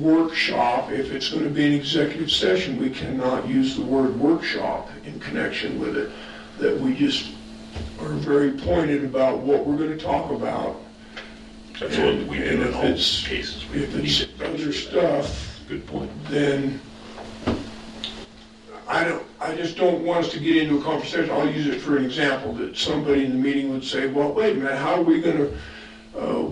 Speaker 8: workshop. If it's going to be an executive session, we cannot use the word workshop in connection with it. That we just are very pointed about what we're going to talk about.
Speaker 2: That's what we do in
Speaker 8: if
Speaker 2: all
Speaker 8: it's-
Speaker 2: cases.
Speaker 8: If it's other stuff,
Speaker 2: Good point.
Speaker 8: then I just don't want us to get into a conversation. I'll use it for an example, that somebody in the meeting would say, well, wait a minute, how are we gonna,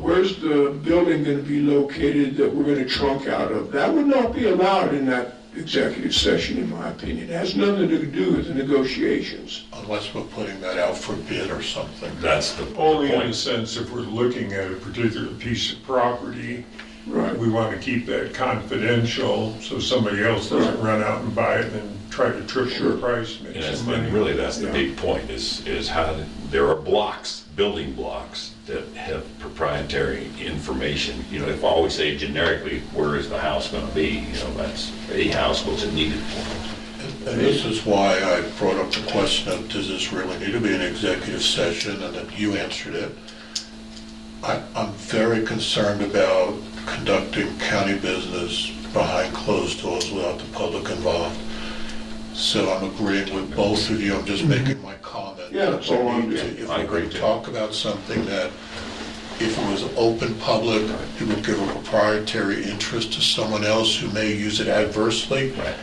Speaker 8: where's the building gonna be located that we're gonna trunk out of? That would not be allowed in that executive session, in my opinion. It has nothing to do with the negotiations.
Speaker 4: Unless we're putting that out for bid or something.
Speaker 2: That's the
Speaker 7: Only in the
Speaker 2: point.
Speaker 7: sense if we're looking at a particular piece of property,
Speaker 8: Right.
Speaker 7: we want to keep that confidential so somebody else doesn't run out and buy it and try to triple the price, make
Speaker 2: And
Speaker 7: some money.
Speaker 2: really, that's the
Speaker 8: Yeah.
Speaker 2: big point, is how, there are blocks, building blocks, that have proprietary information. You know, if I always say generically, where is the house gonna be? You know, that's a house, what's it needed for?
Speaker 4: And this is why I brought up the question of, does this really need to be an executive session, and that you answered it. I'm very concerned about conducting county business behind closed doors without the public involved. So I'm agreeing with both of you, I'm just making my comment.
Speaker 8: Yeah, that's all I'm
Speaker 4: We need
Speaker 8: doing.
Speaker 4: to- If
Speaker 2: I
Speaker 4: we're
Speaker 2: agree
Speaker 4: going to
Speaker 2: too.
Speaker 4: talk about something that, if it was open public, it would give a proprietary interest to someone else who may use it adversely.
Speaker 2: Right.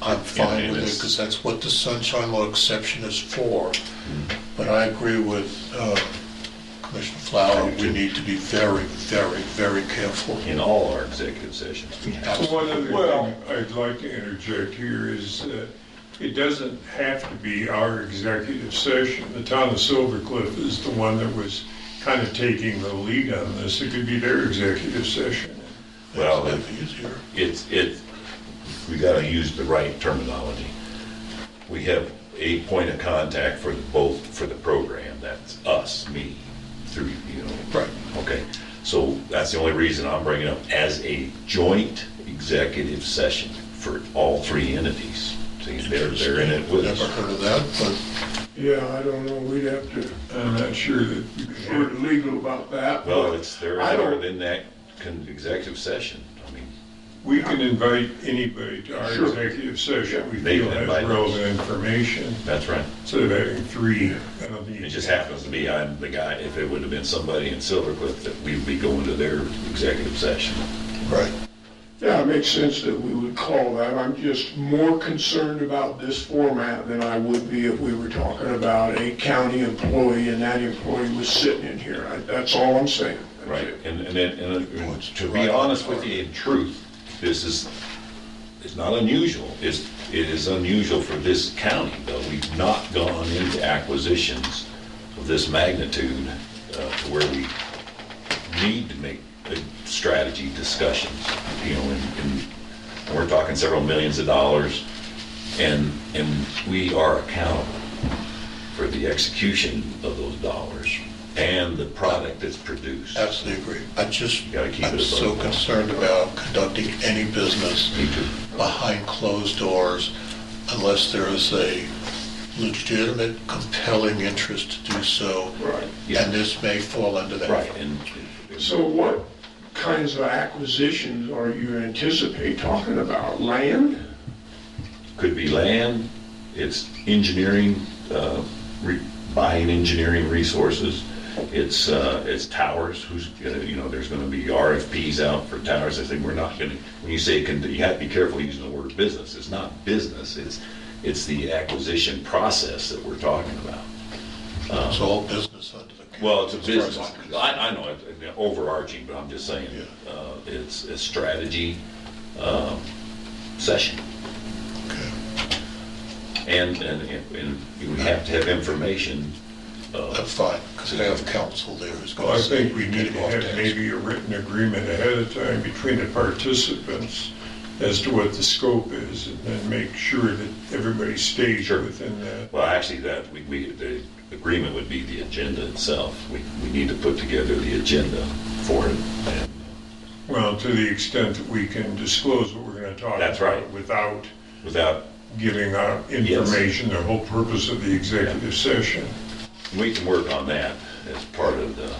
Speaker 4: I'm fine
Speaker 2: and
Speaker 4: with it,
Speaker 2: it's-
Speaker 4: because that's what the sunshine law exception is for. But I agree with Commissioner Flower, we need to be very, very, very careful.
Speaker 2: In all our executive sessions, we have.
Speaker 7: One other
Speaker 8: Well-
Speaker 7: thing I'd like to interject here is that it doesn't have to be our executive session. The town of Silver Cliff is the one that was kind of taking the lead on this. It could be their executive session.
Speaker 2: Well,
Speaker 4: That's easier.
Speaker 2: we gotta use the right terminology. We have a point of contact for the program, that's us, me, through, you know.
Speaker 4: Right.
Speaker 2: Okay, so that's the only reason I'm bringing it up, as a joint executive session for all 3 entities. See, they're in it with
Speaker 4: Never
Speaker 2: us.
Speaker 4: heard of that, but
Speaker 8: Yeah, I don't know, we'd have to
Speaker 7: I'm not sure that you
Speaker 8: sort
Speaker 7: can
Speaker 8: of legal about that.
Speaker 2: Well,
Speaker 8: but
Speaker 2: they're
Speaker 8: I don't-
Speaker 2: in that executive session, I mean,
Speaker 7: We can invite anybody to our
Speaker 8: Sure.
Speaker 7: executive session we
Speaker 2: They
Speaker 7: feel
Speaker 2: can
Speaker 7: has
Speaker 2: invite us.
Speaker 7: relevant information,
Speaker 2: That's right.
Speaker 7: instead of having three. I don't
Speaker 2: It
Speaker 7: think
Speaker 2: just happens to be I'm the guy, if it would have been somebody in Silver Cliff, that we'd be going to their executive session.
Speaker 4: Right.
Speaker 8: Yeah, it makes sense that we would call that. I'm just more concerned about this format than I would be if we were talking about a county employee and that employee was sitting in here. That's all I'm saying. That's
Speaker 2: Right,
Speaker 8: it.
Speaker 2: and to be honest with you, in truth, this is, it's not unusual. It is unusual for this county, though. We've not gone into acquisitions of this magnitude to where we need to make strategy discussions, you know, and we're talking several millions of dollars, and we are accountable for the execution of those dollars and the product that's produced.
Speaker 4: Absolutely agree.
Speaker 2: Gotta keep it
Speaker 4: I'm so
Speaker 2: above.
Speaker 4: concerned about conducting any business
Speaker 2: Me too.
Speaker 4: behind closed doors unless there is a legitimate, compelling interest to do so.
Speaker 8: Right.
Speaker 2: Yeah.
Speaker 4: And this may fall under that.
Speaker 2: Right, and
Speaker 8: So what kinds of acquisitions are you anticipate talking about? Land?
Speaker 2: could be land, it's engineering, buying engineering resources, it's towers, there's gonna be RFPs out for towers. I think we're not gonna, when you say, you have to be careful using the word business. It's not business, it's the acquisition process that we're talking about.
Speaker 4: It's all business under the.
Speaker 2: Well, it's a
Speaker 4: as far as
Speaker 2: business,
Speaker 4: I'm concerned.
Speaker 2: I know, it's overarching, but I'm just saying, it's a strategy session.
Speaker 4: Okay.
Speaker 2: And we have to have information.
Speaker 4: That's fine, because I have counsel there who's
Speaker 7: Well,
Speaker 4: going
Speaker 7: I
Speaker 4: to say,
Speaker 7: think we
Speaker 4: get
Speaker 7: need
Speaker 4: him
Speaker 7: to
Speaker 4: off
Speaker 7: have
Speaker 4: task.
Speaker 7: maybe a written agreement ahead of time between the participants as to what the scope is, and then make sure that everybody stays
Speaker 2: Sure.
Speaker 7: within that.
Speaker 2: Well, actually, the agreement would be the agenda itself. We need to put together the agenda for it. And
Speaker 7: Well, to the extent that we can disclose what we're going to talk
Speaker 2: That's
Speaker 7: about
Speaker 2: right.
Speaker 7: without
Speaker 2: without,
Speaker 7: giving out information, the whole purpose of the executive session.
Speaker 2: we can work on that as part of the,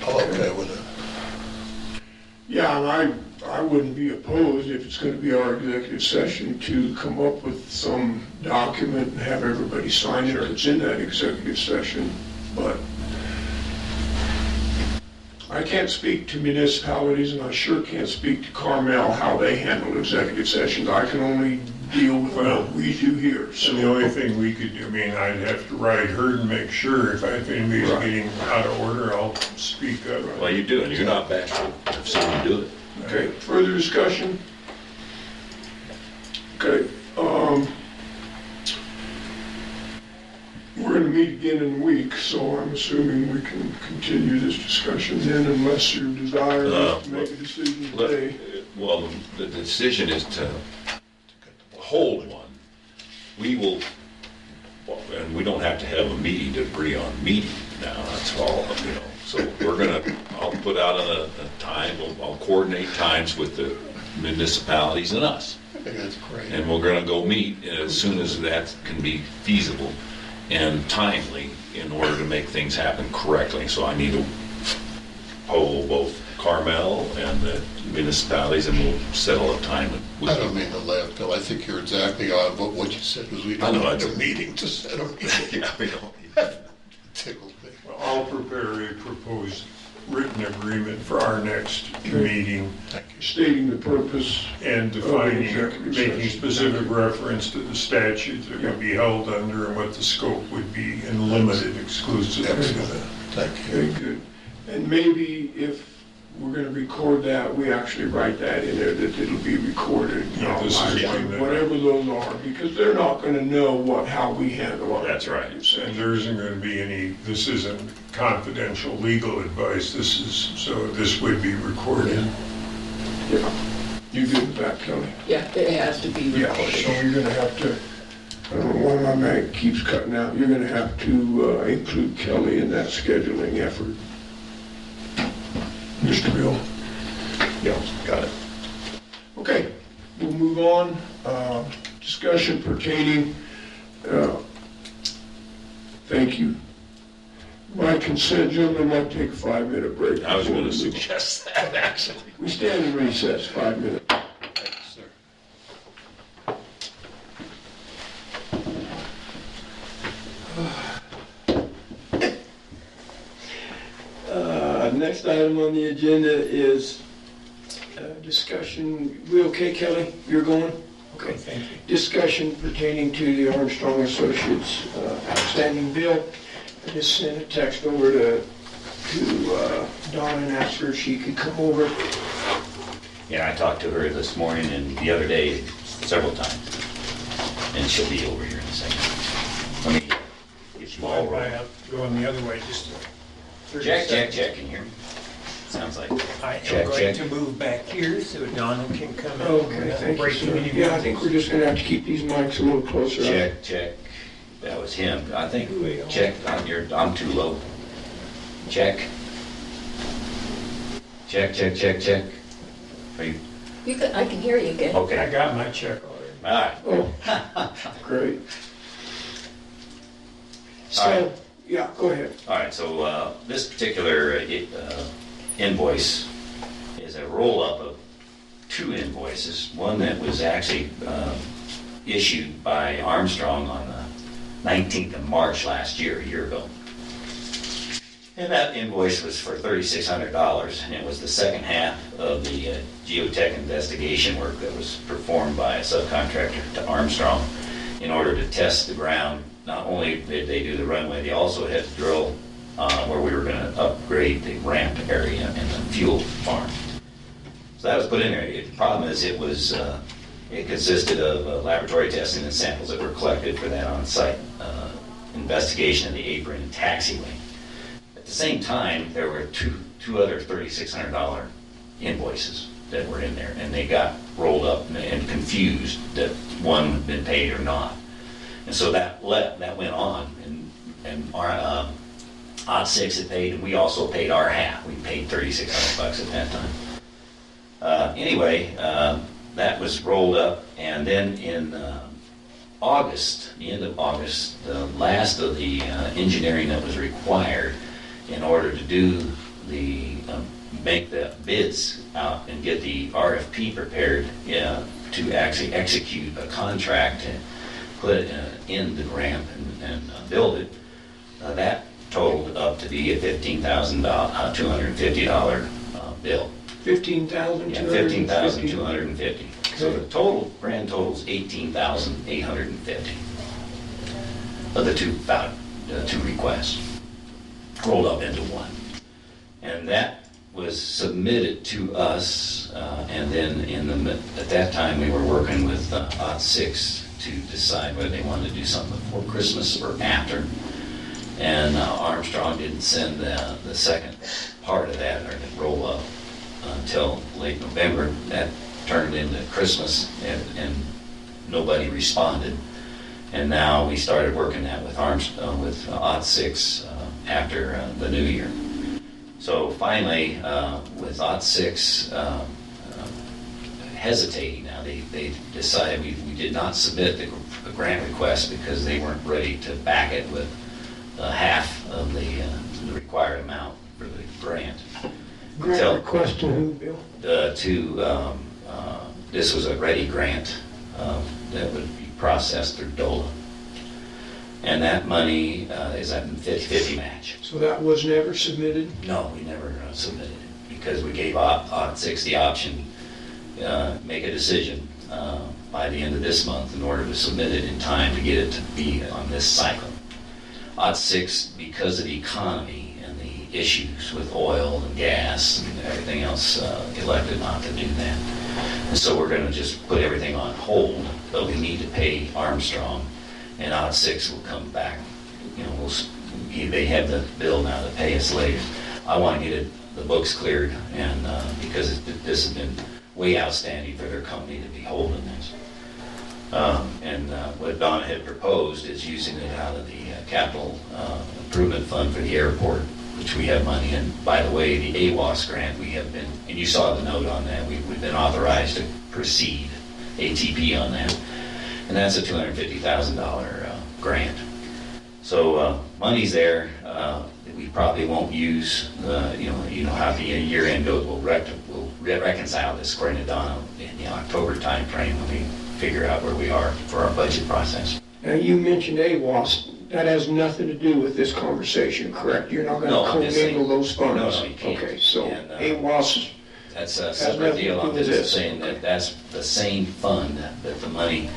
Speaker 4: I'm okay with it.
Speaker 8: Yeah, and I wouldn't be opposed if it's gonna be our executive session to come up with some document and have everybody sign it that's in that executive session, but I can't speak to municipalities, and I sure can't speak to Carmel, how they handle executive sessions. I can only deal with what we do here, so.
Speaker 7: And the only thing we could do, I mean, I'd have to ride herd and make sure if anybody's
Speaker 8: Right.
Speaker 7: getting out of order, I'll speak up.
Speaker 2: well, you do, and you're not bashful. I've seen you do it.
Speaker 8: Okay, further discussion? Okay, we're gonna meet again in a week, so I'm assuming we can continue this discussion then unless your desire is to make a decision today.
Speaker 2: Well, the decision is to hold one. We will, and we don't have to have a meeting to agree on meeting now, that's all, So I'll put out a time, I'll coordinate times with the municipalities and us.
Speaker 4: I think that's great.
Speaker 2: And we're gonna go meet as soon as that can be feasible and timely in order to make things happen correctly. So I need to poll both Carmel and the municipalities, and we'll settle a time.
Speaker 4: I don't mean to laugh, Bill, I think you're exactly on, but what you said was we
Speaker 2: I
Speaker 4: don't
Speaker 2: know,
Speaker 4: need a
Speaker 2: it's-
Speaker 4: meeting to set a meeting.
Speaker 2: Yeah, we don't.
Speaker 4: Tickled me.
Speaker 7: Well, I'll prepare a proposed written agreement for our next meeting
Speaker 4: Thank you.
Speaker 8: Stating the purpose.
Speaker 7: and defining,
Speaker 8: executive
Speaker 7: making
Speaker 8: session.
Speaker 7: specific reference to the statutes that would be held under and what the scope would be, and limited exclusively to
Speaker 4: Excellent.
Speaker 7: that.
Speaker 4: Thank you.
Speaker 8: Okay, good. And maybe if we're gonna record that, we actually write that in there, that it'll be recorded.
Speaker 7: Yeah, this is one that-
Speaker 8: Whatever those are, because they're not gonna know how we handle our.
Speaker 2: That's right.
Speaker 8: executive session.
Speaker 7: And there isn't going to be any, this isn't confidential legal advice, this would be recorded.
Speaker 8: Yeah. You good with that, Kelly?
Speaker 3: Yeah, it has to be
Speaker 8: Yeah,
Speaker 3: recorded.
Speaker 8: so you're gonna have to, I don't know why my mic keeps cutting out, you're gonna have to include Kelly in that scheduling effort. Mr. Bill?
Speaker 2: Yeah, got it.
Speaker 8: Okay, we'll move on. Discussion pertaining, thank you. By consent, gentlemen, I'd like to take a 5-minute break.
Speaker 2: I was
Speaker 8: before
Speaker 2: going to
Speaker 8: we move.
Speaker 2: suggest that, actually.
Speaker 8: We stand in recess, 5 minutes. Next item on the agenda is discussion. We okay, Kelly? You're going? Okay.
Speaker 7: Thank you.
Speaker 8: Discussion pertaining to the Armstrong Associates outstanding bill. I just sent a text over to Donna and asked her if she could come over.
Speaker 5: Yeah, I talked to her this morning and the other day several times, and she'll be over here in a second. Let me get you all
Speaker 7: Ball
Speaker 5: rolling.
Speaker 7: going the other way, just 30
Speaker 5: Check, check,
Speaker 7: seconds.
Speaker 5: check, can you hear me? Sounds like.
Speaker 7: I am
Speaker 5: Check,
Speaker 7: going
Speaker 5: check.
Speaker 7: to move back here so Donna can come in.
Speaker 8: Okay, thank you,
Speaker 7: Breaking
Speaker 8: sir.
Speaker 7: any
Speaker 8: Yeah, I think we're just gonna have to keep these mics a little closer.
Speaker 5: Check, check. That was him. I think, check, I'm too low. Check. Check, check, check, check. Are you,
Speaker 3: I can hear you good.
Speaker 7: I
Speaker 5: okay.
Speaker 7: got my check already.
Speaker 5: All right.
Speaker 8: Oh, great.
Speaker 5: All right.
Speaker 8: So, yeah, go ahead.
Speaker 5: All right, so this particular invoice is a roll-up of two invoices. One that was actually issued by Armstrong on the 19th of March last year, a year ago. And that invoice was for $3,600, and it was the second half of the geotech investigation work that was performed by a subcontractor to Armstrong in order to test the ground. Not only did they do the runway, they also had to drill where we were going to upgrade the ramp area and the fuel farm. So that was put in there. The problem is it consisted of laboratory testing and samples that were collected for that on-site investigation of the apron and taxiway. At the same time, there were two other $3,600 invoices that were in there, and they got rolled up and confused that one had been paid or not. And so that went on, and our Odd Six had paid, and we also paid our half. We paid $3,600 at that time. Anyway, that was rolled up, and then in August, the end of August, the last of the engineering that was required in order to do make the bids out and get the RFP prepared to actually execute a contract and put it in the ramp and build it, that totaled up to be a $15,250 bill.
Speaker 8: $15,250?
Speaker 5: Yeah, $15,250. So the grand total is $18,850 of the two requests rolled up into one. And that was submitted to us, and then at that time we were working with Odd Six to decide whether they wanted to do something before Christmas or after. And Armstrong didn't send the second part of that, or the roll-up, until late November. That turned into Christmas, and nobody responded. And now we started working that with Odd Six after the new year. So finally, with Odd Six hesitating now, they decided we did not submit the grant request because they weren't ready to back it with half of the required amount for the grant.
Speaker 8: Grant request to who, Bill?
Speaker 5: This was a ready grant that would be processed through DOLA. And that money is at 50-50 match.
Speaker 8: So that was never submitted?
Speaker 5: No, we never submitted it because we gave Odd Six the option, make a decision by the end of this month in order to submit it in time to get it to be on this cycle. Odd Six, because of the economy and the issues with oil and gas and everything else, elected not to do that. And so we're going to just put everything on hold, but we need to pay Armstrong, and Odd Six will come back. They have the bill now to pay us later. I want to get the books cleared, and because this has been way outstanding for their company to be holding this. What Donna had proposed is using it out of the capital improvement fund for the airport, which we have money in. By the way, the AWAS grant, we have been, and you saw the note on that, we've been authorized to proceed ATP on that. And that's a $250,000 grant. So money's there. We probably won't use, you know how the year end goes. We'll reconcile this according to Donna in the October timeframe when we figure out where we are for our budget process.
Speaker 1: Now, you mentioned AWAS. That has nothing to do with this conversation, correct? You're not
Speaker 5: No,
Speaker 1: going
Speaker 5: I'm
Speaker 1: to
Speaker 5: just saying-
Speaker 1: commingle those funds?
Speaker 5: No, you can't.
Speaker 1: Okay, so
Speaker 5: And,
Speaker 1: AWAS,
Speaker 5: That's a
Speaker 1: Has
Speaker 5: separate
Speaker 1: nothing
Speaker 5: deal.
Speaker 1: to do
Speaker 5: I'm
Speaker 1: with
Speaker 5: just
Speaker 1: this.
Speaker 5: saying that that's the same fund, that the money,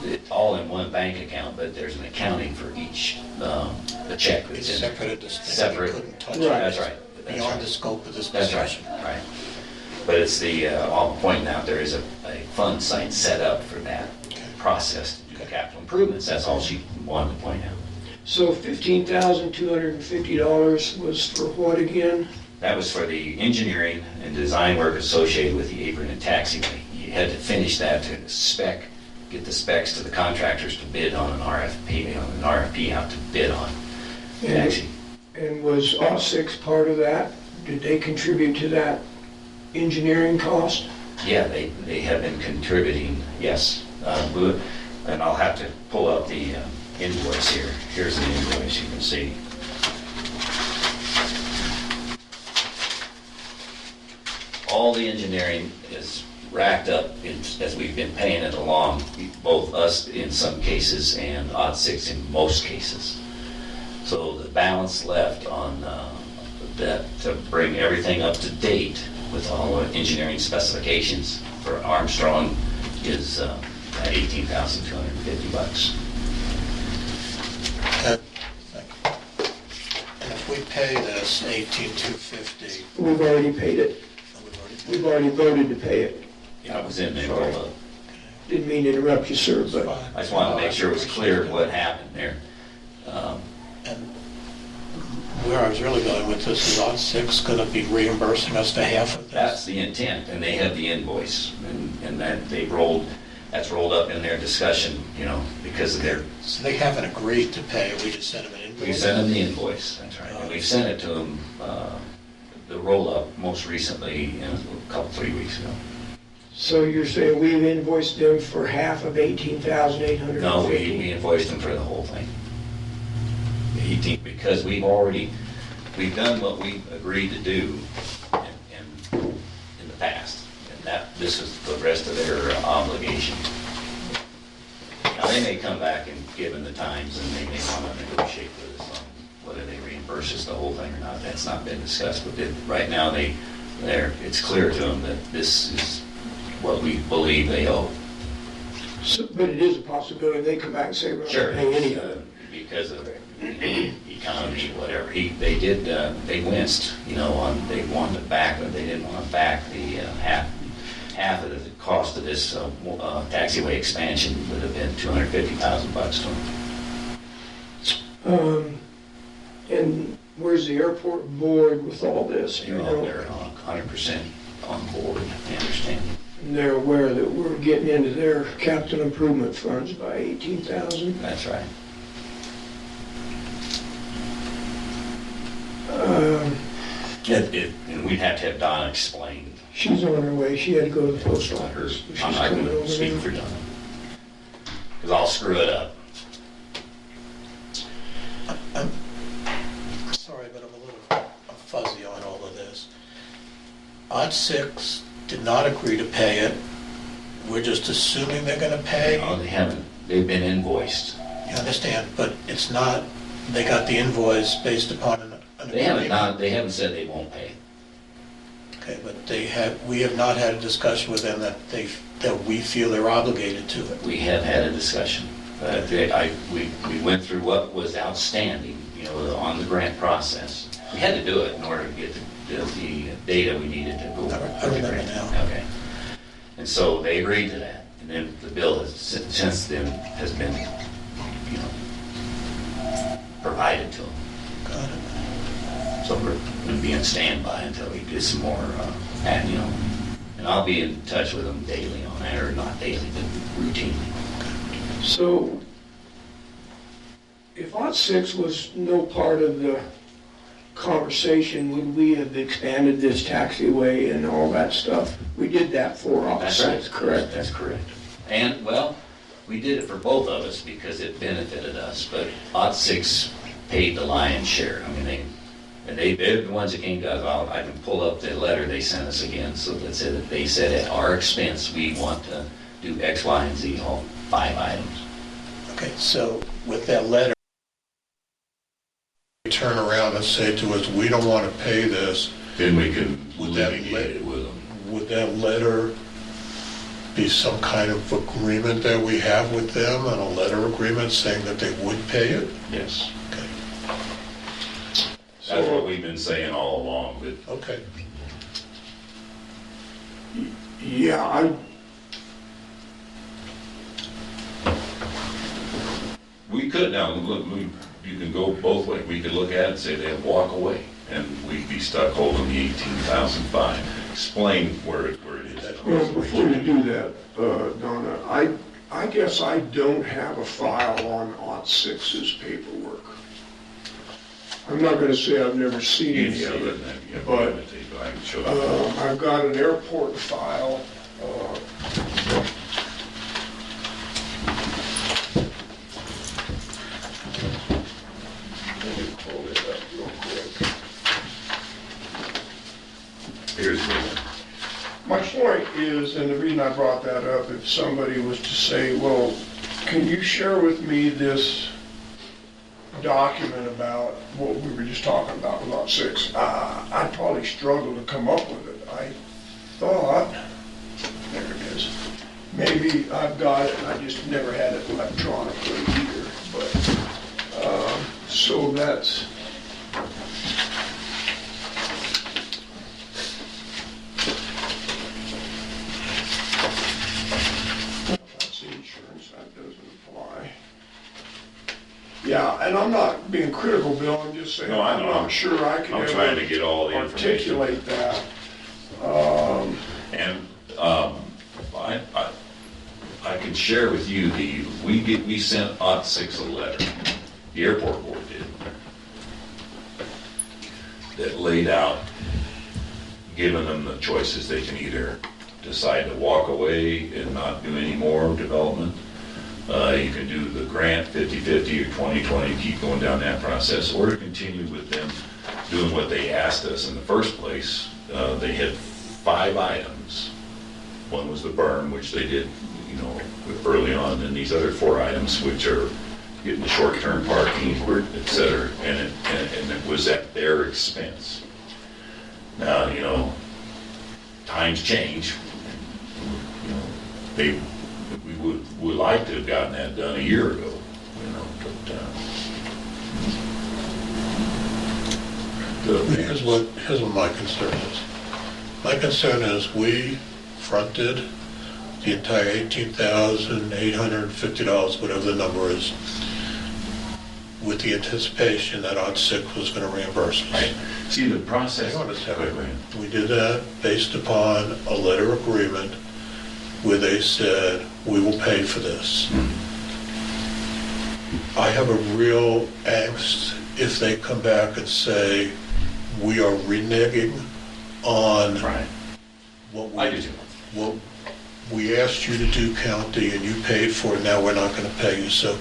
Speaker 5: it's all in one bank account, but there's an accounting for each, the check
Speaker 4: It's
Speaker 5: that's in.
Speaker 4: separate and distinct.
Speaker 5: Separate.
Speaker 4: We couldn't touch
Speaker 1: Right.
Speaker 4: it.
Speaker 5: That's right. That's
Speaker 4: Beyond
Speaker 5: right.
Speaker 4: the scope of this
Speaker 5: That's right,
Speaker 4: discussion.
Speaker 5: right. But it's the, I'm pointing out, there is a fund site set up for that process to do capital improvements. That's all she wanted to point out.
Speaker 1: so $15,250 was for what again?
Speaker 5: That was for the engineering and design work associated with the apron and taxiway. You had to finish that to spec, get the specs to the contractors to bid on an RFP out to bid on.
Speaker 1: And-
Speaker 5: Actually,
Speaker 1: And was OS6 part of that? Did they contribute to that engineering cost?
Speaker 5: yeah, they have been contributing, yes. And I'll have to pull up the invoice here. Here's the invoice, you can see. All the engineering is racked up as we've been paying it along, both us in some cases and OD6 in most cases. So the balance left on that to bring everything up to date with all the engineering specifications for Armstrong is $18,250.
Speaker 4: And if we pay this 18,250,
Speaker 1: We've already paid it. We've already voted to pay it.
Speaker 5: That was in there. Hold up.
Speaker 1: Didn't mean to interrupt you, sir, but
Speaker 5: I just wanted to make sure it was clear what happened there.
Speaker 4: And where I was really going with this is OD6 going to be reimbursing us for half of
Speaker 5: That's
Speaker 4: this?
Speaker 5: the intent, and they have the invoice, and that that's rolled up in their discussion, you know, because of their,
Speaker 4: So they haven't agreed to pay, we just sent them an invoice?
Speaker 5: we sent them the invoice, that's right. And we sent it to them, the roll-up most recently, a couple, 3 weeks ago.
Speaker 1: so you're saying we've invoiced them for half of 18,850?
Speaker 5: No, we invoiced them for the whole thing. Because we've done what we agreed to do in the past, and this is the rest of their obligation. Now, they may come back and, given the times, and they may want to negotiate with us on whether they reimburse us the whole thing or not. That's not been discussed, but right now, it's clear to them that this is what we believe they owe.
Speaker 1: So, but it is a possibility they come back and say, we're not
Speaker 5: Sure.
Speaker 1: going to pay any of it.
Speaker 5: Because of the economy, whatever. They winced, you know, they wanted it back, but they didn't want it back. The half of the cost of this taxiway expansion would have been $250,000 to them.
Speaker 1: And where's the airport board with all this? Do you know?
Speaker 5: They're 100% on board, I understand.
Speaker 1: And they're aware that we're getting into their capital improvement funds by 18,000.
Speaker 5: That's right. And we'd have to have Donna explain.
Speaker 1: She's on her way. She had to go to the post
Speaker 5: Her,
Speaker 1: office. She's
Speaker 5: I'm not
Speaker 1: coming
Speaker 5: going
Speaker 1: over
Speaker 5: to speak
Speaker 1: now.
Speaker 5: for Donna. Because I'll screw it up.
Speaker 4: I'm sorry, but I'm fuzzy on all of this. OD6 did not agree to pay it. We're just assuming they're going to pay.
Speaker 5: No, they haven't. They've been invoiced.
Speaker 4: You understand, but it's not, they got the invoice based upon an
Speaker 5: They haven't
Speaker 4: agreement.
Speaker 5: they haven't said they won't pay.
Speaker 4: Okay, but we have not had a discussion with them that we feel they're obligated to it.
Speaker 5: We have had a discussion. We went through what was outstanding, you know, on the grant process. We had to do it in order to get the data we needed to go.
Speaker 4: I remember now.
Speaker 5: Okay. And so they agreed to that. And then the bill has since then has been, you know, provided to them.
Speaker 4: Got it.
Speaker 5: So we're going to be on standby until we get some more, you know, and I'll be in touch with them daily on that, or not daily, but routinely.
Speaker 1: So if OT6 was no part of the conversation, would we have expanded this taxiway and all that stuff? We did that for
Speaker 5: That's right.
Speaker 1: OT6, correct?
Speaker 5: That's correct. And, well, We did it for both of us because it benefited us, but OT 6 paid the lion's share. I mean, they're the ones that came to us. I can pull up the letter they sent us again, so that said that they said at our expense, we want to do X, Y, and Z, all 5 items.
Speaker 4: Okay, so with that letter, they turn around and say to us, we don't want to pay this.
Speaker 2: Then we can
Speaker 4: Would that
Speaker 2: alleviate it with them.
Speaker 4: Would that letter be some kind of agreement that we have with them, and a letter agreement saying that they would pay it?
Speaker 2: Yes.
Speaker 4: Okay.
Speaker 2: That's what we've been saying all along, but
Speaker 4: Okay.
Speaker 8: Yeah,
Speaker 2: we could now, look, you can go both ways. We could look at it and say they'll walk away, and we'd be stuck holding the 18,005. Explain where it is.
Speaker 8: well, before you do that, Donna, I guess I don't have a file on OT 6's paperwork. I'm not gonna say I've never seen
Speaker 2: You
Speaker 8: any
Speaker 2: see
Speaker 8: of
Speaker 2: it,
Speaker 8: it,
Speaker 2: and then you have
Speaker 8: but
Speaker 2: to take, I can show you.
Speaker 8: I've got an airport file. Let me pull it up real quick.
Speaker 2: Here's the,
Speaker 8: My point is, and the reason I brought that up, if somebody was to say, well, can you share with me this document about what we were just talking about with lot 6? I'd probably struggle to come up with it. I thought, there it is. Maybe I've got it, and I just never had it electronically either, but, so that's, that's the insurance, that doesn't apply. Yeah, and I'm not being critical, Bill, I'm just saying,
Speaker 2: No, I
Speaker 8: I'm
Speaker 2: know.
Speaker 8: not sure I can
Speaker 2: I'm trying to
Speaker 8: ever
Speaker 2: get all the information.
Speaker 8: articulate that.
Speaker 2: And I can share with you we sent OT 6 a letter, the airport board did, that laid out, giving them the choices. They can either decide to walk away and not do any more development. You can do the grant 50/50 or 20/20, keep going down that process, or to continue with them doing what they asked us in the first place. They had 5 items. One was the berm, which they did, early on, and these other 4 items, which are getting the short-term parking, et cetera, and it was at their expense. Now, times change. We would like to have gotten that done a year ago, but
Speaker 4: Here's what my concern is. My concern is we fronted the entire $18,850, whatever the number is, with the anticipation that OT 6 was going to reimburse us.
Speaker 2: right. See, the process.
Speaker 4: Hang on a second.
Speaker 2: Wait.
Speaker 4: We did that based upon a letter agreement where they said, we will pay for this. I have a real angst if they come back and say, we are reneging on
Speaker 2: Right.
Speaker 4: what
Speaker 2: I do too.
Speaker 4: what we asked you to do, county, and you paid for it, now we're not going to pay you. So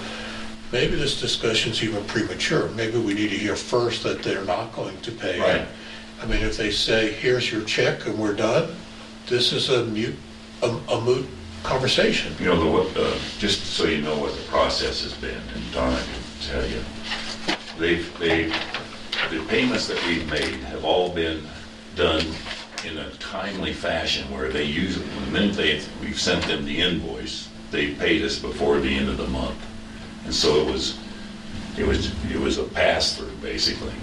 Speaker 4: maybe this discussion's even premature. Maybe we need to hear first that they're not going to pay.
Speaker 2: Right.
Speaker 4: I mean, if they say, here's your check and we're done, this is a moot conversation.
Speaker 2: Just so you know what the process has been, and Donna can tell you, the payments that we've made have all been done in a timely fashion where they use it. The minute we've sent them the invoice, they paid us before the end of the month. And so it was a pass-through, basically.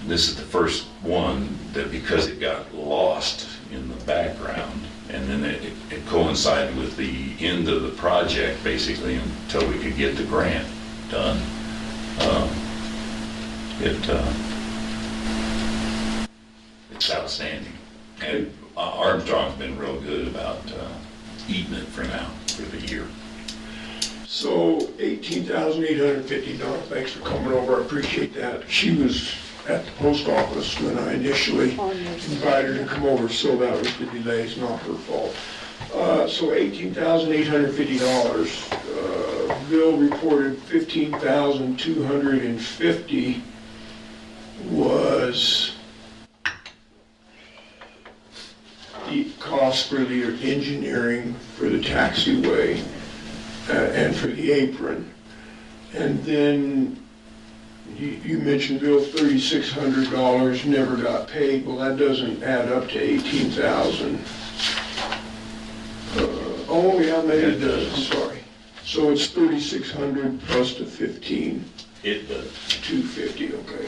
Speaker 2: This is the first one that, because it got lost in the background, and then it coincided with the end of the project, basically, until we could get the grant done. It's outstanding. And Armstrong's been real good about eating it for now, for the year.
Speaker 8: So $18,850, Donna, thanks for coming over, I appreciate that. She was at the post office when I initially invited her to come over, so that was the delay, it's not her fault. So $18,850. Bill reported $15,250 was the cost for the engineering for the taxiway and for the apron. And then you mentioned, Bill, $3,600 never got paid. Well, that doesn't add up to 18,000. Oh, yeah, maybe it does, sorry. So it's 3,600 plus the 15,
Speaker 5: It does.
Speaker 8: 250, okay.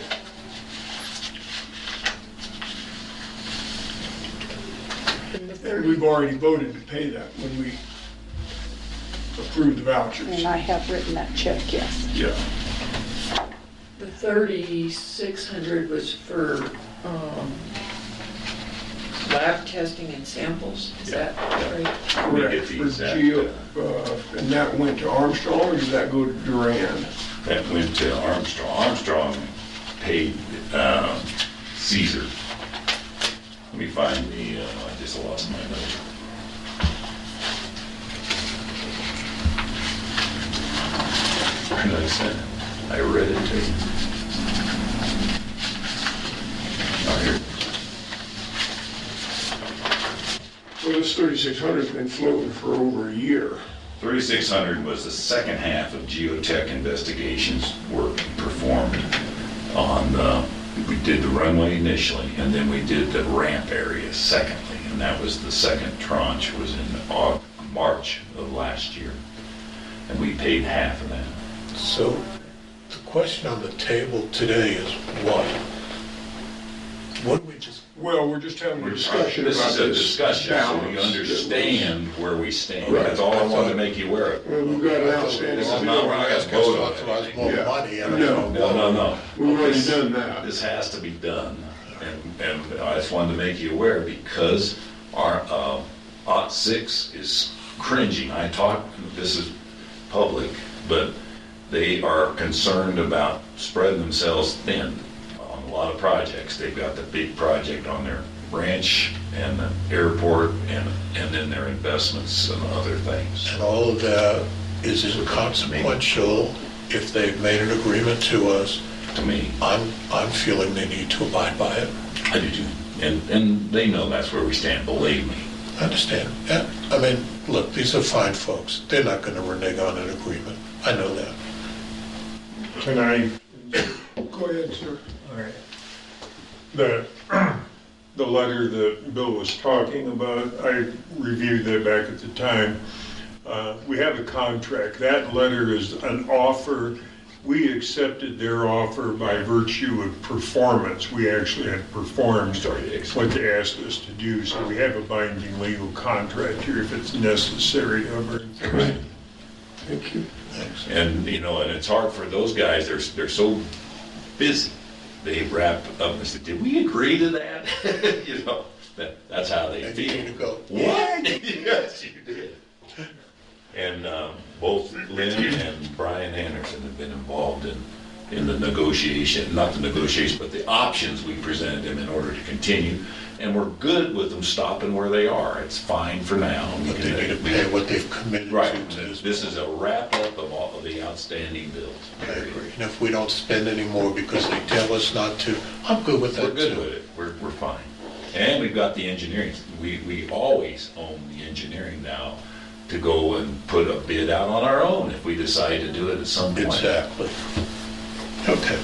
Speaker 8: And we've already voted to pay that when we approved the vouchers.
Speaker 10: And I have written that check, yes.
Speaker 8: Yeah.
Speaker 3: The 3,600 was for lab testing and samples, is that right?
Speaker 5: Let me
Speaker 8: Correct,
Speaker 5: get the
Speaker 8: for
Speaker 5: exact,
Speaker 8: Geo, and that went to Armstrong, or did that go to Duran?
Speaker 2: That went to Armstrong. Armstrong paid Caesar. Let me find the, I just lost my note. Where did I send it? I read it to you. Oh, here.
Speaker 8: So this 3,600's been floating for over a year.
Speaker 2: 3,600 was the second half of geotech investigations work performed on we did the runway initially, and then we did the ramp area secondly, and that was the second tranche, was in March of last year, and we paid half of that.
Speaker 4: So the question on the table today is what? What do we just,
Speaker 8: Well, we're just having a discussion
Speaker 2: This
Speaker 8: about
Speaker 2: is a
Speaker 8: this
Speaker 2: discussion, so we
Speaker 8: balance.
Speaker 2: understand where we stand.
Speaker 8: Right.
Speaker 2: That's all I wanted to make you aware of.
Speaker 8: Well, we've got an outstanding.
Speaker 2: This is not where I got to
Speaker 4: because
Speaker 2: vote
Speaker 4: I
Speaker 2: on
Speaker 4: thought it was more
Speaker 8: Yeah.
Speaker 4: money. And I
Speaker 8: No.
Speaker 4: don't
Speaker 2: No,
Speaker 4: know.
Speaker 2: no.
Speaker 8: We've already done that.
Speaker 2: This has to be done, and I just wanted to make you aware, because our OT6 is cringing. I talked, this is public, but they are concerned about spreading themselves thin on a lot of projects. They've got the big project on their ranch and the airport, and then their investments and other things.
Speaker 4: And all of that is inconsequential if they've made an agreement to us.
Speaker 2: To me,
Speaker 4: I'm feeling they need to abide by it.
Speaker 2: I do too, and they know that's where we stand, believe me.
Speaker 4: I understand. Yeah, I mean, look, these are fine folks. They're not going to renege on an agreement. I know that.
Speaker 7: Can I,
Speaker 8: Go ahead, sir.
Speaker 7: all right. The letter that Bill was talking about, I reviewed that back at the time. We have a contract. That letter is an offer. We accepted their offer by virtue of performance. We actually had performed what they asked us to do, so we have a binding legal contract here if it's necessary ever.
Speaker 8: Thank you.
Speaker 4: Thanks.
Speaker 2: And, and it's hard for those guys, they're so busy. They wrap up and say, did we agree to that? That's how they
Speaker 4: And you need to
Speaker 2: feel.
Speaker 4: go,
Speaker 2: What? Yes, you did. And both Lynn and Brian Anderson have been involved in the negotiation, not the negotiation, but the options we presented them in order to continue. And we're good with them stopping where they are. It's fine for now.
Speaker 4: but they need to pay what they've committed
Speaker 2: Right.
Speaker 4: to this.
Speaker 2: This is a wrap-up of all of the outstanding bills.
Speaker 4: I agree. And if we don't spend any more because they tell us not to, I'm good with that
Speaker 2: We're good
Speaker 4: too.
Speaker 2: with it. We're fine. And we've got the engineering. We always own the engineering now to go and put a bid out on our own if we decide to do it at some point.
Speaker 4: Exactly. Okay.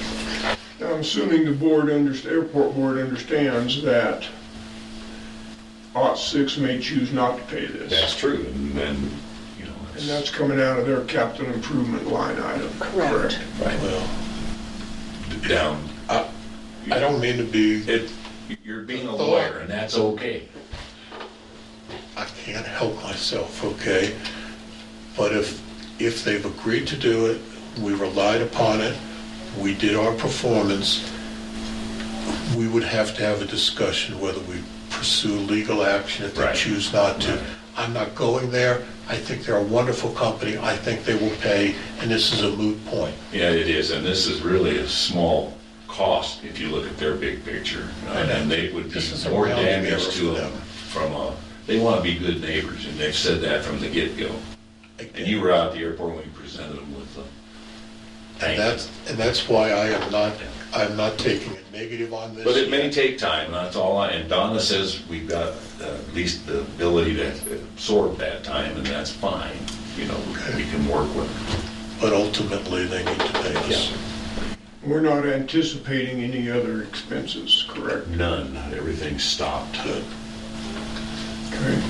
Speaker 8: Now, I'm assuming the airport board understands that OT6 may choose not to pay this.
Speaker 2: That's true. And then,
Speaker 8: And that's coming out of their capital improvement line item.
Speaker 10: Correct.
Speaker 2: right
Speaker 4: Well,
Speaker 2: down.
Speaker 4: I don't mean to be,
Speaker 2: You're being a lawyer, and that's okay.
Speaker 4: I can't help myself, okay? But if they've agreed to do it, we relied upon it, we did our performance, we would have to have a discussion whether we pursue legal action if they
Speaker 2: Right.
Speaker 4: choose not to.
Speaker 2: Right.
Speaker 4: I'm not going there. I think they're a wonderful company. I think they will pay, and this is a moot point.
Speaker 2: Yeah, it is, and this is really a small cost if you look at their big picture.
Speaker 4: I know.
Speaker 2: And they would be
Speaker 4: This is a
Speaker 2: more
Speaker 4: rounding
Speaker 2: damage
Speaker 4: error
Speaker 2: to
Speaker 4: for
Speaker 2: them
Speaker 4: them.
Speaker 2: from a They want to be good neighbors, and they've said that from the get-go. And you were out at the airport when we presented them with the tank.
Speaker 4: And that's why I'm not taking a negative on this.
Speaker 2: But it may take time, that's all and Donna says we've got at least the ability to absorb that time, and that's fine. You know, we can work with it.
Speaker 4: But ultimately, they need to pay us.
Speaker 2: Yeah.
Speaker 8: We're not anticipating any other expenses, correct?
Speaker 2: None, everything's stopped.
Speaker 4: Good.
Speaker 8: Okay.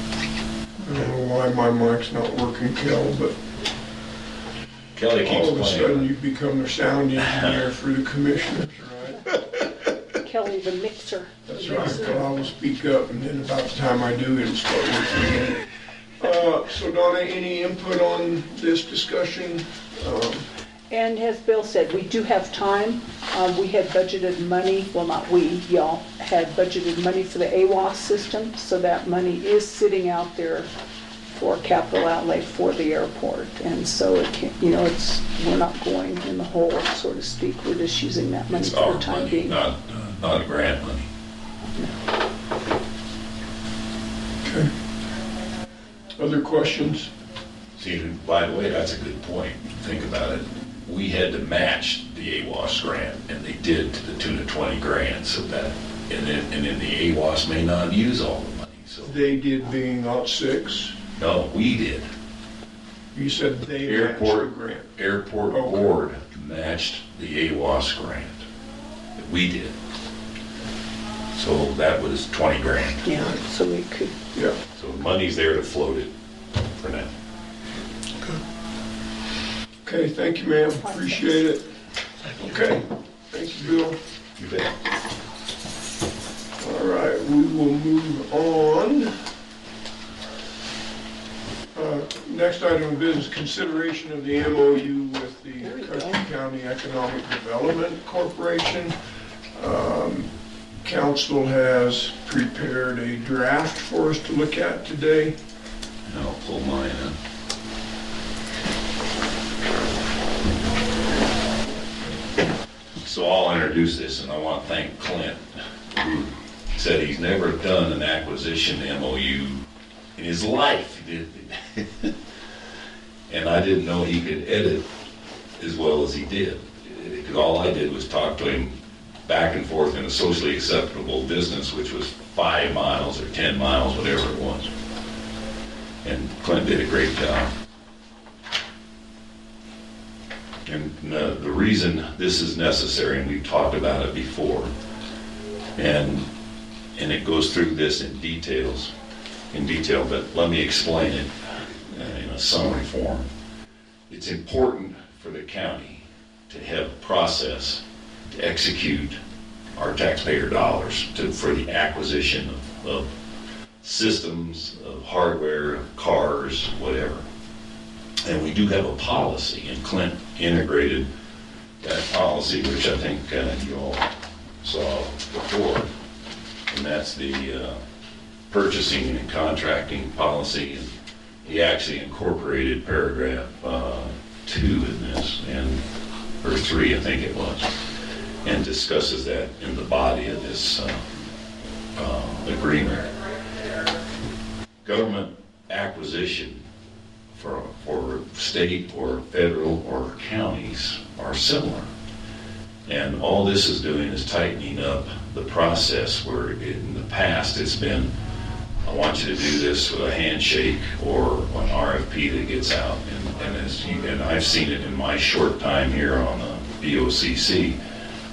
Speaker 8: I don't know why my mic's not working, Kel, but
Speaker 2: Kelly keeps
Speaker 8: all of a sudden
Speaker 2: playing.
Speaker 8: you become the sound engineer for the commissioners, right?
Speaker 10: Kelly, the mixer.
Speaker 8: That's right, well, I will speak up, and then about the time I do, it'll start working again. So Donna, any input on this discussion?
Speaker 10: And as Bill said, we do have time. We had budgeted money, well, not we, y'all, had budgeted money for the AWAS system, so that money is sitting out there for capital outlay for the airport. And so it can, you know, we're not going in the hole, so to speak. We're just using that money
Speaker 2: It's
Speaker 10: for
Speaker 2: our
Speaker 10: the time
Speaker 2: money,
Speaker 10: being.
Speaker 2: not grant money.
Speaker 8: Okay. Other questions?
Speaker 2: See, by the way, that's a good point. Think about it. We had to match the AWAS grant, and they did to the tune of 20 grand, so that, and then the AWAS may not use all the money, so.
Speaker 8: They did being Lot 6.
Speaker 2: No, we did.
Speaker 8: You said they matched the
Speaker 2: Airport,
Speaker 8: grant.
Speaker 2: airport
Speaker 8: Okay.
Speaker 2: board matched the AWAS grant. We did. So that was 20 grand.
Speaker 10: Yeah, so we could,
Speaker 8: Yeah.
Speaker 2: So money's there to float it for now.
Speaker 8: Okay, thank you, ma'am. Appreciate it. Okay, thank you, Bill.
Speaker 2: You bet.
Speaker 8: All right, we will move on. Next item of business, consideration of the MOU with the Custer County Economic Development Corporation. Council has prepared a draft for us to look at today.
Speaker 2: And I'll pull mine up. So I'll introduce this, and I want to thank Clint, who said he's never done an acquisition MOU in his life. He did. And I didn't know he could edit as well as he did. Because all I did was talk to him back and forth in a socially acceptable distance, which was 5 miles or 10 miles, whatever it was. And Clint did a great job. And the reason this is necessary, and we've talked about it before, and it goes through this in detail, but let me explain it in a summary form. It's important for the county to have a process to execute our taxpayer dollars for the acquisition of systems, of hardware, of cars, whatever. And we do have a policy, and Clint integrated that policy, which I think you all saw before, and that's the purchasing and contracting policy. And he actually incorporated paragraph 2 in this, or 3, I think it was, and discusses that in the body of this agreement. Government acquisition for state or federal or counties are similar. And all this is doing is tightening up the process where in the past it's been, I want you to do this with a handshake or an RFP that gets out. And I've seen it in my short time here on the BOCC.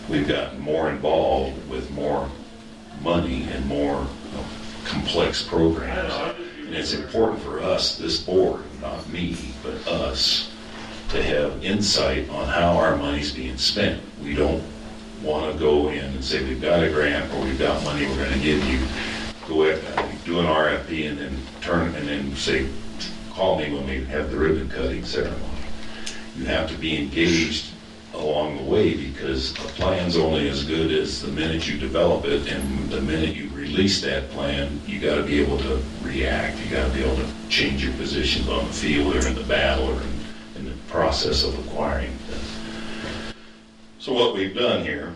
Speaker 2: We've gotten more involved with more money and more complex programs. And it's important for us, this board, not me, but us, to have insight on how our money's being spent. We don't want to go in and say, we've got a grant or we've got money we're going to give you. Go ahead, do an RFP and then say, call me when we have the ribbon cutting ceremony. You have to be engaged along the way, because a plan's only as good as the minute you develop it, and the minute you release that plan, you got to be able to react. You got to be able to change your positions on the field or in the battle or in the process of acquiring. So what we've done here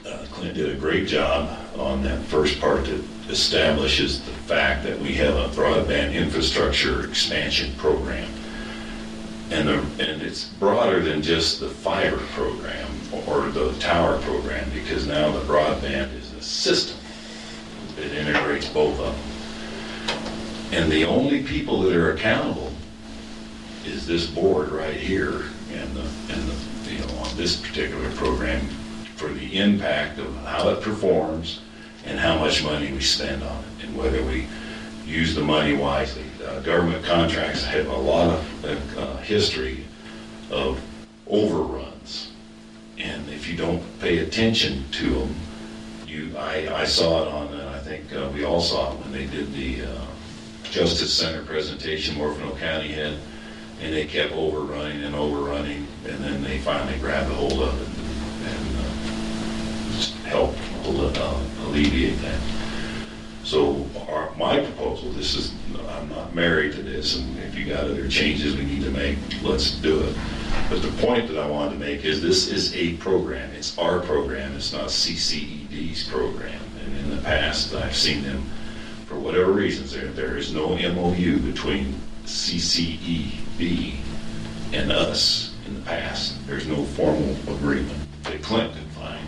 Speaker 11: Clint did a great job on that first part that establishes the fact that we have a broadband infrastructure expansion program. And it's broader than just the fiber program or the tower program, because now the broadband is a system. It integrates both of them. And the only people that are accountable is this board right here and on this particular program for the impact of how it performs and how much money we spend on it and whether we use the money wisely. Government contracts have a lot of history of overruns, and if you don't pay attention to them, I saw it on, and I think we all saw it when they did the Justice Center presentation Morphinville County had, and they kept overrunning, and then they finally grabbed a hold of it and just helped alleviate that. So my proposal, I'm not married to this, and if you got other changes we need to make, let's do it. But the point that I wanted to make is this is a program. It's our program. It's not CCED's program. And in the past, I've seen them, for whatever reasons, there is no MOU between CCED and us in the past. There's no formal agreement that Clint could find,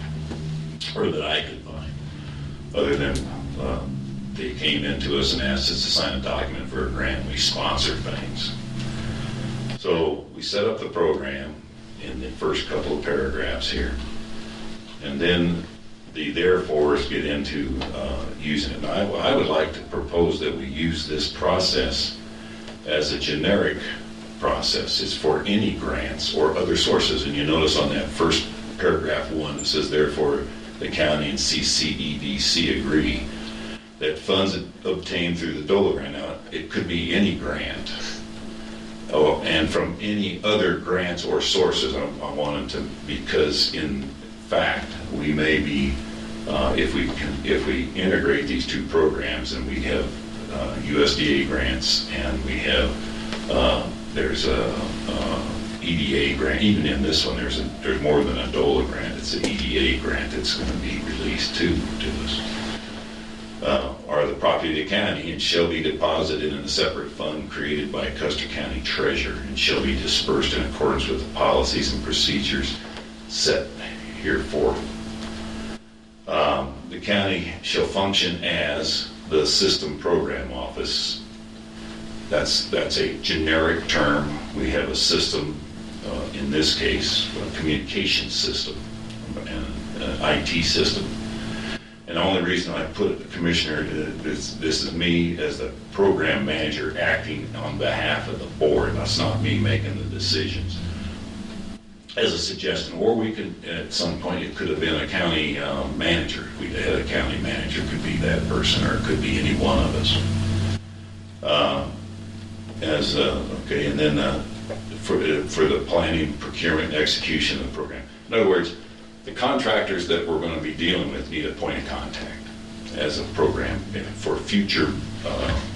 Speaker 11: or that I could find, other than they came into us and asked us to sign a document for a grant. We sponsored things. So we set up the program in the first couple of paragraphs here. And then the therefores get into using it. And I would like to propose that we use this process as a generic process. It's for any grants or other sources. And you notice on that first paragraph 1, it says, therefore, the county and CCEDC agree that funds obtained through the DOLA grant. Now, it could be any grant, and from any other grants or sources. I want them to, because in fact, we may be, if we integrate these two programs, and we have USDA grants, and we have there's a EDA grant. Even in this one, there's more than a DOLA grant. It's an EDA grant that's going to be released to us. Are the property of the county and shall be deposited in a separate fund created by Custer County Treasurer and shall be dispersed in accordance with the policies and procedures set hereforth. The county shall function as the system program office. That's a generic term. We have a system, in this case, a communication system, and an IT system. And the only reason I put it, Commissioner, this is me as the program manager acting on behalf of the board. That's not me making the decisions. As a suggestion, or we could, at some point, it could have been a county manager. If we had a county manager, it could be that person, or it could be any one of us. Okay, and then for the planning, procurement, and execution of the program. In other words, the contractors that we're going to be dealing with need a point of contact as a program for future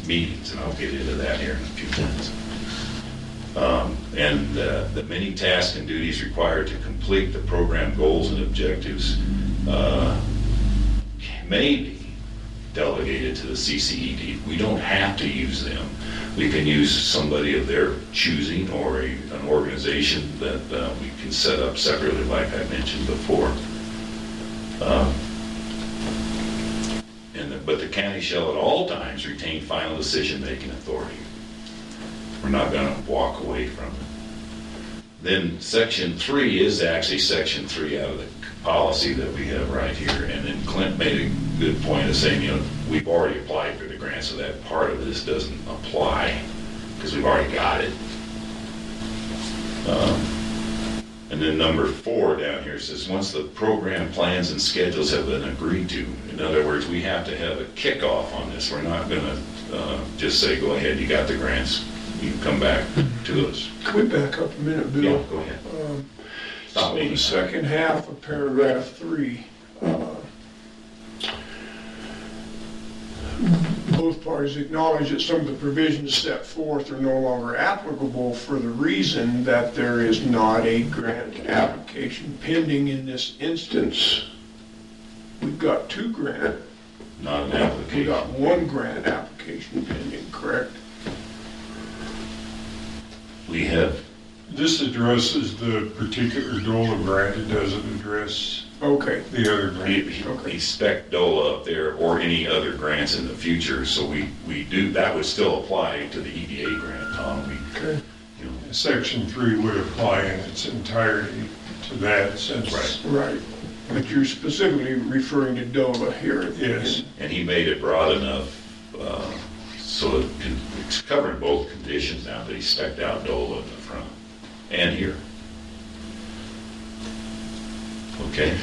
Speaker 11: meetings, and I'll get into that here in a few minutes. And the many tasks and duties required to complete the program goals and objectives may be delegated to the CCED. We don't have to use them. We can use somebody of their choosing, or an organization that we can set up separately, like I mentioned before. But the county shall at all times retain final decision-making authority. We're not going to walk away from it. Then Section 3 is actually Section 3 out of the policy that we have right here. And then Clint made a good point of saying, we've already applied for the grant, so that part of this doesn't apply because we've already got it. And then number 4 down here says, once the program plans and schedules have been agreed to, in other words, we have to have a kickoff on this. We're not going to just say, go ahead, you got the grants, you can come back to us.
Speaker 8: Can we back up a minute, Bill?
Speaker 11: Yeah, go ahead.
Speaker 8: So the second half of paragraph 3, both parties acknowledge that some of the provisions set forth are no longer applicable for the reason that there is not a grant application pending in this instance. we've got 2 grant,
Speaker 11: Not an
Speaker 8: we
Speaker 11: application.
Speaker 8: got 1 grant application pending, correct?
Speaker 11: We have,
Speaker 7: This addresses the particular DOLA grant, it doesn't address
Speaker 8: Okay,
Speaker 7: the other grant.
Speaker 11: we expect DOLA up there or any other grants in the future, so we do, that would still apply to the EDA grant, Tom.
Speaker 8: okay.
Speaker 7: Section 3 would apply in its entirety to that since.
Speaker 8: Right, but you're specifically referring to DOLA here.
Speaker 7: Yes.
Speaker 11: And he made it broad enough, so it's covering both conditions now, but he spec'd out DOLA in the front and here. Okay,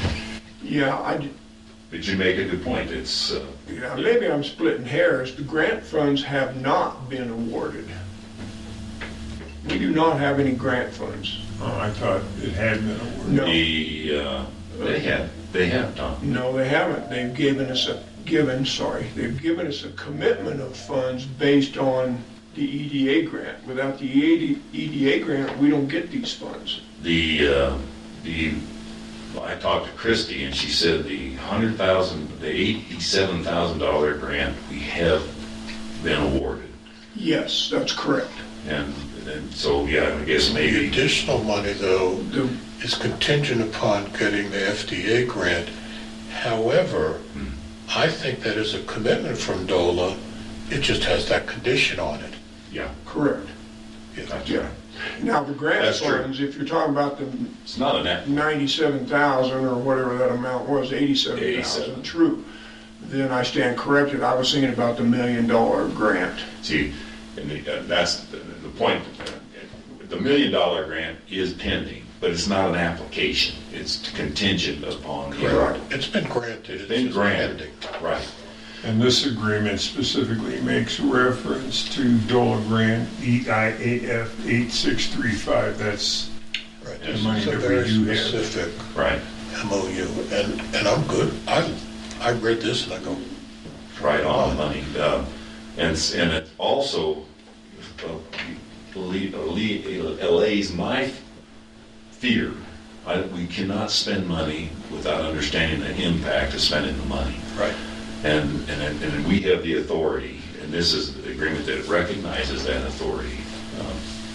Speaker 8: Yeah,
Speaker 11: but you make a good point, it's,
Speaker 8: yeah, maybe I'm splitting hairs. The grant funds have not been awarded. We do not have any grant funds.
Speaker 7: Oh, I thought it had been awarded.
Speaker 8: No,
Speaker 11: they have, Tom.
Speaker 8: no, they haven't. They've given us a commitment of funds based on the EDA grant. Without the EDA grant, we don't get these funds.
Speaker 11: I talked to Christie, and she said the $87,000 grant we have been awarded.
Speaker 8: Yes, that's correct.
Speaker 11: And so, yeah, I guess
Speaker 4: The
Speaker 11: maybe,
Speaker 4: additional money, though,
Speaker 8: The-
Speaker 4: is contingent upon getting the FDA grant. However, I think that is a commitment from DOLA. It just has that condition on it.
Speaker 11: yeah,
Speaker 8: Correct,
Speaker 11: that's
Speaker 8: yeah.
Speaker 11: right.
Speaker 8: Now, the grant
Speaker 11: That's true.
Speaker 8: funds, if you're talking about the
Speaker 11: It's not an app.
Speaker 8: 97,000 or whatever that amount was, 87,000,
Speaker 11: 87.
Speaker 8: true, then I stand corrected. I was thinking about the $1 million grant.
Speaker 11: See, and that's the point. The $1 million grant is pending, but it's not an application. It's contingent upon.
Speaker 8: Correct.
Speaker 4: It's been granted.
Speaker 11: It's been
Speaker 4: just
Speaker 11: granted,
Speaker 4: pending.
Speaker 11: right.
Speaker 7: And this agreement specifically makes reference to DOLA grant EIAF 8635. That's
Speaker 4: Right.
Speaker 7: The
Speaker 4: This
Speaker 7: money
Speaker 4: is a
Speaker 7: that we
Speaker 4: very
Speaker 7: do have.
Speaker 4: specific
Speaker 11: Right,
Speaker 4: MOU, and I'm good. I read this and I go,
Speaker 11: right on the money. And it also allays my fear. We cannot spend money without understanding the impact of spending the money.
Speaker 4: right.
Speaker 11: And we have the authority, and this is the agreement that recognizes that authority.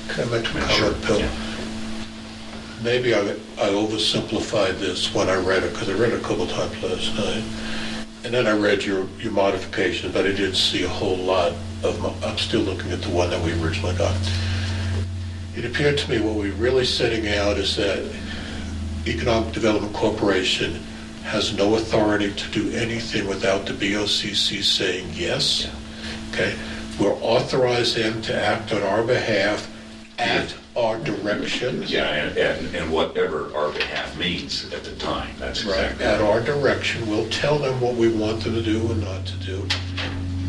Speaker 4: Can I make a
Speaker 11: Sure,
Speaker 4: comment, Bill?
Speaker 11: yeah.
Speaker 4: Maybe I oversimplified this when I read it, because I read it a couple times last night. And then I read your modifications, but I didn't see a whole lot of, I'm still looking at the one that we originally got. It appeared to me what we're really setting out is that Economic Development Corporation has no authority to do anything without the BOCC saying yes. Okay? We're authorizing them to act on our behalf at our direction.
Speaker 11: Yeah, and whatever our behalf means at the time, that's
Speaker 4: Right,
Speaker 11: exactly.
Speaker 4: at our direction, we'll tell them what we want them to do and not to do.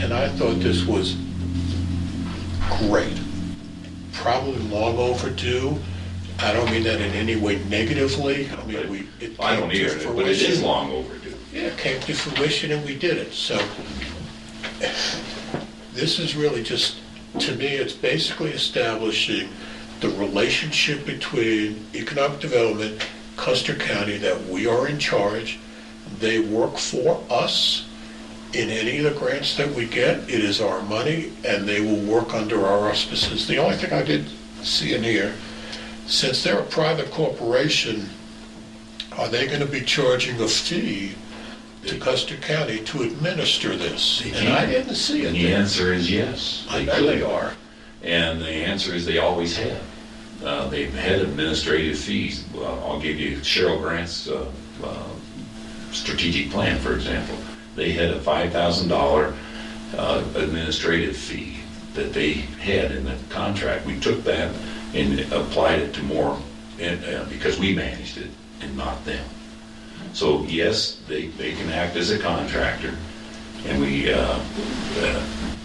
Speaker 4: And I thought this was great. Probably long overdue. I don't mean that in any way negatively. I mean, it
Speaker 11: I don't
Speaker 4: came to
Speaker 11: either, but it is
Speaker 4: fruition.
Speaker 11: long overdue.
Speaker 4: Yeah, it came to fruition and we did it. So this is really just, to me, it's basically establishing the relationship between economic development, Custer County, that we are in charge. They work for us in any of the grants that we get. It is our money, and they will work under our auspices. The only thing I did see in here, since they're a private corporation, are they going to be charging a fee to Custer County to administer this?
Speaker 11: They
Speaker 4: And I
Speaker 11: can.
Speaker 4: didn't see it
Speaker 11: And the
Speaker 4: there.
Speaker 11: answer is yes.
Speaker 4: I know they are.
Speaker 11: And the answer is they always have. They've had administrative fees. Well, I'll give you Cheryl Grant's strategic plan, for example. They had a $5,000 administrative fee that they had in the contract. We took that and applied it to more, because we managed it and not them. So yes, they can act as a contractor, and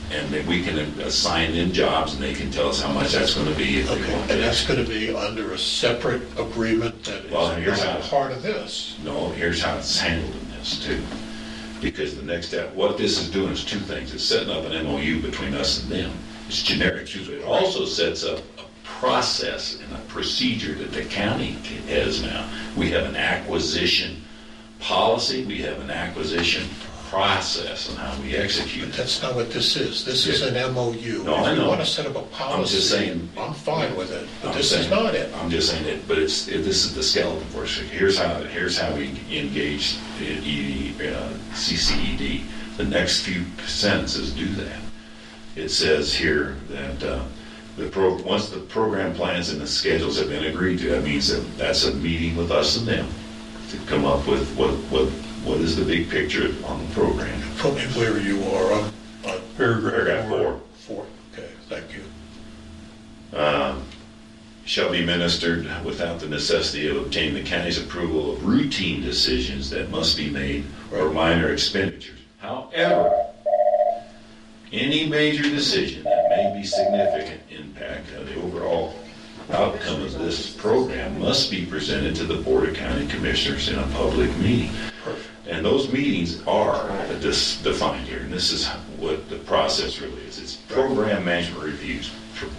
Speaker 11: then we can assign them jobs, and they can tell us how much that's going to be if they
Speaker 4: Okay,
Speaker 11: want
Speaker 4: and that's
Speaker 11: to.
Speaker 4: going to be under a separate agreement that
Speaker 11: Well, here's
Speaker 4: is
Speaker 11: how-
Speaker 4: not part of this.
Speaker 11: No, here's how it's handled in this too. Because the next step, what this is doing is two things. It's setting up an MOU between us and them. It's generic. It also sets up a process and a procedure that the county has now. We have an acquisition policy, we have an acquisition process and how we execute
Speaker 4: But
Speaker 11: it.
Speaker 4: that's not what this is. This is an MOU.
Speaker 11: No, I
Speaker 4: If you
Speaker 11: know.
Speaker 4: want to set up a policy,
Speaker 11: just saying-
Speaker 4: I'm fine with it, but
Speaker 11: I'm
Speaker 4: this is
Speaker 11: saying-
Speaker 4: not it.
Speaker 11: I'm just saying it, but this is the skeleton for it. So here's how we engage CCED. The next few sentences do that. It says here that once the program plans and the schedules have been agreed to, that means that that's a meeting with us and them to come up with what is the big picture on the program.
Speaker 4: Put me where you are on
Speaker 11: Paragraph 4.
Speaker 4: 4. Okay, thank you.
Speaker 11: Shall be administered without the necessity of obtaining the county's approval of routine decisions that must be made or minor expenditures. However, any major decision that may be significant impact on the overall outcome of this program must be presented to the Board of County Commissioners in a public meeting. And those meetings are defined here, and this is what the process really is. It's program management reviews,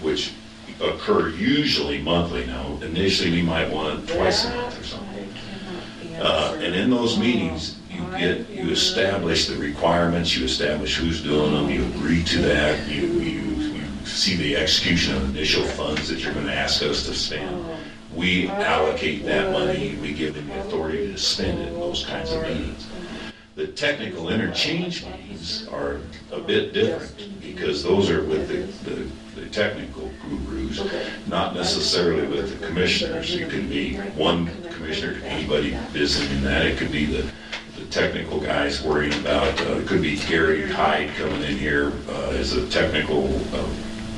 Speaker 11: which occur usually monthly. Now, initially, we might want it twice a month or something. And in those meetings, you establish the requirements, you establish who's doing them, you agree to that, you see the execution of initial funds that you're going to ask us to spend. We allocate that money, we give them the authority to spend it in those kinds of meetings. The technical interchange meetings are a bit different because those are with the technical gurus, not necessarily with the commissioners. It could be one commissioner, could be anybody visiting that. It could be the technical guys worrying about, it could be Gary Hyde coming in here as a technical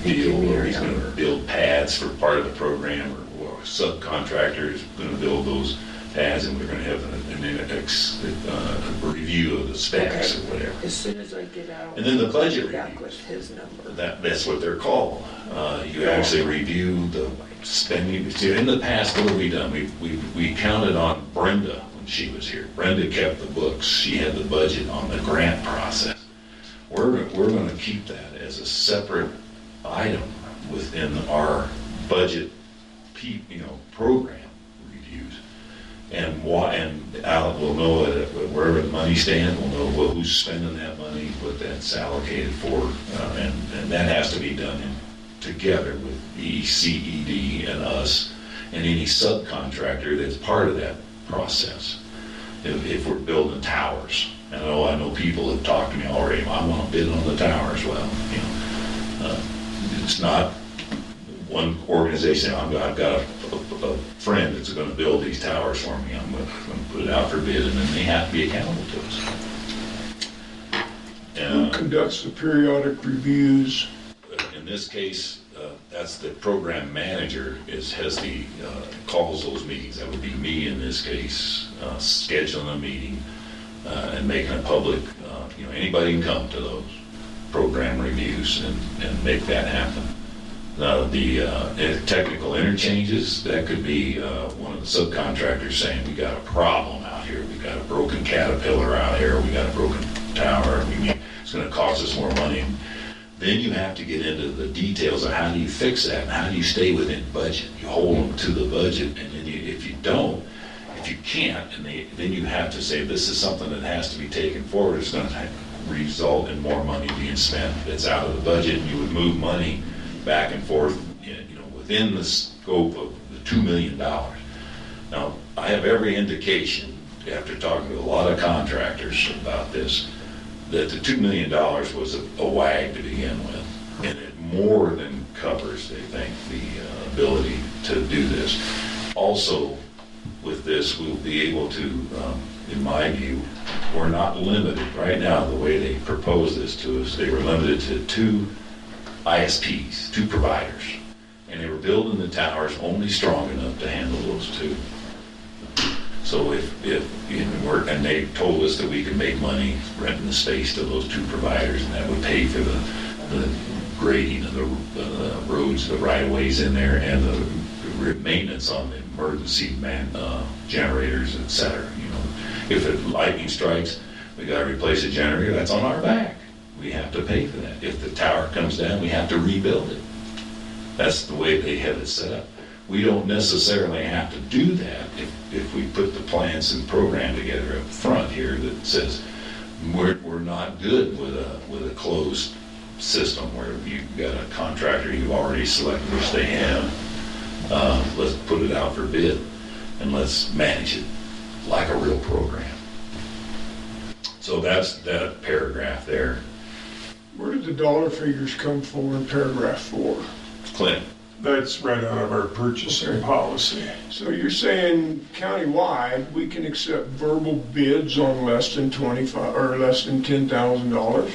Speaker 11: deal, where he's going to build pads for part of the program, or a subcontractor is going to build those pads, and we're going to have a review of the specs or whatever.
Speaker 12: As soon as I get out.
Speaker 11: And then the budget
Speaker 12: Back
Speaker 11: reviews.
Speaker 12: with his number.
Speaker 11: That's what they're called. You actually review the spending. See, in the past, what have we done? We counted on Brenda when she was here. Brenda kept the books. She had the budget on the grant process. We're going to keep that as a separate item within our budget, program reviews. And Al will know that wherever the money stands, we'll know who's spending that money, what that's allocated for, and that has to be done together with CED and us and any subcontractor that's part of that process. If we're building towers, and I know people have talked to me already. I want to bid on the towers. Well, it's not one organization. I've got a friend that's going to build these towers for me. I'm going to put it out for bid, and then they have to be accountable to us.
Speaker 8: Who conducts the periodic reviews?
Speaker 11: In this case, that's the program manager calls those meetings. That would be me in this case, scheduling a meeting and making it public. Anybody can come to those program reviews and make that happen. Now, the technical interchanges, that could be one of the subcontractors saying, we got a problem out here, we got a broken Caterpillar out here, we got a broken tower, it's going to cost us more money. Then you have to get into the details of how do you fix that and how do you stay within budget. You hold them to the budget, and then if you can't, then you have to say this is something that has to be taken forward. It's going to result in more money being spent. It's out of the budget, and you would move money back and forth, within the scope of the $2 million. Now, I have every indication, after talking to a lot of contractors about this, that the $2 million was a wag to begin with, and it more than covers, they think, the ability to do this. Also, with this, we'll be able to, in my view, we're not limited. Right now, the way they proposed this to us, they were limited to 2 ISPs, 2 providers, and they were building the towers only strong enough to handle those 2. So and they told us that we could make money renting the space to those 2 providers, and that would pay for the grading of the roads, the right-of-ways in there, and the maintenance on the emergency generators, et cetera. If a lightning strikes, we got to replace a generator. That's on our back. We have to pay for that. If the tower comes down, we have to rebuild it. That's the way they have it set up. we don't necessarily have to do that if we put the plans and program together up front here that says we're not good with a closed system where you've got a contractor you've already selected which they have. Let's put it out for bid and let's manage it like a real program. So that's that paragraph there.
Speaker 8: Where did the dollar figures come from in paragraph 4?
Speaker 11: Clint.
Speaker 7: That's right out of our purchasing policy.
Speaker 8: So you're saying countywide, we can accept verbal bids on less than 25 or less than $10,000?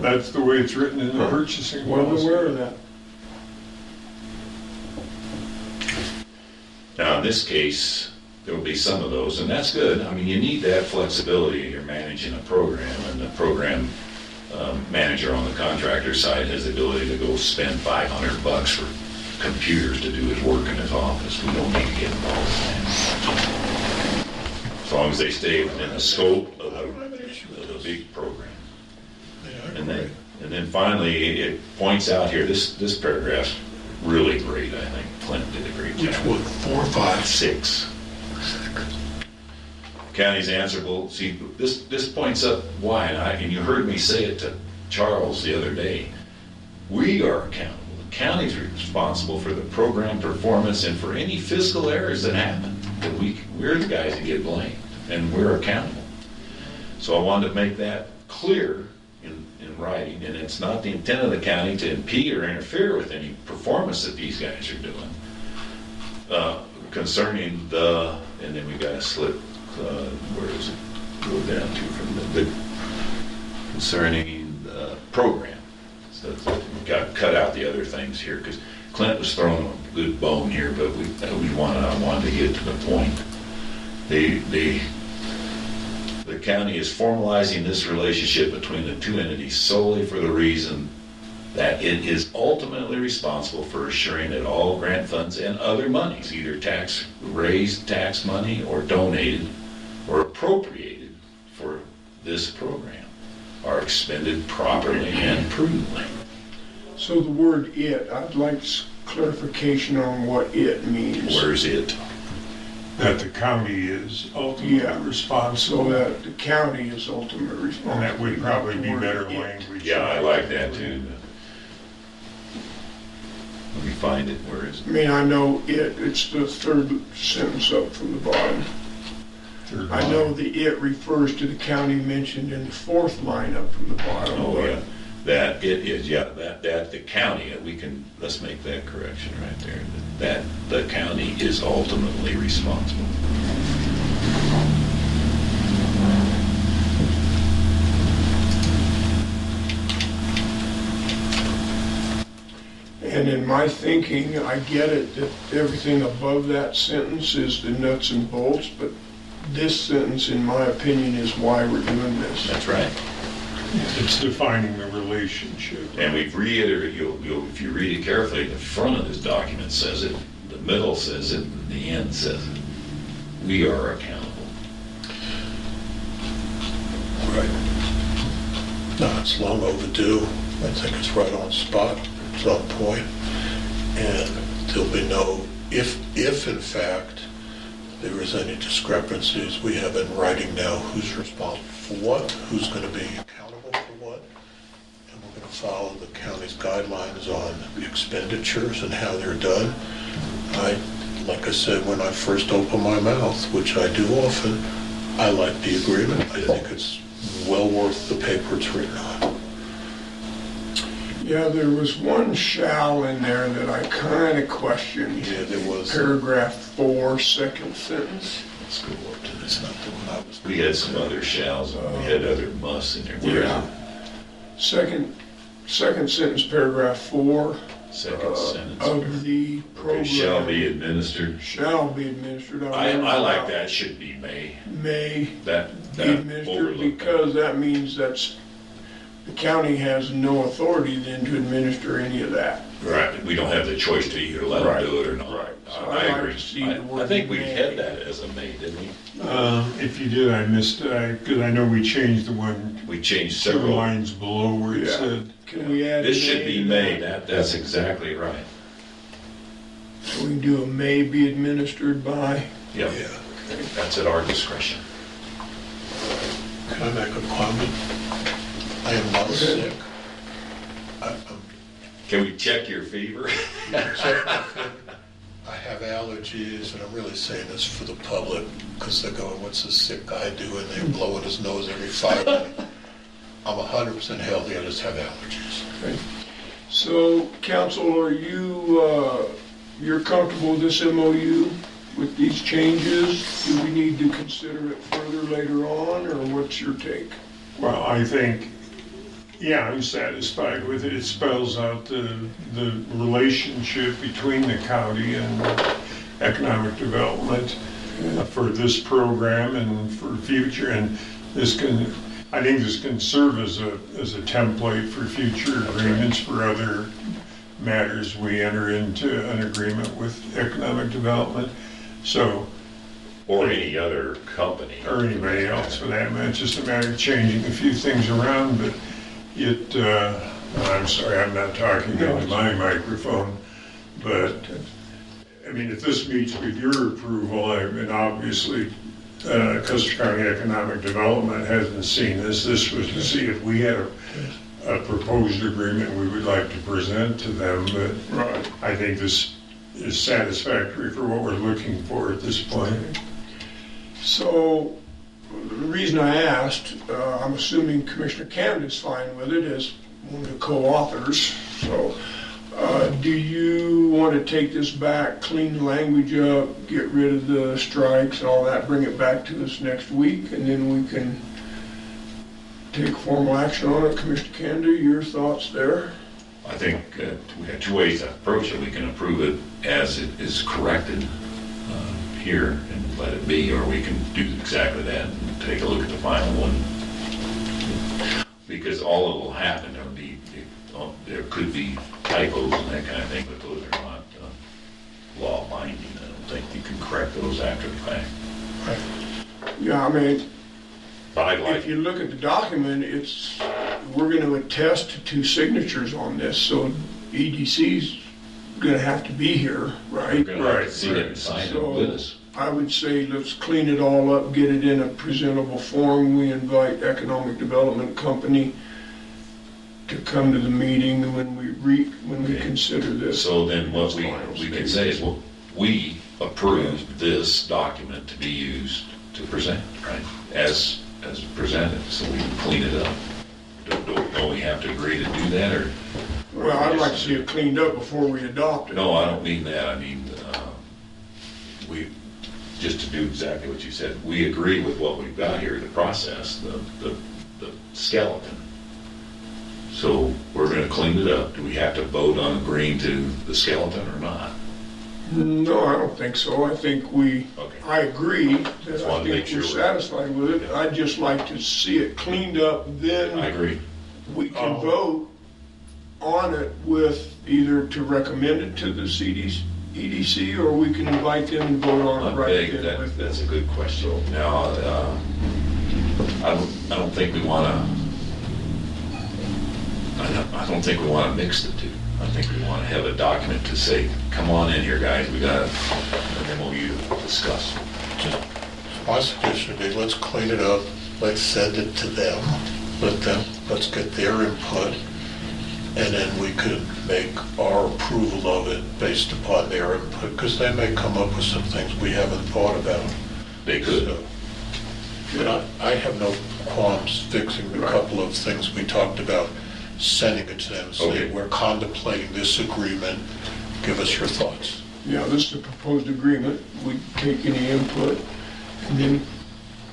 Speaker 7: That's the way it's written in the purchasing
Speaker 8: Well, I'm
Speaker 7: policy.
Speaker 8: aware of that.
Speaker 11: Now, in this case, there will be some of those, and that's good. I mean, you need that flexibility. You're managing a program, and the program manager on the contractor side has the ability to go spend $500 for computers to do his work in his office. We don't need to get involved in that. As long as they stay within the scope of the big program. And then finally, it points out here, this paragraph's really great, I think. Clint did a great job.
Speaker 4: Which one? 4, 5,
Speaker 11: 6. County's answerable. See, this points up why, and you heard me say it to Charles the other day. We are accountable. The county's responsible for the program performance and for any fiscal errors that happen. That we're the guys that get blamed, and we're accountable. So I wanted to make that clear in writing, and it's not the intent of the county to impede or interfere with any performance that these guys are doing. Concerning and then we got a slip. Where does it go down to from the concerning the program? So we got cut out the other things here because Clint was throwing a good bone here, but I wanted to get to the point. The county is formalizing this relationship between the two entities solely for the reason that it is ultimately responsible for assuring that all grant funds and other monies, either raised tax money or donated or appropriated for this program, are expended properly and prudently.
Speaker 8: So the word "it," I'd like clarification on what it means.
Speaker 11: Where's it?
Speaker 7: That the county is ultimately
Speaker 8: So
Speaker 7: responsible.
Speaker 8: that the county is ultimately responsible.
Speaker 7: And that would probably be better
Speaker 8: Word "it."
Speaker 7: language.
Speaker 11: Yeah, I like that too. Let me find it. Where is
Speaker 8: I
Speaker 11: it?
Speaker 8: mean, I know it's the third sentence up from the bottom.
Speaker 7: Third
Speaker 8: I
Speaker 7: line.
Speaker 8: know the "it" refers to the county mentioned in the fourth line up from the bottom.
Speaker 11: Oh,
Speaker 8: but
Speaker 11: yeah. That it is, yeah, that the county, let's make that correction right there. That the county is ultimately responsible.
Speaker 8: And in my thinking, I get it that everything above that sentence is the nuts and bolts, but this sentence, in my opinion, is why we're doing this.
Speaker 11: That's right.
Speaker 7: It's defining the relationship.
Speaker 11: And we've reiterated, if you read it carefully, the front of this document says it, the middle says it, and the end says it. We are accountable.
Speaker 4: Right. No, it's long overdue. I think it's right on spot. It's on point. And there'll be no, if in fact there is any discrepancies, we have in writing now who's responsible for what, who's going to be accountable for what, and we're going to follow the county's guidelines on expenditures and how they're done. Like I said, when I first open my mouth, which I do often, I like the agreement. I think it's well worth the paper it's written on.
Speaker 8: Yeah, there was one "shall" in there that I kind of questioned.
Speaker 4: Yeah, there was.
Speaker 8: Paragraph 4, second sentence.
Speaker 11: Let's go up to
Speaker 4: It's
Speaker 11: this.
Speaker 4: not the one I was.
Speaker 11: We had some other shalls, and we had other musts in there. Where is
Speaker 8: Yeah.
Speaker 11: it?
Speaker 8: Second sentence, paragraph 4.
Speaker 11: Second sentence.
Speaker 8: Of the program.
Speaker 11: Okay, shall be administered.
Speaker 8: Shall be administered.
Speaker 11: I like that, should be may.
Speaker 8: May
Speaker 11: That
Speaker 8: be administered,
Speaker 11: overlooked.
Speaker 8: because that means the county has no authority then to administer any of that.
Speaker 11: Right, we don't have the choice to either let them do it or not.
Speaker 8: Right. So
Speaker 11: I
Speaker 8: I'd like
Speaker 11: agree.
Speaker 8: to see the
Speaker 11: I
Speaker 8: word
Speaker 11: think we
Speaker 8: may.
Speaker 11: had that as a may, didn't we?
Speaker 7: If you did, I missed it, because I know we changed the one
Speaker 11: We changed
Speaker 7: 2
Speaker 11: several.
Speaker 7: lines below where it
Speaker 8: Yeah.
Speaker 7: said,
Speaker 8: Can we add?
Speaker 11: This should
Speaker 8: may
Speaker 11: be
Speaker 8: to
Speaker 11: may,
Speaker 8: that?
Speaker 11: that's exactly right.
Speaker 8: So we can do a may be administered by.
Speaker 11: Yeah, that's at our discretion.
Speaker 4: Can I make a comment? I am not sick.
Speaker 11: Can we check your fever?
Speaker 4: I have allergies, and I'm really saying this for the public, because they're going, what's this sick guy doing? They're blowing his nose every 5 minutes. I'm 100% healthy, I just have allergies.
Speaker 8: Okay. So, council, are you're comfortable with this MOU, with these changes? Do we need to consider it further later on, or what's your take?
Speaker 7: Well, I think, yeah, I'm satisfied with it. It spells out the relationship between the county and economic development for this program and for future. And I think this can serve as a template for future agreements for other matters we enter into an agreement with economic development. So,
Speaker 11: Or any other company.
Speaker 7: or anybody else for that matter. It's just a matter of changing a few things around, but I'm sorry, I'm not talking into my microphone, but, I mean, if this meets with your approval, and obviously, Custer County Economic Development hasn't seen this. This was to see if we had a proposed agreement we would like to present to them, but
Speaker 8: Right.
Speaker 7: I think this is satisfactory for what we're looking for at this point.
Speaker 8: So, the reason I asked, I'm assuming Commissioner Canada's fine with it as one of the co-authors. So, do you want to take this back, clean the language up, get rid of the strikes and all that, bring it back to us next week, and then we can take formal action on it? Commissioner Canada, your thoughts there?
Speaker 11: I think we have two ways to approach it. We can approve it as it is corrected here and let it be, or we can do exactly that and take a look at the final one. Because all that will happen, there could be typos and that kind of thing, but those are not law binding. I don't think you can correct those after the fact.
Speaker 8: Yeah, I mean,
Speaker 11: But I'd
Speaker 8: if
Speaker 11: like,
Speaker 8: you look at the document, we're going to attest to 2 signatures on this, so EDC's going to have to be here, right?
Speaker 11: we're going to see it and sign it with us.
Speaker 8: I would say let's clean it all up, get it in a presentable form. We invite Economic Development Company to come to the meeting when we
Speaker 11: Okay.
Speaker 8: consider this.
Speaker 11: So then what we
Speaker 8: Final
Speaker 11: can
Speaker 8: statement.
Speaker 11: say is, well, we approve this document to be used to present, right? As presented, so we can clean it up. Don't we have to agree to do that, or?
Speaker 8: Well, I'd like to see it cleaned up before we adopt it.
Speaker 11: No, I don't mean that. I mean, just to do exactly what you said, we agree with what we've got here, the process, the skeleton. So we're gonna clean it up. Do we have to vote on agreeing to the skeleton or not?
Speaker 8: No, I don't think so. I think
Speaker 11: Okay.
Speaker 8: I agree
Speaker 11: Just
Speaker 8: that I
Speaker 11: wanted to
Speaker 8: think
Speaker 11: make
Speaker 8: we're
Speaker 11: sure.
Speaker 8: satisfied with it.
Speaker 11: Yeah.
Speaker 8: I'd just like to see it cleaned up,
Speaker 11: I
Speaker 8: then
Speaker 11: agree.
Speaker 8: we can vote on it with either to recommend it to the EDC, or we can invite them and vote on it
Speaker 11: I
Speaker 8: right
Speaker 11: beg,
Speaker 8: then with
Speaker 11: that's
Speaker 8: them.
Speaker 11: a good question. Now, I don't think we wanna, I don't think we wanna mix the two. I think we wanna have a document to say, come on in here, guys, we got an MOU to discuss.
Speaker 4: My suggestion would be, let's clean it up, let's send it to them, let's get their input, and then we could make our approval of it based upon their input, because they may come up with some things we haven't thought about.
Speaker 11: They could.
Speaker 4: So, but I have no qualms fixing the couple of things we talked about, sending it to them,
Speaker 11: Okay.
Speaker 4: saying, we're contemplating this agreement, give us your thoughts.
Speaker 8: Yeah, this is a proposed agreement. We take any input and then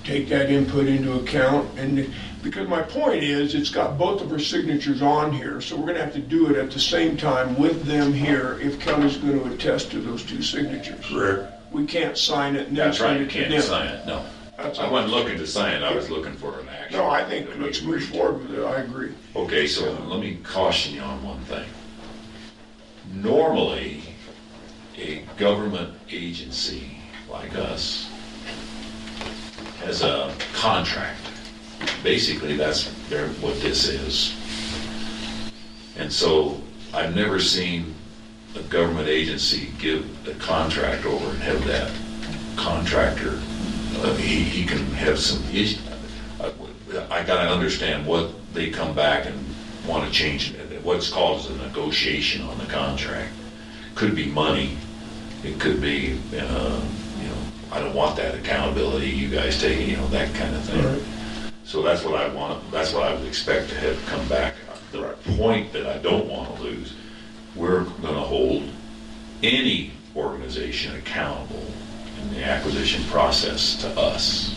Speaker 8: take that input into account. And because my point is, it's got both of our signatures on here, so we're gonna have to do it at the same time with them here if Kelly's gonna attest to those 2 signatures.
Speaker 7: Correct.
Speaker 8: We can't sign it and then
Speaker 11: That's right,
Speaker 8: send
Speaker 11: you
Speaker 8: it to
Speaker 11: can't
Speaker 8: them.
Speaker 11: sign it, no.
Speaker 8: That's
Speaker 11: I
Speaker 8: all.
Speaker 11: wasn't looking to sign it, I was looking for an action.
Speaker 8: No, I think
Speaker 11: that we
Speaker 8: let's move
Speaker 11: agreed to.
Speaker 8: forward with it. I agree.
Speaker 11: Okay, so let me caution you on one thing. Normally, a government agency like us has a contract. Basically, that's what this is. And so I've never seen a government agency give a contract over and have that contractor, he can have some issues. I gotta understand what they come back and want to change, what's called as a negotiation on the contract. Could be money, it could be, I don't want that accountability, you guys take it, that kind of thing.
Speaker 8: Right.
Speaker 11: So that's what I want, that's what I would expect to have come back. The point that I don't want to lose, we're gonna hold any organization accountable in the acquisition process to us.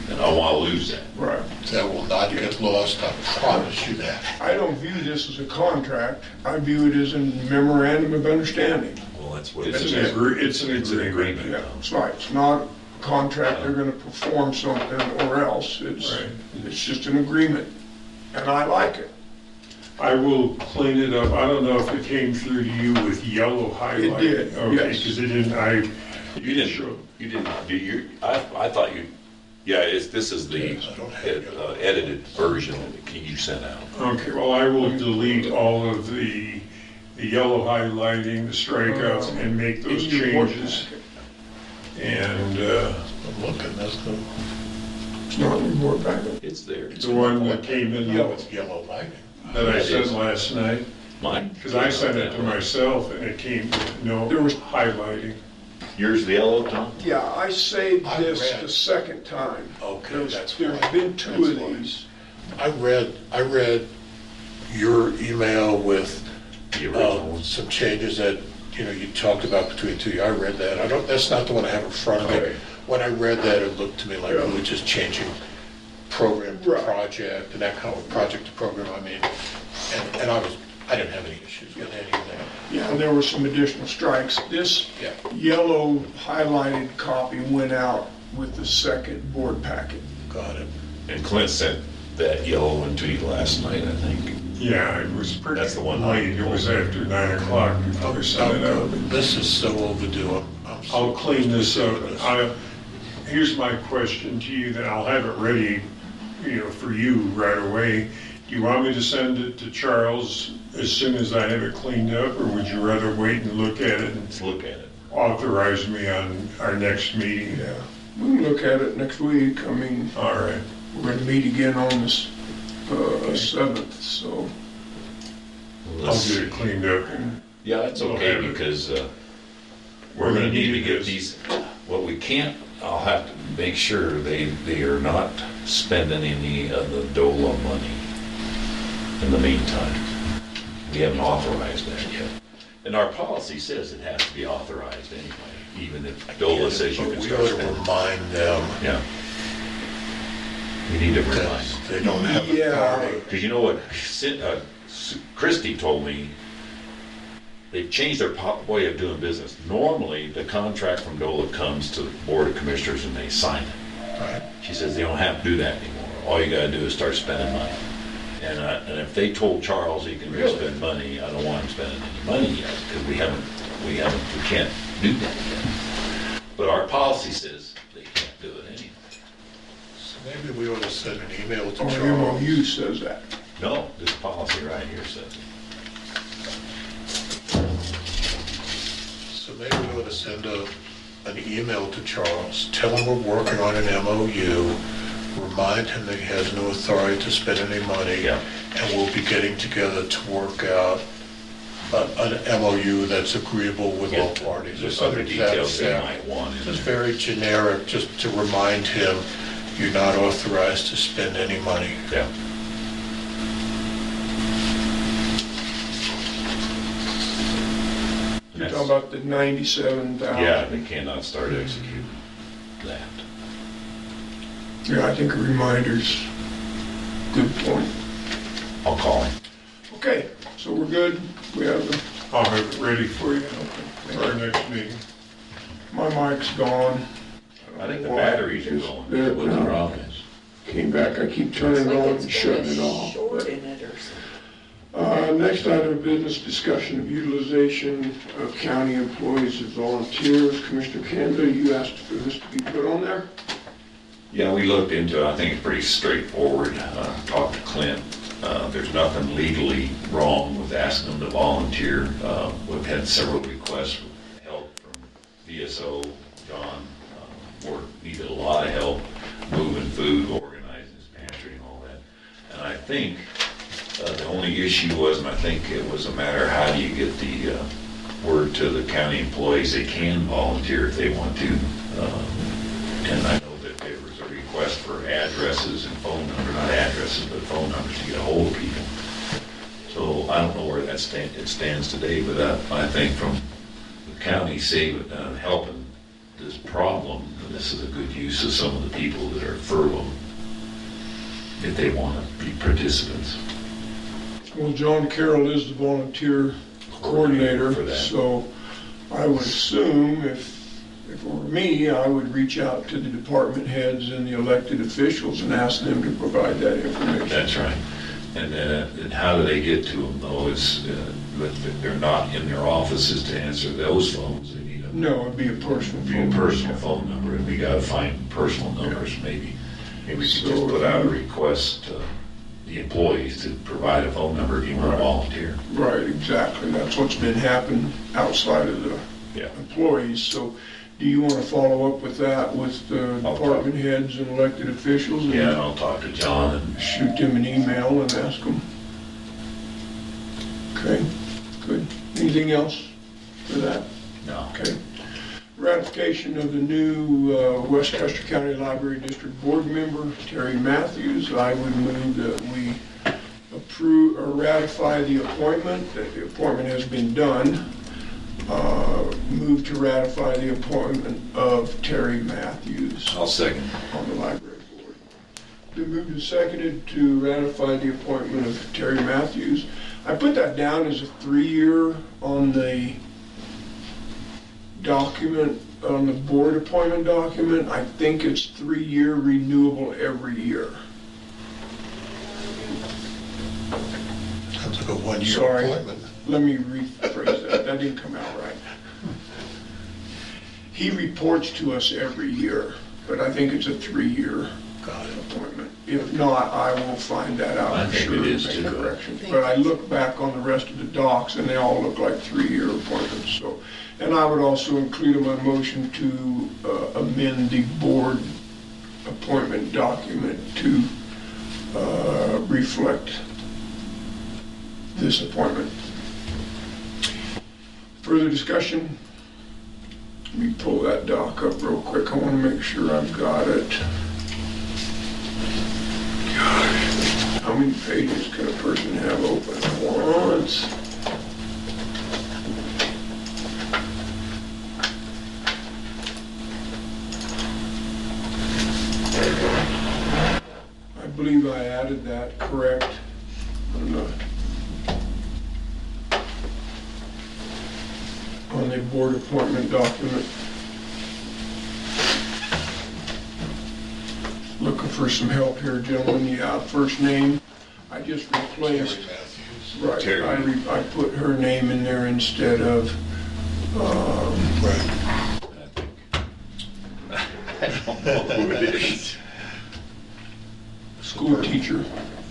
Speaker 11: And I don't want to lose that.
Speaker 8: Right.
Speaker 4: That will not get lost, I promise you that.
Speaker 8: I don't view this as a contract. I view it as a memorandum of understanding.
Speaker 11: Well, that's what
Speaker 7: It's
Speaker 11: it
Speaker 7: an
Speaker 11: is.
Speaker 7: agreement.
Speaker 8: Yeah, that's right. It's not a contract, they're gonna perform something or else.
Speaker 7: Right.
Speaker 8: It's just an agreement. And I like it.
Speaker 7: I will clean it up. I don't know if it came through to you with yellow highlight.
Speaker 8: did,
Speaker 7: Okay,
Speaker 8: yes.
Speaker 7: because it didn't,
Speaker 11: You didn't, do you, I thought you, this is the
Speaker 4: Yes, I don't have yellow.
Speaker 11: edited version that you sent out.
Speaker 7: Okay, well, I will delete all of the yellow highlighting, the strikeouts, and make those
Speaker 8: In your board
Speaker 7: changes.
Speaker 8: packet.
Speaker 7: And
Speaker 4: I'm looking, that's the,
Speaker 8: It's not in your board packet.
Speaker 11: It's there.
Speaker 7: the one that came in
Speaker 8: Yellow.
Speaker 4: it's yellow lighting.
Speaker 7: that I sent last night,
Speaker 11: Mine.
Speaker 7: because I sent it to myself and it came with no
Speaker 8: There was-
Speaker 7: highlighting.
Speaker 11: Yours the yellow, Tom?
Speaker 8: Yeah, I saved
Speaker 4: I
Speaker 8: this
Speaker 4: read.
Speaker 8: the second time.
Speaker 4: Okay, that's
Speaker 8: There's
Speaker 4: why.
Speaker 8: been two
Speaker 4: That's
Speaker 8: of
Speaker 4: why.
Speaker 8: these.
Speaker 4: I read your email with
Speaker 11: The original one.
Speaker 4: some changes that, you talked about between two. I read that. That's not the one I have in front of me.
Speaker 8: Okay.
Speaker 4: When I read that, it looked to me like we were just changing program to
Speaker 8: Right.
Speaker 4: project and that kind of project to program, and I didn't have any issues with any of that.
Speaker 8: Yeah, and there were some additional strikes. This
Speaker 4: Yeah.
Speaker 8: yellow highlighted copy went out with the second board packet.
Speaker 4: Got it.
Speaker 11: And Clint sent that yellow one to you last night, I think.
Speaker 7: Yeah, it was pretty
Speaker 11: That's the one.
Speaker 7: late. It was after 9 o'clock before I sent it out.
Speaker 4: This is so overdue. I'm so
Speaker 7: I'll clean this up.
Speaker 4: ridiculous.
Speaker 7: Here's my question to you, then I'll have it ready, for you right away. Do you want me to send it to Charles as soon as I have it cleaned up, or would you rather wait and look at it and
Speaker 11: Let's look at it.
Speaker 7: authorize me on our next meeting?
Speaker 8: Yeah, we can look at it next week. I mean,
Speaker 7: All right.
Speaker 8: we're gonna meet again on this 7th, so.
Speaker 7: I'll get it cleaned up.
Speaker 11: Yeah, that's
Speaker 7: We'll
Speaker 11: okay,
Speaker 7: have it.
Speaker 11: because we're
Speaker 7: Where
Speaker 11: gonna
Speaker 7: we
Speaker 11: need to
Speaker 7: need
Speaker 11: get
Speaker 7: this.
Speaker 11: these, what we can't, I'll have to make sure they are not spending any of the DOLA money in the meantime. We haven't authorized that yet. And our policy says it has to be authorized anyway, even if DOLA says you
Speaker 4: But
Speaker 11: can
Speaker 4: we
Speaker 11: start
Speaker 4: ought to
Speaker 11: spending.
Speaker 4: remind them
Speaker 11: Yeah. We need to
Speaker 4: that
Speaker 11: remind.
Speaker 4: they don't have
Speaker 8: Yeah.
Speaker 4: authority.
Speaker 11: Because you know what, Christie told me, they've changed their way of doing business. Normally, the contract from DOLA comes to the Board of Commissioners and they sign it.
Speaker 4: Right.
Speaker 11: She says they don't have to do that anymore. All you gotta do is start spending money. And if they told Charles he can go spend money, I don't want him spending any money yet, because we can't do that yet. But our policy says they can't do it anyway.
Speaker 4: So maybe we ought to send an email to
Speaker 8: Our
Speaker 4: Charles.
Speaker 8: MOU says that.
Speaker 11: No, this policy right here says it.
Speaker 4: So maybe we ought to send an email to Charles, tell him we're working on an MOU, remind him that he has no authority to spend any money,
Speaker 11: Yeah.
Speaker 4: and we'll be getting together to work out an MOU that's agreeable with all parties.
Speaker 11: There's other details they might want in
Speaker 4: Just
Speaker 11: there.
Speaker 4: very generic, just to remind him, you're not authorized to spend any money.
Speaker 11: Yeah.
Speaker 8: You're talking about the 97,000.
Speaker 11: Yeah, they cannot start executing that.
Speaker 8: Yeah, I think a reminder's good point.
Speaker 11: I'll call him.
Speaker 8: Okay, so we're good. We have
Speaker 7: I'll have it ready for you for our next meeting.
Speaker 8: my mic's gone.
Speaker 11: I think the
Speaker 8: Why?
Speaker 11: batteries are
Speaker 8: Just
Speaker 11: going.
Speaker 8: there
Speaker 11: What the
Speaker 8: now.
Speaker 11: problem is.
Speaker 8: Came back, I keep turning it on and shutting it off.
Speaker 12: Short in it or something.
Speaker 8: Next item of business, discussion of utilization of county employees as volunteers. Commissioner Canada, you asked for this to be put on there?
Speaker 11: Yeah, we looked into it. I think it's pretty straightforward. Talked to Clint. There's nothing legally wrong with asking them to volunteer. We've had several requests for help from VSO. John needed a lot of help moving food, organizing his pantry and all that. And I think the only issue was, and I think it was a matter, how do you get the word to the county employees they can volunteer if they want to. And I know that there was a request for addresses and phone numbers, not addresses, but phone numbers to get a hold of people. So I don't know where that stands today, but I think from the county helping this problem, this is a good use of some of the people that are furloughed if they want to be participants.
Speaker 8: Well, John Carroll is the volunteer coordinator,
Speaker 11: for that.
Speaker 8: so I would assume if it were me, I would reach out to the department heads and the elected officials and ask them to provide that information.
Speaker 11: That's right. And how do they get to them though? But they're not in their offices to answer those phones. They need
Speaker 8: No, it'd be a personal phone.
Speaker 11: phone number, and we gotta find personal numbers. Maybe we could just
Speaker 8: So-
Speaker 11: put out a request to the employees to provide a phone number if you want to volunteer.
Speaker 8: Right, exactly. That's what's been happening outside of the
Speaker 11: Yeah.
Speaker 8: employees. So do you want to follow up with that with the
Speaker 11: I'll
Speaker 8: department heads and elected officials? And
Speaker 11: Yeah, and I'll talk to John and
Speaker 8: shoot them an email and ask them. Okay, good. Anything else for that?
Speaker 11: no.
Speaker 8: Okay. Ratification of the new West Custer County Library District Board member, Terry Matthews. I would move that we approve or ratify the appointment, that the appointment has been done. Move to ratify the appointment of Terry Matthews
Speaker 11: I'll second.
Speaker 8: on the library board. Been moved and seconded to ratify the appointment of Terry Matthews. I put that down as a 3-year on the document, on the board appointment document. I think it's 3-year renewable every year.
Speaker 4: Sounds like a one-year
Speaker 8: Sorry.
Speaker 4: appointment.
Speaker 8: Let me rephrase that. That didn't come out right. He reports to us every year, but I think it's a 3-year
Speaker 4: Got it.
Speaker 8: appointment. If not, I will find that out.
Speaker 11: I
Speaker 8: I'm
Speaker 11: think
Speaker 8: sure,
Speaker 11: it
Speaker 8: and
Speaker 11: is
Speaker 8: make
Speaker 11: too.
Speaker 8: corrections. But I look back on the rest of the docs and they all look like 3-year appointments. So, and I would also include in my motion to amend the board appointment document to reflect this appointment. Further discussion? Let me pull that doc up real quick. I want to make sure I've got it. Gosh, how many pages can a person have open at once? I believe I added that, correct? On the board appointment document. Looking for some help here, gentlemen. Yeah, first name, I just replaced.
Speaker 4: Terry Matthews.
Speaker 8: Right,
Speaker 11: Terry.
Speaker 8: I put her name in there instead of,
Speaker 4: Right.
Speaker 11: I don't know who it is.
Speaker 8: school teacher.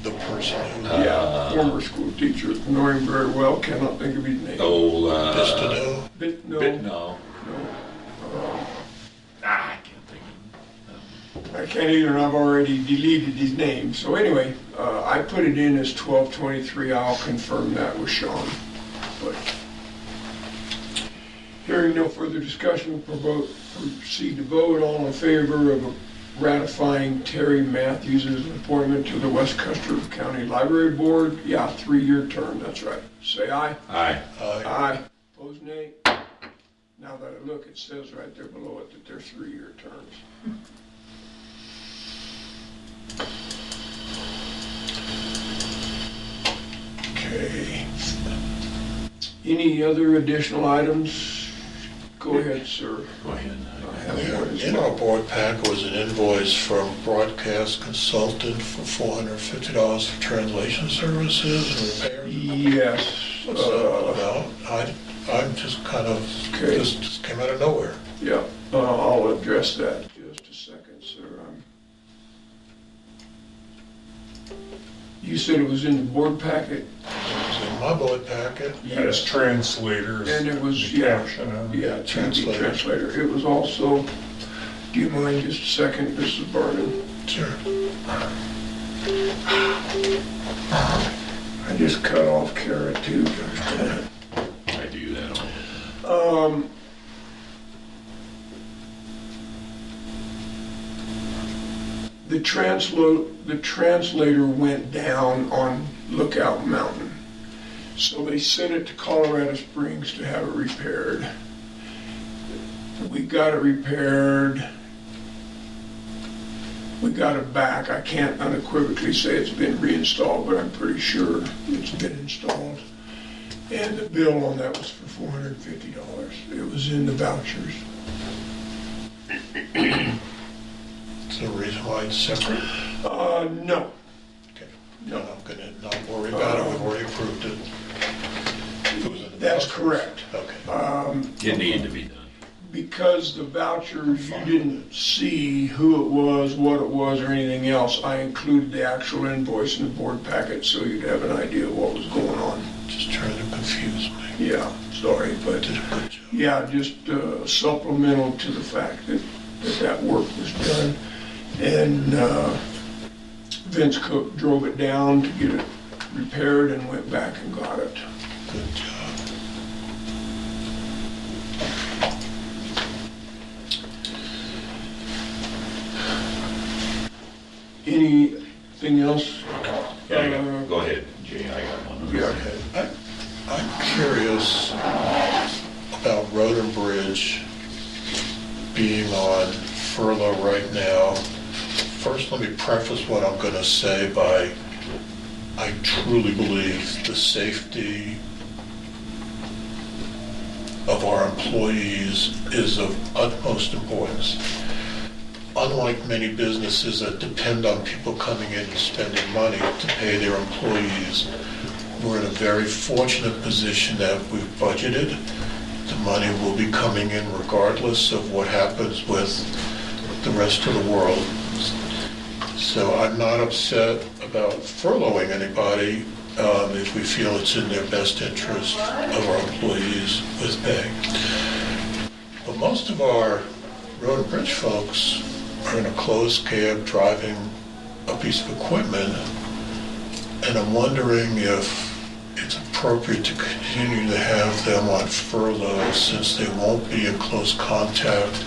Speaker 4: The person who
Speaker 8: Yeah, former school teacher, know him very well, cannot think of his name.
Speaker 11: Oh,
Speaker 4: this to do.
Speaker 8: But no,
Speaker 11: no. I can't think of
Speaker 8: I can't either, and I've already deleted his name. So anyway, I put it in as 1223. I'll confirm that with Sean. But hearing no further discussion, we'll proceed to vote. All in favor of ratifying Terry Matthews' appointment to the West Custer County Library Board? Yeah, 3-year term, that's right. Say aye.
Speaker 11: Aye.
Speaker 8: Aye. Opposed, nay? Now that I look, it says right there below it that they're 3-year terms. Okay. Any other additional items? Go ahead, sir.
Speaker 11: Go ahead.
Speaker 8: I have one as
Speaker 4: In
Speaker 8: well.
Speaker 4: our board pack was an invoice from Broadcast Consultant for $450 for translation services and repairs.
Speaker 8: Yes.
Speaker 4: What's that all about? I'm just kind of,
Speaker 8: Okay.
Speaker 4: this just came out of nowhere.
Speaker 8: Yeah, I'll address that in just a second, sir. You said it was in the board packet?
Speaker 4: It was in my board packet.
Speaker 7: Yes, translators.
Speaker 8: And it was,
Speaker 7: the
Speaker 8: yeah,
Speaker 7: caption of it.
Speaker 8: yeah,
Speaker 4: Translator.
Speaker 8: translator. It was also, do you mind just a second, Mrs. Barnum?
Speaker 4: Sure.
Speaker 8: I just cut off Kara too.
Speaker 11: I do that all.
Speaker 8: The translator went down on Lookout Mountain. So they sent it to Colorado Springs to have it repaired. We got it repaired. We got it back. I can't unequivocally say it's been reinstalled, but I'm pretty sure it's been installed. And the bill on that was for $450. It was in the vouchers.
Speaker 4: Is there a reason why it's separate?
Speaker 8: No.
Speaker 4: Okay. No, I'm gonna not worry about it, we've already approved it. It was in the
Speaker 8: That's
Speaker 4: vouchers.
Speaker 8: correct.
Speaker 4: Okay.
Speaker 5: It needed to be done.
Speaker 8: Because the vouchers, you didn't see who it was, what it was, or anything else, I included the actual invoice in the board packet so you'd have an idea of what was going on.
Speaker 4: Just trying to confuse me.
Speaker 8: Yeah, sorry, but
Speaker 4: Did a good job.
Speaker 8: yeah, just supplemental to the fact that that work was done. And Vince Cook drove it down to get it repaired and went back and got it.
Speaker 4: Good job.
Speaker 8: Anything else?
Speaker 11: Yeah, go ahead, Jay, I got one.
Speaker 8: Yeah.
Speaker 4: I'm curious about Road and Bridge being on furlough right now. First, let me preface what I'm gonna say by, I truly believe the safety of our employees is of utmost importance. Unlike many businesses that depend on people coming in and spending money to pay their employees, we're in a very fortunate position that we've budgeted. The money will be coming in regardless of what happens with the rest of the world. So I'm not upset about furloughing anybody if we feel it's in their best interest of our employees with pay. But most of our road and bridge folks are in a closed cab driving a piece of equipment, and I'm wondering if it's appropriate to continue to have them on furlough since they won't be in close contact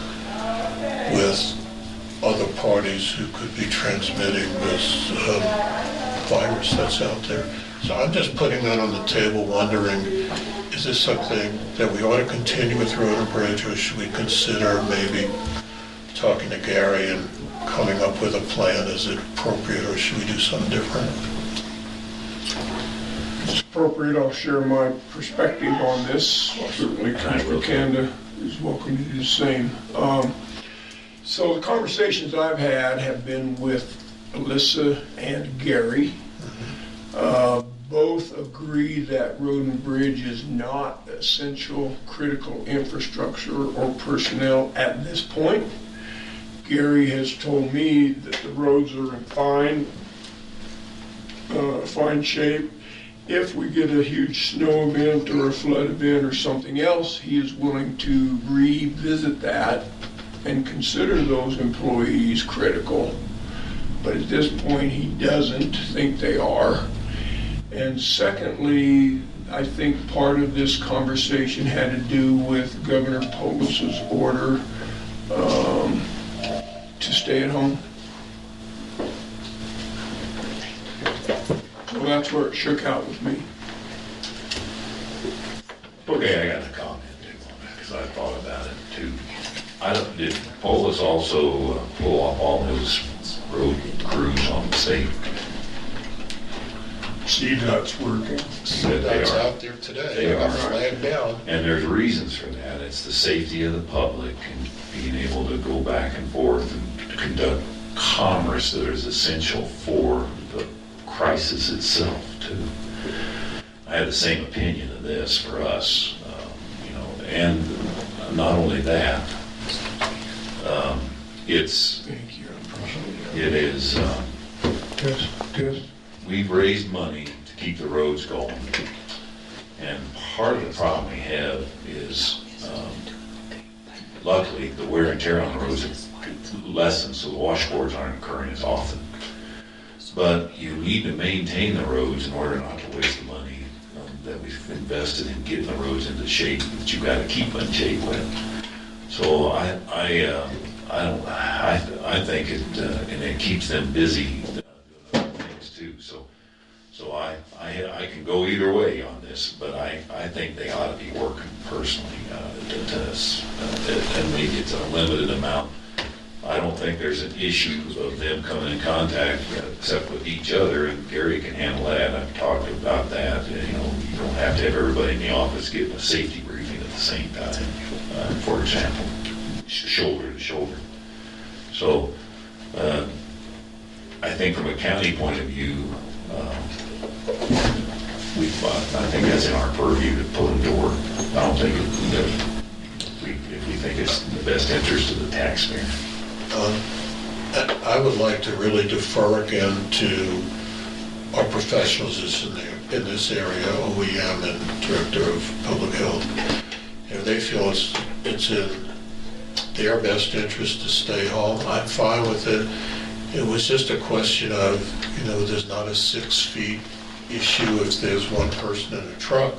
Speaker 4: with other parties who could be transmitting this virus that's out there. So I'm just putting that on the table, wondering, is this something that we ought to continue with Road and Bridge, or should we consider maybe talking to Gary and coming up with a plan? Is it appropriate, or should we do something different?
Speaker 8: It's appropriate, I'll share my perspective on this. Certainly Commissioner Kanda is welcome to do the same. So the conversations I've had have been with Alyssa and Gary. Both agree that Road and Bridge is not essential critical infrastructure or personnel at this point. Gary has told me that the roads are in fine shape. If we get a huge snow event or a flood event or something else, he is willing to revisit that and consider those employees critical. But at this point, he doesn't think they are. And secondly, I think part of this conversation had to do with Governor Polis's order to stay at home. So that's where it shook out with me.
Speaker 11: Okay, I got a comment too on that, because I thought about it too. Did Polis also pull off all his road crews on safe?
Speaker 7: CDOT's working.
Speaker 11: Said they
Speaker 4: That's
Speaker 11: are.
Speaker 4: out there today.
Speaker 11: They are.
Speaker 4: Flagged down.
Speaker 11: And there's reasons for that. It's the safety of the public and being able to go back and forth and conduct commerce that is essential for the crisis itself too. I have the same opinion of this for us, and not only that,
Speaker 8: Thank you, I appreciate
Speaker 11: it is,
Speaker 8: that. Test.
Speaker 11: we've raised money to keep the roads going. And part of the problem we have is, luckily, the wear and tear on the roads have lessened, so the washboards aren't occurring as often. But you need to maintain the roads in order not to waste the money that we've invested in getting the roads into shape that you've got to keep in shape with. So I think it, and it keeps them busy doing other things too. So I can go either way on this, but I think they ought to be working personally and maybe it's a limited amount. I don't think there's an issue of them coming in contact except with each other, and Gary can handle that. I've talked about that. You don't have to have everybody in the office getting a safety briefing at the same time, for example, shoulder to shoulder. So I think from a county point of view, I think that's in our purview to put them to work. I don't think if we think it's in the best interest of the taxpayer.
Speaker 4: I would like to really defer again to our professionals in this area, OEM and Director of Public Health. If they feel it's in their best interest to stay home, I'm fine with it. It was just a question of, there's not a 6 feet issue if there's one person in a truck.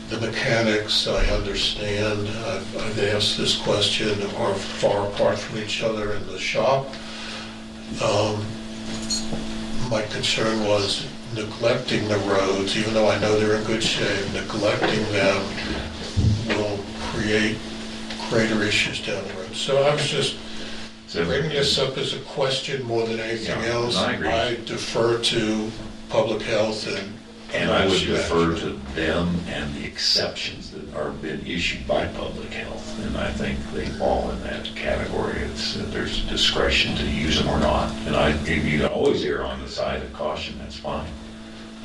Speaker 4: The mechanics, I understand. I've asked this question, are far apart from each other in the shop. My concern was neglecting the roads, even though I know they're in good shape, neglecting them will create greater issues down the road. So I was just bringing this up as a question more than anything else.
Speaker 11: I agree.
Speaker 4: I defer to public health
Speaker 11: and I would defer to them and the exceptions that are been issued by public health, and I think they fall in that category. There's discretion to use them or not, and you can always err on the side of caution. That's fine,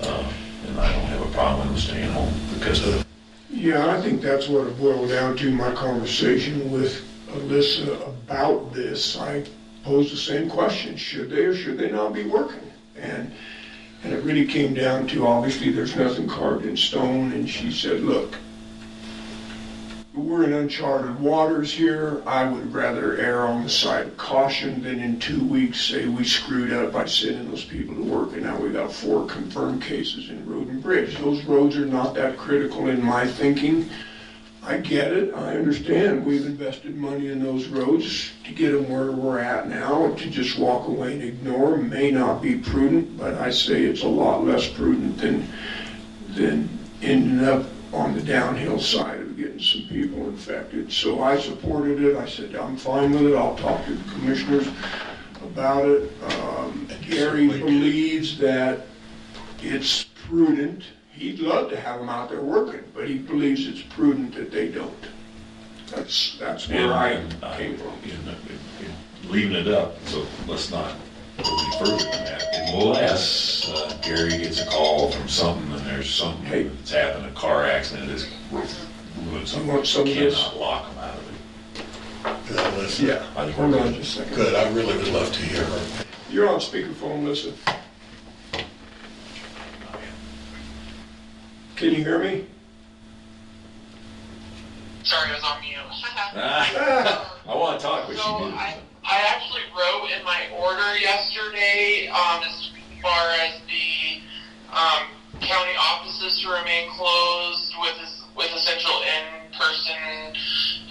Speaker 11: and I don't have a problem with them staying home because of.
Speaker 8: Yeah, I think that's what it boiled down to, my conversation with Alyssa about this. I posed the same question, should they or should they not be working? And it really came down to, obviously, there's nothing carved in stone, and she said, look, we're in uncharted waters here. I would rather err on the side of caution than in 2 weeks say we screwed up by sending those people to work, and now we got 4 confirmed cases in Road and Bridge. Those roads are not that critical in my thinking. I get it, I understand. We've invested money in those roads to get them where we're at now. To just walk away and ignore them may not be prudent, but I say it's a lot less prudent than ending up on the downhill side of getting some people infected. So I supported it. I said, I'm fine with it. I'll talk to the commissioners about it. Gary believes that it's prudent. He'd love to have them out there working, but he believes it's prudent that they don't. That's where I came from.
Speaker 11: Leaving it up, so let's not go any further than that. Unless Gary gets a call from something and there's something that's happened, a car accident that's ruined something. You cannot lock them out of it.
Speaker 8: Yeah, hold on just a second.
Speaker 4: Good, I really would love to hear her.
Speaker 8: You're on speakerphone, Lisa. Can you hear me?
Speaker 6: Sorry, I was on mute.
Speaker 11: I want to talk with
Speaker 6: So
Speaker 11: you.
Speaker 6: I actually wrote in my order yesterday as far as the county offices to remain closed with essential in-person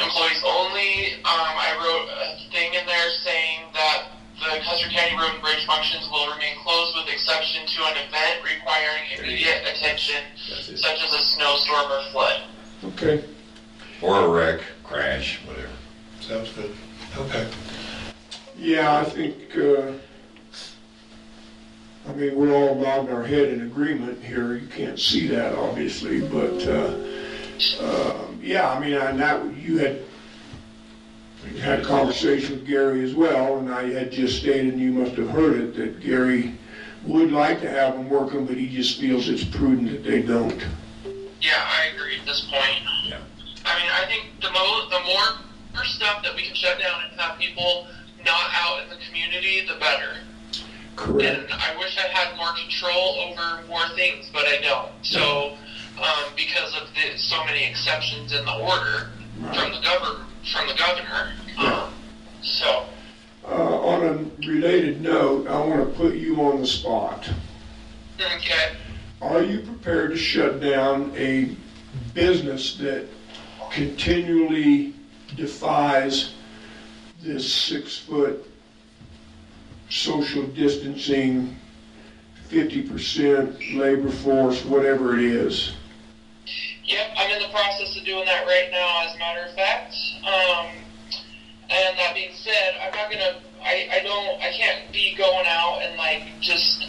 Speaker 6: employees only. I wrote a thing in there saying that the Custer County Road and Bridge functions will remain closed with exception to an event requiring immediate attention, such as a snowstorm or flood.
Speaker 8: Okay.
Speaker 11: Or a wreck, crash, whatever.
Speaker 4: Sounds good. Okay.
Speaker 8: Yeah, I think, we're all nodding our head in agreement here. You can't see that, obviously, but, you had a conversation with Gary as well, and I had just stated, and you must have heard it, that Gary would like to have them working, but he just feels it's prudent that they don't.
Speaker 6: Yeah, I agree at this point.
Speaker 11: Yeah.
Speaker 6: I think the more stuff that we can shut down and have people not out in the community, the better.
Speaker 1: Correct.
Speaker 13: And I wish I had more control over more things, but I don't. So, because of so many exceptions in the order from the governor. So.
Speaker 8: On a related note, I want to put you on the spot.
Speaker 13: Okay.
Speaker 8: Are you prepared to shut down a business that continually defies this 6-foot social distancing, 50% labor force, whatever it is?
Speaker 13: Yep, I'm in the process of doing that right now, as a matter of fact. And that being said, I'm not gonna, I can't be going out and like just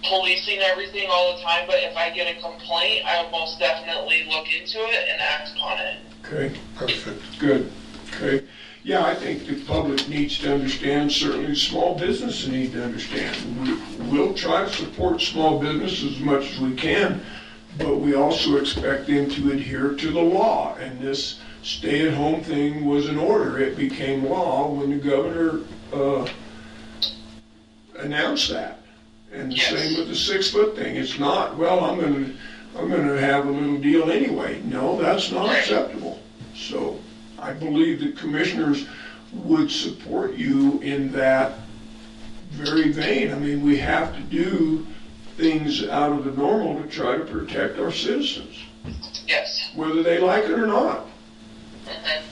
Speaker 13: policing everything all the time, but if I get a complaint, I will most definitely look into it and act upon it.
Speaker 8: Okay, perfect, good, okay. Yeah, I think the public needs to understand, certainly small businesses need to understand. We'll try to support small businesses as much as we can, but we also expect them to adhere to the law, and this stay-at-home thing was an order. It became law when the governor announced that. And the same with the 6-foot thing. It's not, well, I'm gonna have a little deal anyway. No, that's not acceptable. So I believe the commissioners would support you in that very vein. I mean, we have to do things out of the normal to try to protect our citizens.
Speaker 13: Yes.
Speaker 8: Whether they like it or not.
Speaker 13: Mm-hmm.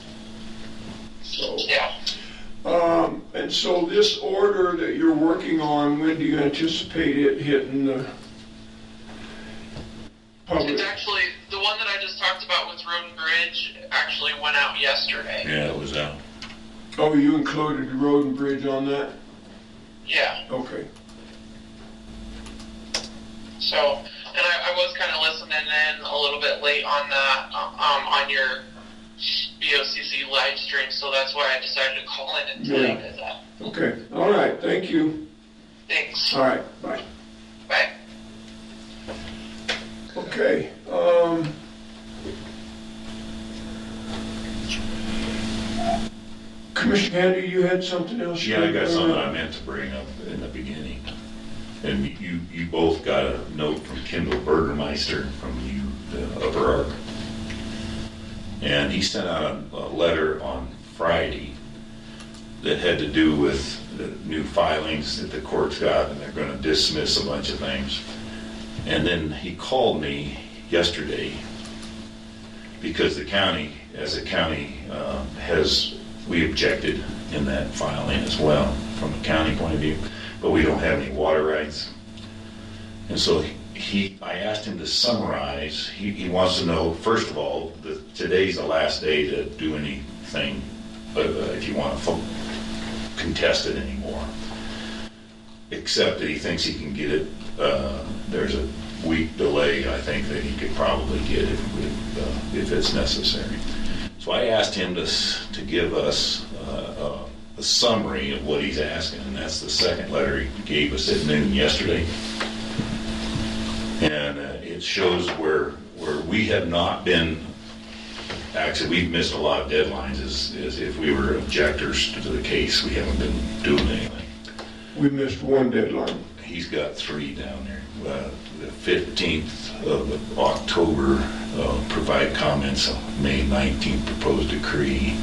Speaker 8: So,
Speaker 13: yeah.
Speaker 8: And so this order that you're working on, when do you anticipate it hitting the public?
Speaker 13: It's actually, the one that I just talked about with Road and Bridge actually went out yesterday.
Speaker 11: Yeah, it was out.
Speaker 8: Oh, you included the road and bridge on that?
Speaker 13: Yeah.
Speaker 8: Okay.
Speaker 13: So, and I was kind of listening in a little bit late on that, on your BOCC live stream, so that's why I decided to call in and tell you guys that.
Speaker 8: Okay, all right, thank you.
Speaker 13: Thanks.
Speaker 8: All right, bye.
Speaker 13: Bye.
Speaker 8: Okay, Commissioner Candy, you had something else?
Speaker 11: Yeah, I got something I meant to bring up in the beginning. And you both got a note from Kendall Burgermeister from the Upper Ark. And he sent out a letter on Friday that had to do with the new filings that the court's got, and they're going to dismiss a bunch of things. And then he called me yesterday because the county, as a county, we objected in that filing as well from a county point of view, but we don't have any water rights. And so I asked him to summarize. He wants to know, first of all, that today's the last day to do anything, if you want to contest it anymore. Except that he thinks he can get it. There's a week delay, I think, that he could probably get if it's necessary. So I asked him to give us a summary of what he's asking, and that's the second letter he gave us at noon yesterday. And it shows where we have not been, actually we've missed a lot of deadlines as if we were objectors to the case. We haven't been doing anything.
Speaker 8: We missed one deadline.
Speaker 11: He's got 3 down there. The 15th of October, provide comments on May 19th proposed decree.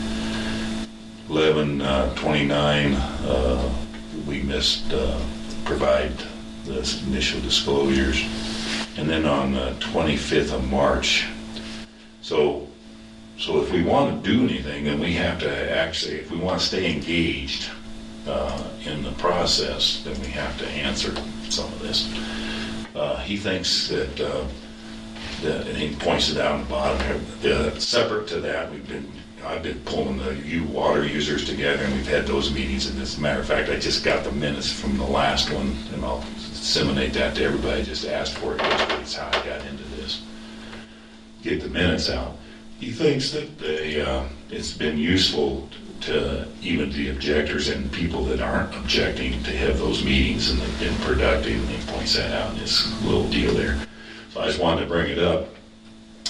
Speaker 11: 11/29, we missed provide the initial disclosures. And then on the 25th of March. So if we want to do anything, then we have to actually, if we want to stay engaged in the process, then we have to answer some of this. He thinks that, and he points it out on the bottom there, separate to that, I've been pulling the water users together, and we've had those meetings. And as a matter of fact, I just got the minutes from the last one, and I'll disseminate that to everybody. I just asked for it yesterday. That's how I got into this. Get the minutes out. He thinks that it's been useful to even the objectors and people that aren't objecting to have those meetings, and they've been productive, and he points that out in his little deal there. So I just wanted to bring it up,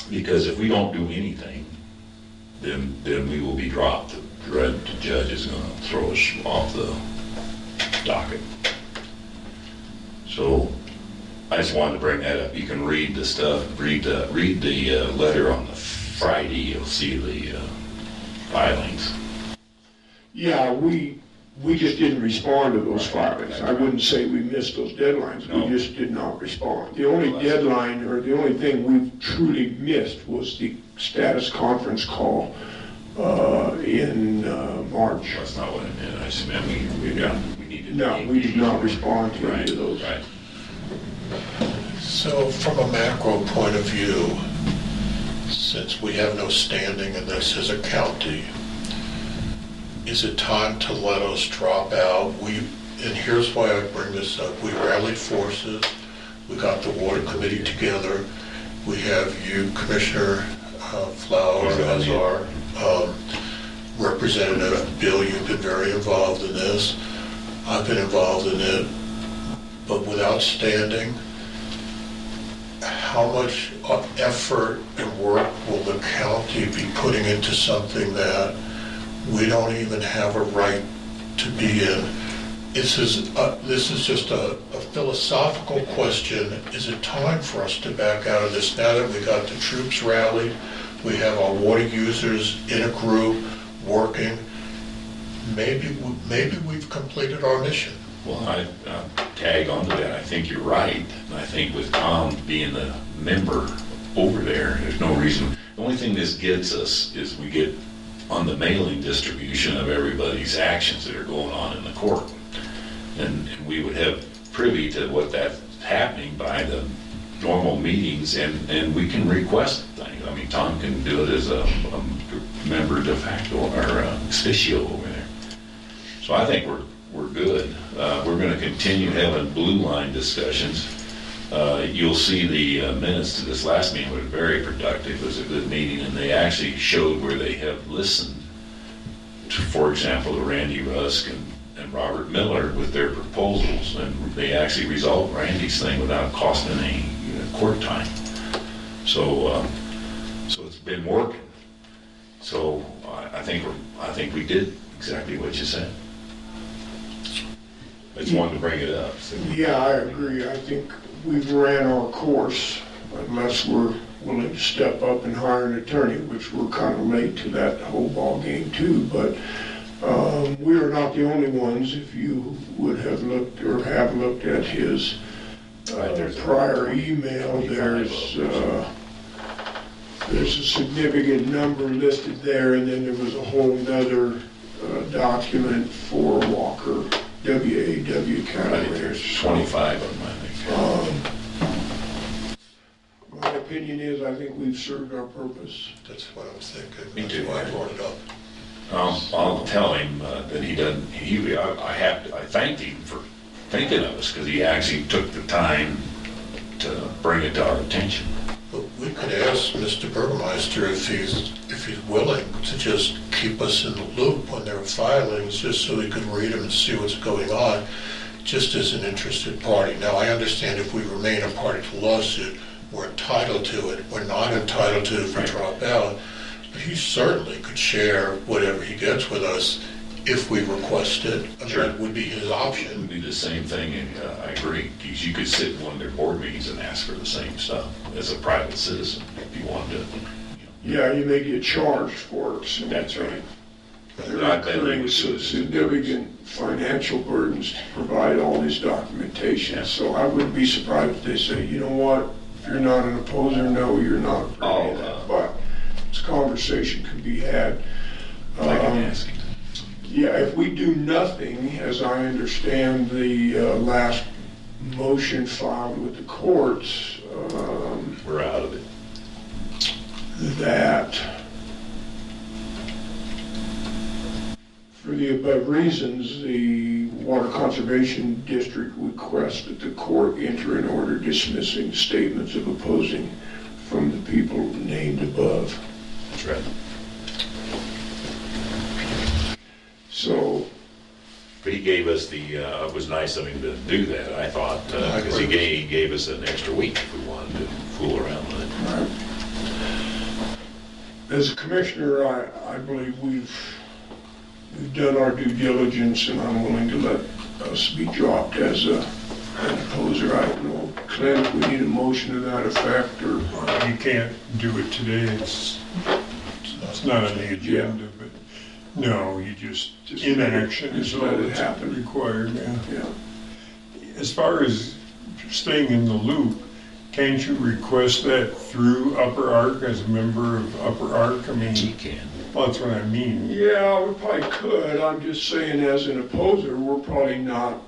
Speaker 11: because if we don't do anything, then we will be dropped. The judge is going to throw us off the docket. So I just wanted to bring that up. You can read the stuff, read the letter on the Friday, you'll see the filings.
Speaker 8: Yeah, we just didn't respond to those filings. I wouldn't say we missed those deadlines,
Speaker 11: No.
Speaker 8: we just did not respond. The only deadline, or the only thing we've truly missed was the status conference call in March.
Speaker 11: That's not what I meant. I just meant we needed.
Speaker 8: No, we did not respond to any of those.
Speaker 11: Right.
Speaker 4: So from a macro point of view, since we have no standing in this as a county, is it time to let us drop out? And here's why I bring this up. We rallied forces. We got the water committee together. We have you, Commissioner Flowers, as our representative. Bill, you've been very involved in this. I've been involved in it. But without standing, how much effort and work will the county be putting into something that we don't even have a right to be in? This is just a philosophical question. Is it time for us to back out of this now that we got the troops rallied? We have our water users in a group working. Maybe we've completed our mission.
Speaker 11: Well, I tag onto that. I think you're right. I think with Tom being the member over there's no reason. The only thing this gets us is we get on the mailing distribution of everybody's actions that are going on in the court. And we would have privy to what that's happening by the normal meetings, and we can request things. I mean, Tom can do it as a member de facto or officio over there. So I think we're good. We're going to continue having blue line discussions. You'll see the minutes to this last meeting were very productive. It was a good meeting, and they actually showed where they have listened to, for example, to Randy Rusk and Robert Miller with their proposals, and they actually resolved Randy's thing without costing any court time. So it's been working. So I think we did exactly what you said. I just wanted to bring it up. So.
Speaker 8: Yeah, I agree. I think we've ran our course, unless we're willing to step up and hire an attorney, which we're kind of late to that whole ball game too. But we are not the only ones. If you would have looked or have looked at his prior email, there's a significant number listed there, and then there was a whole nother document for Walker. WAW County.
Speaker 11: There's 25 of them, I think.
Speaker 8: My opinion is I think we've served our purpose.
Speaker 4: That's what I was thinking.
Speaker 11: Me too.
Speaker 4: That's why I brought it up.
Speaker 11: I'll tell him that he doesn't. I thanked him for thinking of us because he actually took the time to bring it to our attention.
Speaker 4: But we could ask Mr. Burmeister if he's willing to just keep us in the loop when there are filings, just so we could read them and see what's going on, just as an interested party. Now, I understand if we remain a party to the lawsuit, we're entitled to it. We're not entitled to it if we drop out. But he certainly could share whatever he gets with us if we request it. I mean,
Speaker 11: Sure.
Speaker 4: that would be his
Speaker 11: It
Speaker 4: option.
Speaker 11: would be the same thing, and I agree. Because you could sit in one of their board meetings and ask for the same stuff as a private citizen if you wanted to.
Speaker 8: Yeah, you may get charged for it. So
Speaker 11: That's right.
Speaker 8: They're
Speaker 11: I bet they
Speaker 8: incurring
Speaker 11: would do it.
Speaker 8: significant financial burdens to provide all this documentation.
Speaker 11: Yeah.
Speaker 8: So I wouldn't be surprised if they say, you know what, if you're not an opposer, no, you're not. But this conversation can be had.
Speaker 11: I can ask him.
Speaker 8: Yeah, if we do nothing, as I understand the last motion filed with the courts,
Speaker 11: We're out of it.
Speaker 8: that for the above reasons, the Water Conservation District requests that the court enter an order dismissing statements of opposing from the people named above.
Speaker 11: That's right.
Speaker 8: So,
Speaker 11: But he gave us it was nice of him to do that, I thought, because he gave us an extra week if we wanted to fool around with it.
Speaker 8: as a commissioner, I believe we've done our due diligence, and I'm willing to let us be dropped as a Poser, I don't know. Clint, if we need a motion to that effect, or,
Speaker 7: You can't do it today, it's not on the agenda, but no, you just inaction is
Speaker 8: just
Speaker 7: all
Speaker 8: let it
Speaker 7: that's
Speaker 8: happen.
Speaker 7: required now.
Speaker 8: yeah.
Speaker 7: As far as staying in the loop, can't you request that through Upper Ark as a member of Upper Ark? I mean,
Speaker 5: You can.
Speaker 7: well, that's what I mean.
Speaker 8: Yeah, we probably could. I'm just saying, as an opposer, we're probably not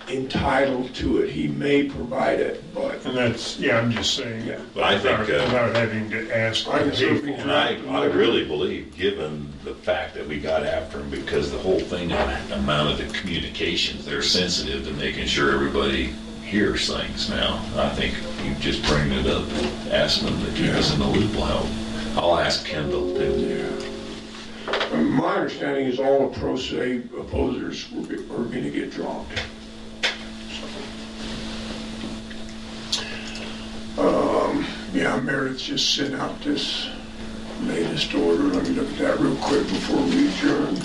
Speaker 8: entitled to it. He may provide it, but
Speaker 7: And that's, yeah, I'm just saying,
Speaker 8: Yeah.
Speaker 11: But I think,
Speaker 7: without having to ask
Speaker 8: I
Speaker 7: to
Speaker 8: can
Speaker 7: pay
Speaker 8: certainly
Speaker 7: for
Speaker 11: And
Speaker 7: it.
Speaker 11: I really believe, given the fact that we got after them, because the whole thing amount of the communications, they're sensitive to making sure everybody hears things now. I think you just bring it up, ask them to keep us in the loop will help. I'll ask Kendall too.
Speaker 8: my understanding is all the pro se opposers are going to get dropped. Yeah, Meredith just sent out this latest order. Let me look at that real quick before we adjourn.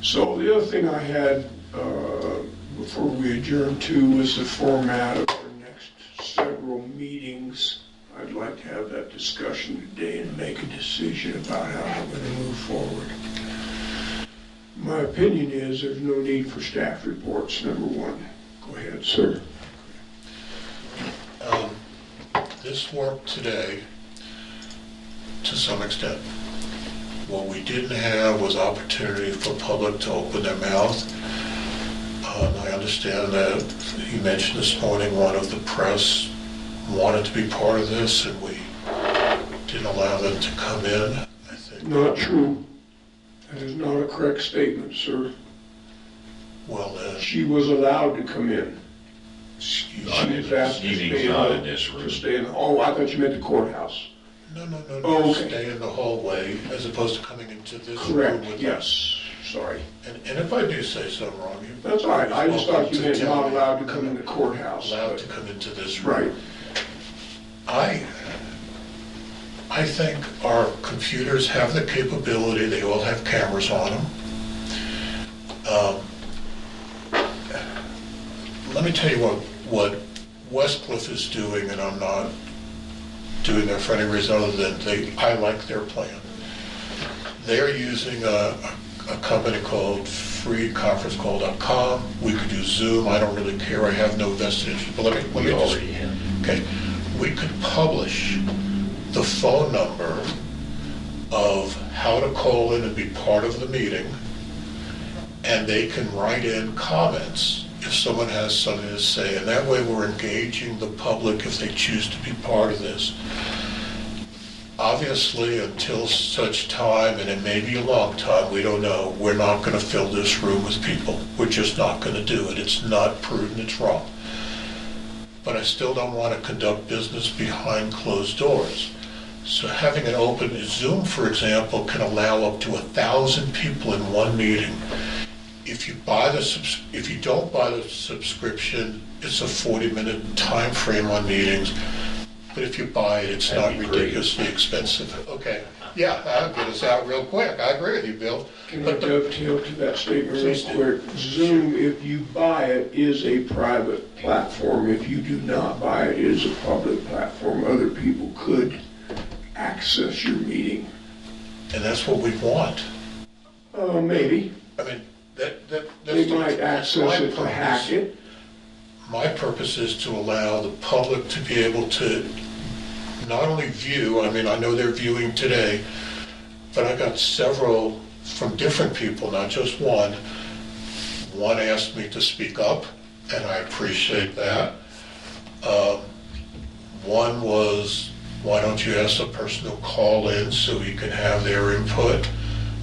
Speaker 8: So the other thing I had before we adjourn to was the format of our next several meetings. I'd like to have that discussion today and make a decision about how we're going to move forward. My opinion is there's no need for staff reports, number one. Go ahead, sir.
Speaker 4: This worked today to some extent. What we didn't have was opportunity for public to open their mouth. I understand that you mentioned this morning one of the press wanted to be part of this and we didn't allow them to come in. I think.
Speaker 8: Not true. That is not a correct statement, sir.
Speaker 4: Well,
Speaker 8: She was allowed to come in.
Speaker 4: excuse
Speaker 11: Not
Speaker 4: me.
Speaker 11: in
Speaker 8: She was asked to
Speaker 11: this meeting,
Speaker 8: stay
Speaker 11: not
Speaker 8: in
Speaker 11: in this
Speaker 8: to
Speaker 11: room.
Speaker 8: stay in. Oh, I thought you meant the courthouse.
Speaker 4: No,
Speaker 8: Oh, okay.
Speaker 4: stay in the hallway as opposed to coming into this room
Speaker 8: Correct,
Speaker 4: with us.
Speaker 8: yes. Sorry.
Speaker 4: And if I do say something wrong, you.
Speaker 8: That's all right. I just thought you meant
Speaker 4: Tell
Speaker 8: not
Speaker 4: me.
Speaker 8: allowed to come in the courthouse.
Speaker 4: Allowed
Speaker 8: but-
Speaker 4: to come into this room.
Speaker 8: Right.
Speaker 4: I think our computers have the capability, they all have cameras on them. Let me tell you what Westcliff is doing, and I'm not doing that for any reason other than I like their plan. They're using a company called freeconferencecall.com. We could use Zoom, I don't really care, I have no vested interest, but let me
Speaker 5: We
Speaker 4: just,
Speaker 5: already have.
Speaker 4: okay. We could publish the phone number of how to call in and be part of the meeting, and they can write in comments if someone has something to say, and that way we're engaging the public if they choose to be part of this. Obviously, until such time, and it may be a long time, we don't know, we're not going to fill this room with people. We're just not going to do it. It's not prudent, it's wrong. But I still don't want to conduct business behind closed doors. So having an open Zoom, for example, can allow up to 1,000 people in one meeting. If you don't buy the subscription, it's a 40-minute time frame on meetings. But if you buy it, it's
Speaker 11: That'd
Speaker 4: not
Speaker 11: be great.
Speaker 4: ridiculously expensive. Okay, yeah, that'll get us out real quick. I agree with you, Bill.
Speaker 8: Can I
Speaker 4: But the-
Speaker 8: dovetail to that statement real
Speaker 4: Please do.
Speaker 8: quick? Zoom, if you buy it, is a private platform. If you do not buy it, it is a public platform. Other people could access your meeting.
Speaker 4: And that's what we want.
Speaker 8: Maybe.
Speaker 4: I mean, that's
Speaker 8: They
Speaker 4: the-
Speaker 8: might
Speaker 4: that's my
Speaker 8: access it to
Speaker 4: purpose.
Speaker 8: hack it.
Speaker 4: My purpose is to allow the public to be able to not only view, I mean, I know they're viewing today, but I got several from different people, not just one. One asked me to speak up, and I appreciate that. One was, why don't you ask the person to call in so we can have their input?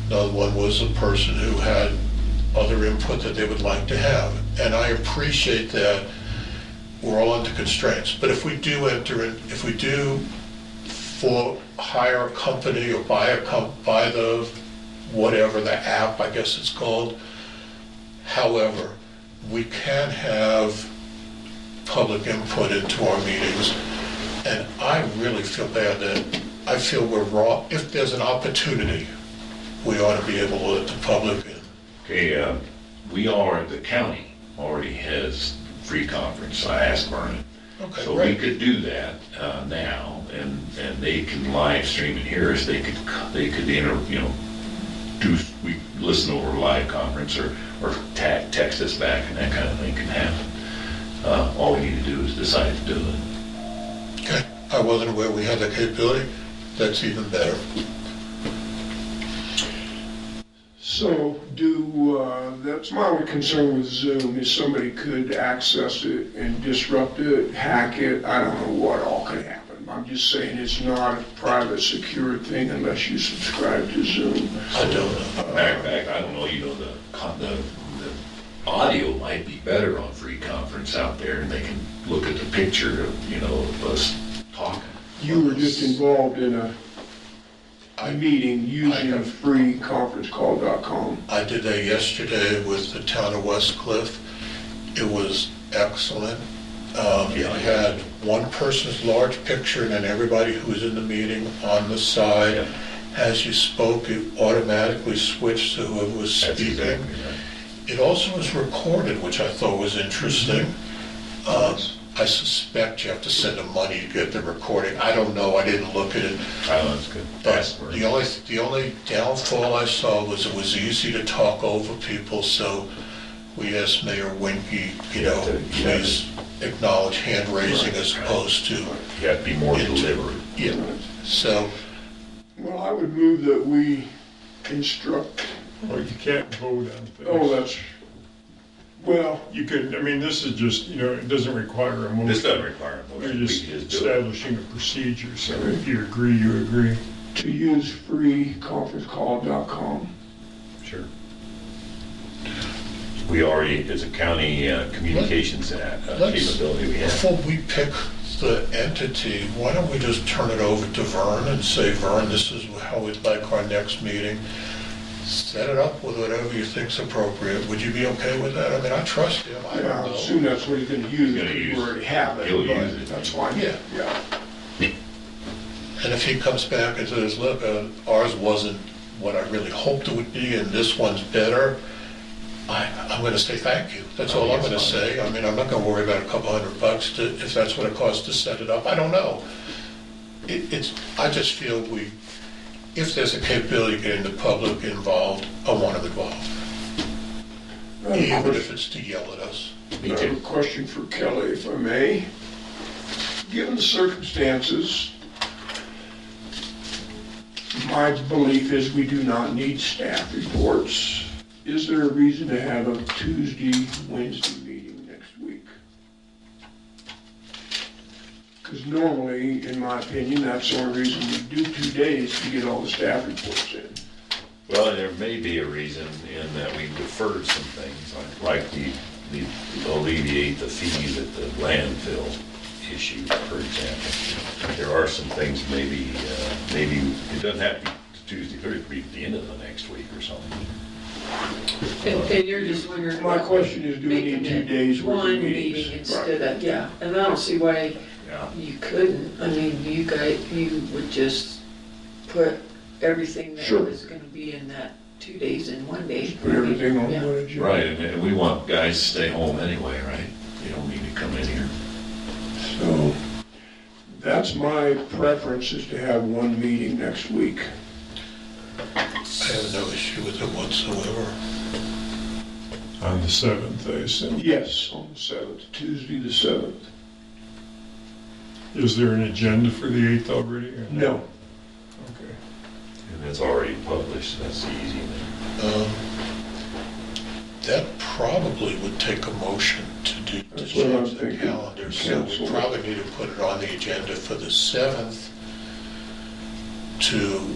Speaker 4: Another one was a person who had other input that they would like to have. And I appreciate that we're all under constraints. But if we do hire a company or buy the, whatever, the app, I guess it's called. However, we can have public input into our meetings, and I really feel bad that, I feel we're wrong. If there's an opportunity, we ought to be able to let the public in.
Speaker 11: Okay, the county already has free conference, I asked Vernon.
Speaker 4: Okay,
Speaker 11: So we
Speaker 4: great.
Speaker 11: could do that now, and they can live stream and hear us. They could we listen over a live conference or text us back, and that kind of thing can happen. All we need to do is decide to do it.
Speaker 4: Okay, I wasn't aware we had that capability. That's even better.
Speaker 8: So that's my only concern with Zoom, is somebody could access it and disrupt it, hack it. I don't know what all could happen. I'm just saying it's not a private, secure thing unless you subscribe to Zoom.
Speaker 4: I don't know.
Speaker 11: Matter of fact, I don't know, the audio might be better on free conference out there, and they can look at the picture of us talking.
Speaker 8: You were just involved in a meeting using freeconferencecall.com.
Speaker 4: I did that yesterday with the town of West Cliff. It was excellent. It had one person's large picture and then everybody who was in the meeting on the side.
Speaker 11: Yeah.
Speaker 4: As you spoke, it automatically switched to whoever was
Speaker 11: That's
Speaker 4: speaking.
Speaker 11: exactly right.
Speaker 4: It also was recorded, which I thought was interesting. I suspect you have to send them money to get the recording. I don't know, I didn't look at it.
Speaker 11: Oh, that's good.
Speaker 4: But the only downfall I saw was it was easy to talk over people, so we asked Mayor Winky, please acknowledge hand raising as opposed to.
Speaker 11: You have to be more deliberate.
Speaker 4: Yeah, so.
Speaker 8: Well, I would move that we instruct,
Speaker 7: Or you can't vote on things.
Speaker 8: oh, that's, well,
Speaker 7: You could, this is just, it doesn't require a motion.
Speaker 11: This doesn't require a
Speaker 7: You're
Speaker 11: motion. We
Speaker 7: just
Speaker 11: can just do it.
Speaker 7: establishing a procedure, so if you agree, you agree.
Speaker 8: to use freeconferencecall.com.
Speaker 11: Sure. We already, as a county communications capability, we have.
Speaker 4: Before we pick the entity, why don't we just turn it over to Vern and say, Vern, this is how we'd like our next meeting. Set it up with whatever you think's appropriate. Would you be okay with that? I trust him. I
Speaker 8: I
Speaker 4: don't know.
Speaker 8: assume that's what he's gonna use,
Speaker 11: He's gonna
Speaker 8: because
Speaker 11: use
Speaker 8: you already have it.
Speaker 11: he'll
Speaker 8: but
Speaker 11: use it.
Speaker 8: That's fine.
Speaker 4: Yeah. And if he comes back and says, look, ours wasn't what I really hoped it would be, and this one's better, I'm going to say thank you. That's all I'm going to say. I'm not going to worry about a couple $100 if that's what it costs to set it up. I don't know. I just feel if there's a capability of getting the public involved, I want them involved. Even if it's to yell at us.
Speaker 11: Me
Speaker 8: I have a
Speaker 11: too.
Speaker 8: question for Kelly, if I may. Given the circumstances, my belief is we do not need staff reports. Is there a reason to have a Tuesday, Wednesday meeting next week? Because normally, in my opinion, that's the only reason we do 2 days to get all the staff reports in.
Speaker 11: Well, there may be a reason in that we deferred some things, like the alleviate the fees at the landfill issue, for example. There are some things maybe it doesn't have to be Tuesday, Thursday, it could be at the end of the next week or something.
Speaker 12: And you're just wondering.
Speaker 8: My question is, do we need
Speaker 12: making
Speaker 8: 2 days worth of
Speaker 12: one
Speaker 8: meetings?
Speaker 12: meeting instead of, yeah, and I don't see why
Speaker 11: Yeah.
Speaker 12: you couldn't. You would just put everything that
Speaker 8: Sure.
Speaker 12: was gonna be in that 2 days in 1 day.
Speaker 8: Put everything on
Speaker 12: Yeah.
Speaker 8: one agenda.
Speaker 11: Right, and we want guys to stay home anyway, right? You don't need to come in here.
Speaker 8: So, that's my preference, is to have one meeting next week.
Speaker 4: I have no issue with it whatsoever.
Speaker 7: On the 7th, I assume.
Speaker 8: Yes, on the 7th, Tuesday the 7th.
Speaker 7: Is there an agenda for the 8th already? Or
Speaker 8: No.
Speaker 7: Okay.
Speaker 11: And it's already published, so that's the easy thing.
Speaker 4: That probably would take a motion to
Speaker 8: That's what I'm
Speaker 4: change the
Speaker 8: thinking.
Speaker 4: calendar. So we
Speaker 8: Cancel.
Speaker 4: probably need to put it on the agenda for the 7th to do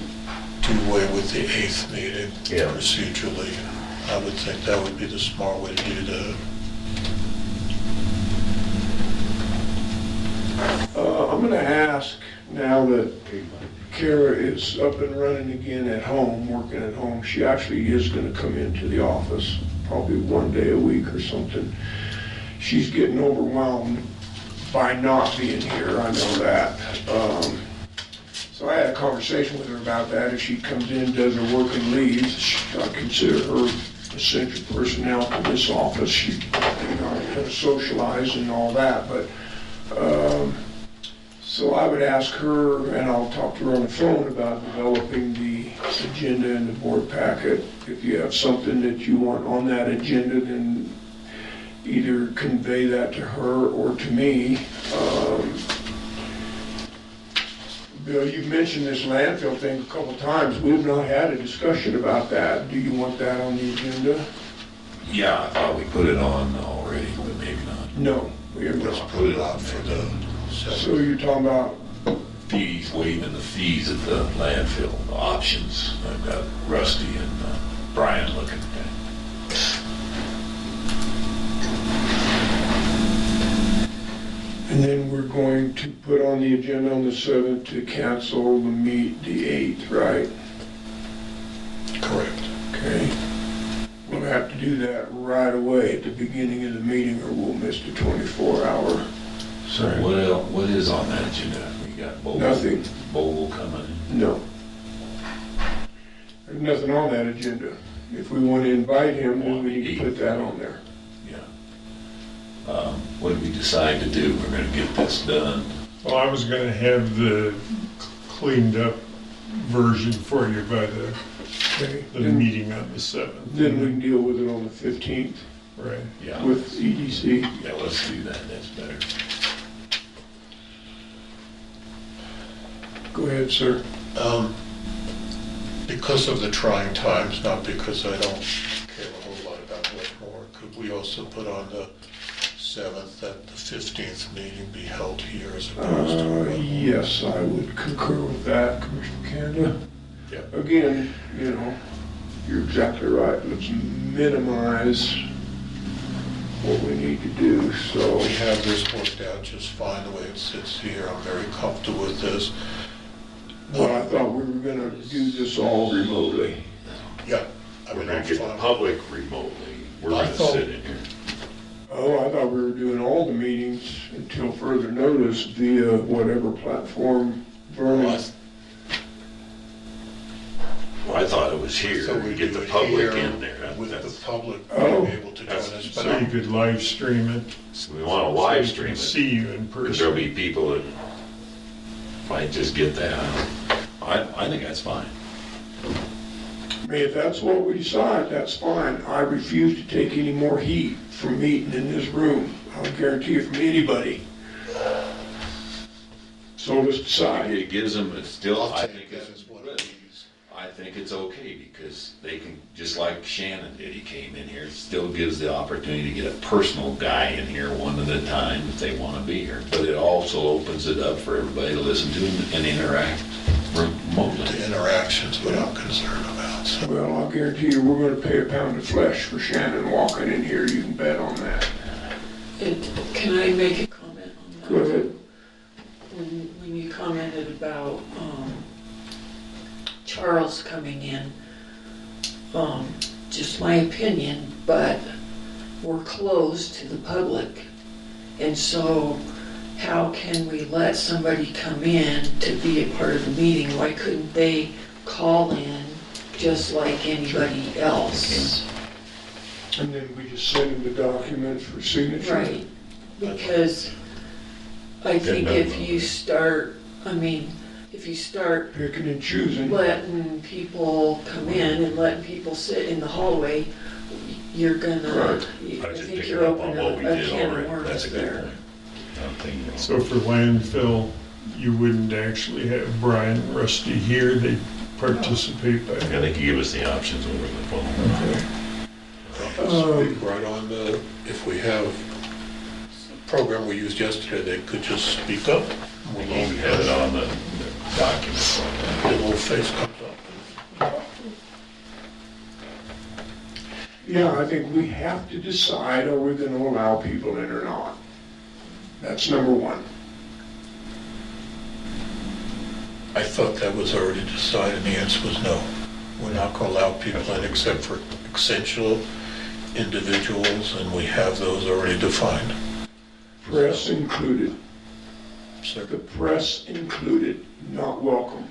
Speaker 4: away with the 8th meeting
Speaker 11: Yeah.
Speaker 4: procedurally. I would think that would be the smart way to do that.
Speaker 8: I'm gonna ask, now that Kara is up and running again at home, working at home. She actually is gonna come into the office, probably one day a week or something. She's getting overwhelmed by not being here, I know that. So I had a conversation with her about that. If she comes in, does her work and leaves, I consider her essential personnel to this office. She, you know, kind of socialize and all that, but, so I would ask her, and I'll talk to her on the phone about developing the agenda and the board packet. If you have something that you want on that agenda, then either convey that to her or to me. Bill, you've mentioned this landfill thing a couple times. We've not had a discussion about that. Do you want that on the agenda?
Speaker 11: Yeah, I thought we put it on already, but maybe not.
Speaker 8: No, we have
Speaker 11: Let's
Speaker 8: not.
Speaker 11: put it on for the
Speaker 8: So you're talking about,
Speaker 11: fees, waiving the fees at the landfill, the options. I've got Rusty and Brian looking at it.
Speaker 8: and then we're going to put on the agenda on the 7th to cancel the meet the 8th, right?
Speaker 4: Correct.
Speaker 8: Okay. We'll have to do that right away at the beginning of the meeting or we'll miss the 24-hour.
Speaker 11: So what is on that agenda? We got Bogle.
Speaker 8: Nothing.
Speaker 11: Bogle coming in.
Speaker 8: No. There's nothing on that agenda. If we want to invite him, then we need to put that on there.
Speaker 11: Yeah. What did we decide to do? We're gonna get this done.
Speaker 7: Well, I was gonna have the cleaned up version for you by
Speaker 8: Okay.
Speaker 7: the meeting on the 7th.
Speaker 8: Then we can deal with it on the 15th
Speaker 7: Right.
Speaker 11: Yeah.
Speaker 8: with EDC.
Speaker 11: Yeah, let's do that. That's better.
Speaker 8: Go ahead, sir.
Speaker 4: Because of the trying times, not because I don't care a whole lot about Whitmore, could we also put on the 7th that the 15th meeting be held here as opposed to Whitmore?
Speaker 8: Yes, I would concur with that, Commissioner Kanda.
Speaker 11: Yeah.
Speaker 8: Again, you know, you're exactly right. Let's minimize what we need to do, so.
Speaker 4: We have this worked out just fine the way it sits here. I'm very comfortable with this.
Speaker 8: Well, I thought we were gonna do this all remotely.
Speaker 4: Yeah. I
Speaker 11: We're
Speaker 4: mean,
Speaker 11: gonna
Speaker 4: I'm
Speaker 11: get the
Speaker 4: fine.
Speaker 11: public remotely. We're
Speaker 4: I
Speaker 11: gonna
Speaker 4: thought-
Speaker 11: sit in here.
Speaker 8: Oh, I thought we were doing all the meetings until further notice via whatever platform Vernon.
Speaker 4: Well,
Speaker 11: Well, I thought it was here.
Speaker 4: So
Speaker 11: We
Speaker 4: we
Speaker 11: get
Speaker 4: do
Speaker 11: the
Speaker 4: it
Speaker 11: public
Speaker 4: here
Speaker 11: in there.
Speaker 4: with the
Speaker 11: That's-
Speaker 4: public
Speaker 8: Oh.
Speaker 4: being able to join
Speaker 11: That's-
Speaker 4: us. But
Speaker 7: So you
Speaker 4: I'm-
Speaker 7: could live stream it.
Speaker 11: We wanna
Speaker 7: so
Speaker 11: live
Speaker 7: you
Speaker 11: stream
Speaker 7: can
Speaker 11: it.
Speaker 7: See you in
Speaker 11: Because there'll
Speaker 7: person.
Speaker 11: be people that might just get that. I think that's fine.
Speaker 8: I mean, if that's what we decide, that's fine. I refuse to take any more heat from meeting in this room. I'll guarantee it from anybody. So let's decide.
Speaker 11: It gives them, it's still,
Speaker 4: I'll
Speaker 11: I
Speaker 4: take
Speaker 11: think
Speaker 4: this
Speaker 11: that's
Speaker 4: as what
Speaker 11: good.
Speaker 4: it is.
Speaker 11: I think it's okay because they can, just like Shannon did, he came in here, it still gives the opportunity to get a personal guy in here one at a time if they want to be here. But it also opens it up for everybody to listen to and interact remotely.
Speaker 4: The interactions what I'm concerned about. So
Speaker 8: Well, I'll guarantee you, we're gonna pay a pound of flesh for Shannon walking in here. You can bet on that.
Speaker 12: Can I make a comment on that?
Speaker 8: Go ahead.
Speaker 12: When you commented about Charles coming in, just my opinion, but we're closed to the public. And so how can we let somebody come in to be a part of the meeting? Why couldn't they call in just like anybody else?
Speaker 8: And then we just send him the documents for signature.
Speaker 12: Right, because I think if you start, if you start
Speaker 8: Picking and choosing.
Speaker 12: letting people come in and letting people sit in the hallway, you're gonna,
Speaker 8: Right.
Speaker 12: I
Speaker 11: I just
Speaker 12: think
Speaker 11: pick
Speaker 12: you're
Speaker 11: up on
Speaker 12: opening
Speaker 11: what
Speaker 12: a
Speaker 11: we did
Speaker 12: can of
Speaker 11: already.
Speaker 12: worms
Speaker 11: That's a good
Speaker 12: there.
Speaker 11: point. I'm thinking,
Speaker 7: So for landfill, you wouldn't actually have Brian and Rusty here, they participate by.
Speaker 11: I think you give us the options over the phone.
Speaker 4: speak right on the, if we have a program we used yesterday, they could just speak up.
Speaker 11: We have it on the documents.
Speaker 4: The little face comes up.
Speaker 8: Yeah, I think we have to decide, are we gonna allow people in or not? That's number one.
Speaker 4: I thought that was already decided, and the answer was no. We're not going to allow people in except for essential individuals, and we have those already defined.
Speaker 8: Press included.
Speaker 4: So,
Speaker 8: The press included, not welcome.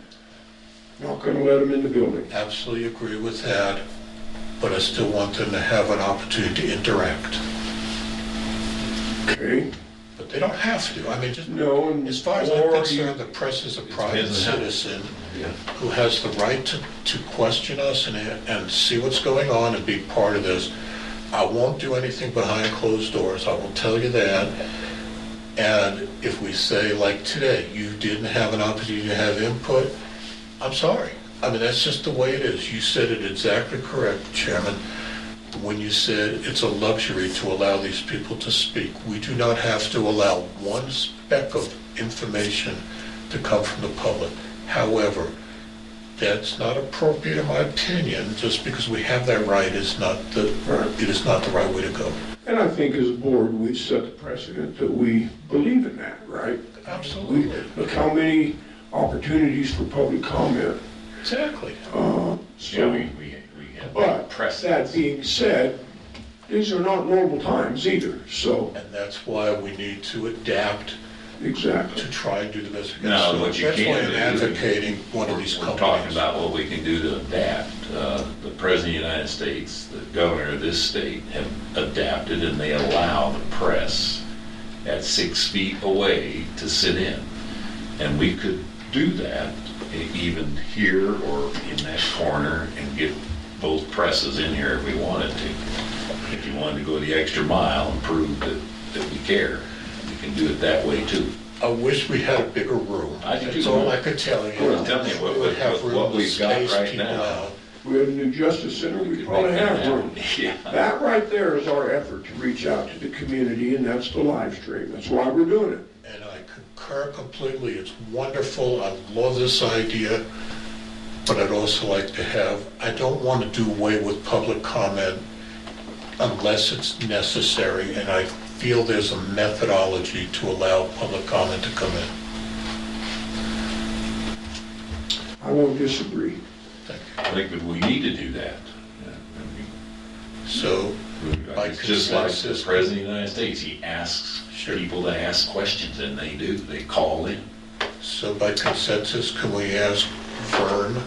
Speaker 8: Not going to let them in the building.
Speaker 4: absolutely agree with that, but I still want them to have an opportunity to interact.
Speaker 8: Okay?
Speaker 4: But they don't have to. I mean, just
Speaker 8: No, and
Speaker 4: as far as I'm
Speaker 8: or
Speaker 4: concerned, the press is a private
Speaker 11: depends on how-
Speaker 4: citizen who has the right to question us and see what's going on and be part of this. I won't do anything behind closed doors, I will tell you that. And if we say, like today, you didn't have an opportunity to have input, I'm sorry. I mean, that's just the way it is. You said it exactly correct, Chairman, when you said it's a luxury to allow these people to speak. We do not have to allow one speck of information to come from the public. However, that's not appropriate in my opinion. Just because we have that right it is not the right way to go.
Speaker 8: And I think as a board, we've set the precedent that we believe in that, right?
Speaker 4: Absolutely.
Speaker 8: Look how many opportunities for public comment.
Speaker 4: Exactly.
Speaker 8: So,
Speaker 11: we have
Speaker 8: but
Speaker 11: precedents.
Speaker 8: that being said, these are not normal times either, so,
Speaker 4: And that's why we need to adapt
Speaker 8: exactly.
Speaker 4: to try and do the best we can.
Speaker 5: No,
Speaker 4: So
Speaker 5: what you
Speaker 4: that's why
Speaker 5: can
Speaker 4: I'm
Speaker 5: do-
Speaker 4: advocating one of these
Speaker 5: We're
Speaker 4: companies.
Speaker 5: talking about what we can do to adapt. The President of the United States, the governor of this state have adapted, and they allow the press at 6 feet away to sit in. And we could do that even here or in that corner and get both presses in here if we wanted to. If you wanted to go the extra mile and prove that we care, we can do it that way too.
Speaker 4: I wish we had a bigger room.
Speaker 5: I do
Speaker 4: That's
Speaker 5: too.
Speaker 4: all I could tell you.
Speaker 5: I'm telling you, what-
Speaker 4: We would have
Speaker 5: what
Speaker 4: room to
Speaker 5: we've got
Speaker 4: space
Speaker 5: right
Speaker 4: people
Speaker 5: now.
Speaker 4: out.
Speaker 8: If we had a new justice center, we
Speaker 5: could
Speaker 8: probably
Speaker 5: make that
Speaker 8: have
Speaker 5: happen.
Speaker 8: room.
Speaker 5: Yeah.
Speaker 8: That right there is our effort to reach out to the community, and that's the live stream. That's why we're doing it.
Speaker 4: And I concur completely. It's wonderful. I love this idea. But I'd also like to have, I don't want to do away with public comment unless it's necessary. And I feel there's a methodology to allow public comment to come in.
Speaker 8: I won't disagree.
Speaker 4: Thank
Speaker 5: I think that we need to do that.
Speaker 4: you. So, by
Speaker 5: It's just like the
Speaker 4: consensus-
Speaker 5: President of the United States, he asks
Speaker 4: Sure.
Speaker 5: people to ask questions, and they do, they call in.
Speaker 4: So by consensus, can we ask Vern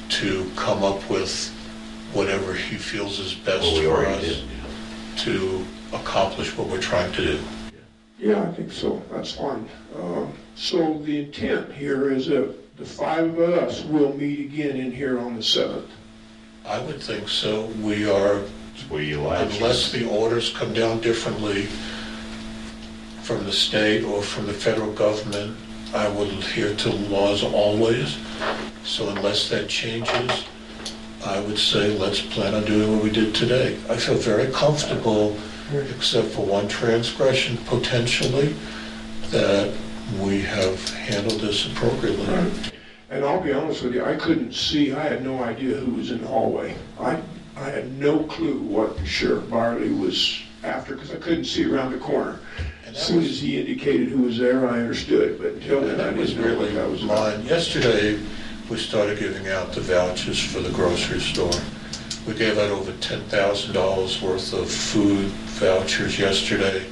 Speaker 4: to come up with whatever he feels is best
Speaker 5: Well, we
Speaker 4: for
Speaker 5: already
Speaker 4: us
Speaker 5: did.
Speaker 4: to accomplish what we're trying to do?
Speaker 8: Yeah, I think so. That's fine. So the intent here is that the five of us will meet again in here on the 7th.
Speaker 4: I would think so. We are, unless the orders come down differently from the state or from the federal government, I will adhere to laws always. So unless that changes, I would say let's plan on doing what we did today. I feel very comfortable, except for one transgression potentially, that we have handled this appropriately.
Speaker 8: And I'll be honest with you, I couldn't see, I had no idea who was in the hallway. I had no clue what Sheriff Byerly was after, because I couldn't see around the corner.
Speaker 4: And
Speaker 8: As
Speaker 4: that
Speaker 8: soon
Speaker 4: was-
Speaker 8: as he indicated who was there, I understood, but until then, I
Speaker 4: That was
Speaker 8: didn't know what
Speaker 4: really
Speaker 8: that was about.
Speaker 4: mine. Yesterday, we started giving out the vouchers for the grocery store. We gave out over $10,000 worth of food vouchers yesterday.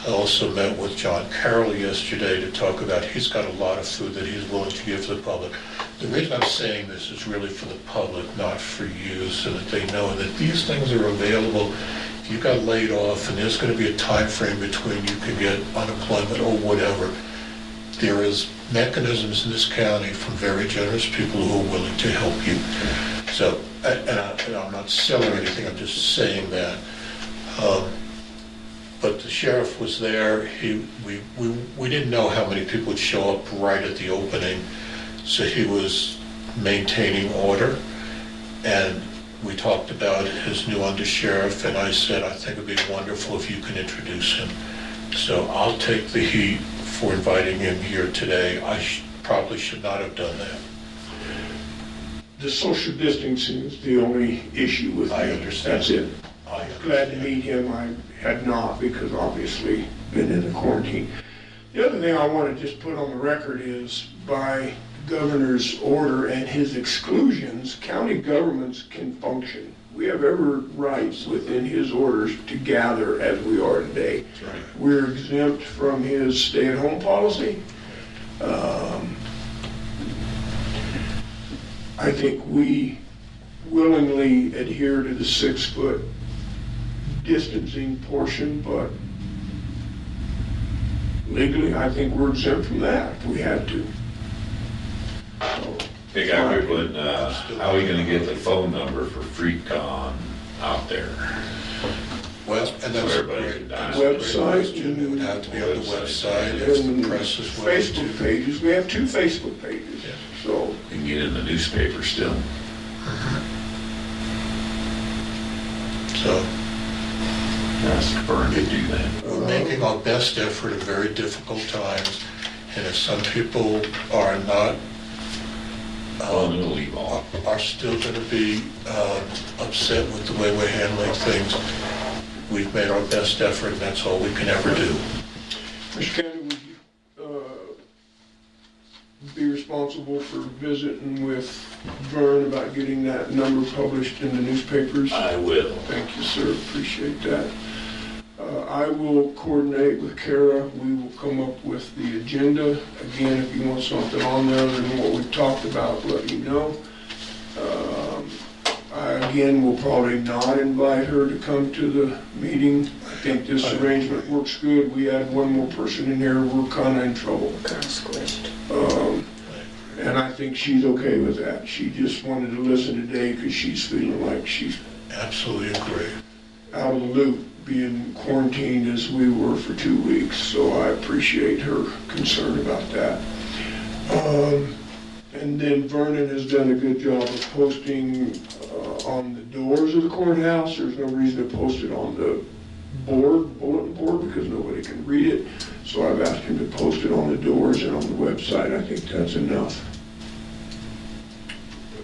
Speaker 4: I also met with John Carroll yesterday to talk about, he's got a lot of food that he's willing to give to the public. The reason I'm saying this is really for the public, not for you, so that they know that these things are available. If you got laid off and there's going to be a time frame between you can get unemployment or whatever, there is mechanisms in this county from very generous people who are willing to help you. So, and I'm not selling anything, I'm just saying that. But the sheriff was there. We didn't know how many people would show up right at the opening, so he was maintaining order. And we talked about his new undersheriff, and I said, I think it'd be wonderful if you can introduce him. So I'll take the heat for inviting him here today. I probably should not have done that.
Speaker 8: The social distancing is the only issue with me.
Speaker 4: I understand.
Speaker 8: That's it.
Speaker 4: I
Speaker 8: Glad to meet him. I had not, because obviously been in the quarantine. The other thing I want to just put on the record is by governor's order and his exclusions, county governments can function. We have every rights within his orders to gather as we are today.
Speaker 11: That's right.
Speaker 8: We're exempt from his stay-at-home policy. I think we willingly adhere to the 6-foot distancing portion, but legally, I think we're exempt from that if we had to.
Speaker 11: Hey, Guy Rickland, how are we gonna get the phone number for FreeCon out there?
Speaker 4: Well, and that's
Speaker 11: So
Speaker 4: a
Speaker 11: everybody
Speaker 4: great
Speaker 11: can dial.
Speaker 8: Website
Speaker 4: It would have to be on the website if the
Speaker 8: and
Speaker 4: press is willing
Speaker 8: Facebook
Speaker 4: to.
Speaker 8: pages. We have 2 Facebook pages, so.
Speaker 11: You can get in the newspaper still.
Speaker 4: So
Speaker 11: Ask Vern to do that.
Speaker 4: we're making our best effort at very difficult times, and if some people are not,
Speaker 11: Well, it'll leave off.
Speaker 4: are still going to be upset with the way we're handling things, we've made our best effort, and that's all we can ever do.
Speaker 8: Mr. Kennedy, would you be responsible for visiting with Vern about getting that number published in the newspapers?
Speaker 11: I will.
Speaker 8: Thank you, sir. Appreciate that. I will coordinate with Kara. We will come up with the agenda. Again, if you want something on there other than what we've talked about, let me know. I, again, will probably not invite her to come to the meeting. I think this arrangement works good. We add one more person in here, we're kind of in trouble.
Speaker 12: Kind of squished.
Speaker 8: And I think she's okay with that. She just wanted to listen today because she's feeling like she's
Speaker 4: Absolutely agree.
Speaker 8: out of the loop, being quarantined as we were for 2 weeks. So I appreciate her concern about that. And then Vernon has done a good job of posting on the doors of the courthouse. There's no reason to post it on the bulletin board, because nobody can read it. So I've asked him to post it on the doors and on the website. I think that's enough.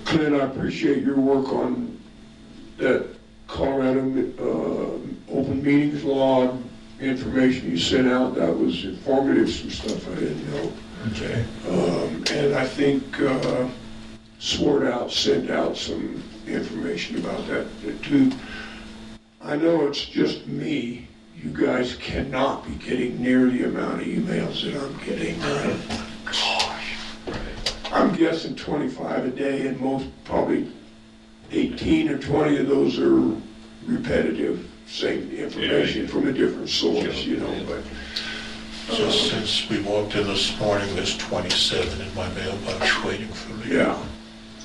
Speaker 8: Clint, I appreciate your work on that Colorado open meetings law information you sent out. That was informative, some stuff I didn't know.
Speaker 11: Okay.
Speaker 8: And I think sent out some information about that too. I know it's just me. You guys cannot be getting near the amount of emails that I'm getting. Gosh. I'm guessing 25 a day, and most, probably 18 or 20 of those are repetitive, same information from a different source, you know, but.
Speaker 4: Just since we walked in this morning, there's 27 in my mailbox waiting for me.
Speaker 8: Yeah,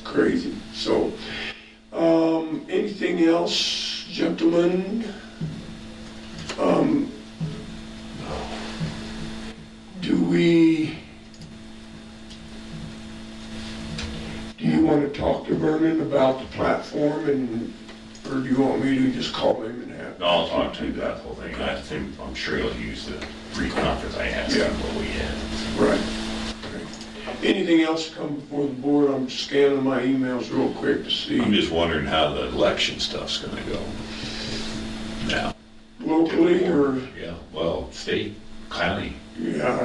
Speaker 8: crazy. So, anything else, gentlemen? Do you want to talk to Vernon about the platform, or do you want me to just call him and have?
Speaker 11: No, I'll talk to you about the whole thing. I'm sure he'll use the free conference I asked him what we had.
Speaker 8: Right. Okay. Anything else come before the board? I'm scanning my emails real quick to see.
Speaker 11: I'm just wondering how the election stuff's gonna go now.
Speaker 8: Locally or?
Speaker 11: Yeah, well, state, county.
Speaker 8: Yeah,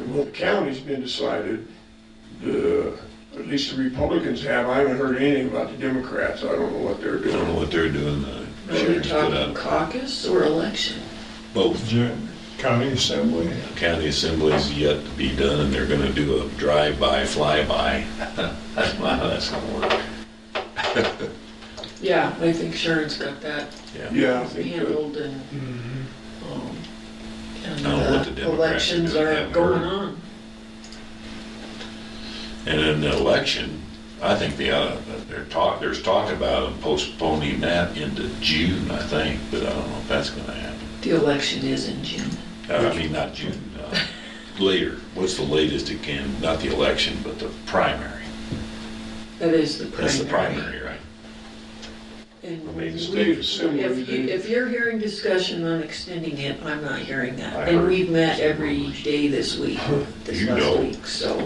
Speaker 8: well, the county's been decided. At least the Republicans have. I haven't heard anything about the Democrats. I don't know what they're
Speaker 11: I don't know
Speaker 8: doing.
Speaker 11: what they're doing.
Speaker 12: Are we
Speaker 11: Sharon's put
Speaker 12: talking
Speaker 11: out
Speaker 12: caucus or election?
Speaker 11: both.
Speaker 7: County Assembly.
Speaker 11: County assembly's yet to be done, and they're gonna do a drive-by, fly-by. That's not how that's gonna work.
Speaker 12: Yeah, I think Sharon's got that
Speaker 8: Yeah, I think that.
Speaker 12: handled, and
Speaker 11: I don't know what the Democrats are
Speaker 12: elections
Speaker 11: doing. I
Speaker 12: are
Speaker 11: haven't
Speaker 12: going
Speaker 11: heard.
Speaker 12: on.
Speaker 11: And in the election, I think there's talk about them postponing that into June, I think, but I don't know if that's gonna happen.
Speaker 12: The election is in June.
Speaker 11: I mean, not June, later. What's the latest it can, not the election, but the primary?
Speaker 12: That is the primary.
Speaker 11: That's the primary, right?
Speaker 12: And
Speaker 11: I mean, the
Speaker 8: state assembly,
Speaker 12: if you're hearing discussion on extending it, I'm not hearing that.
Speaker 11: I
Speaker 12: And
Speaker 11: heard-
Speaker 12: we've met every day this week, this
Speaker 11: You
Speaker 12: last
Speaker 11: know.
Speaker 12: week, so,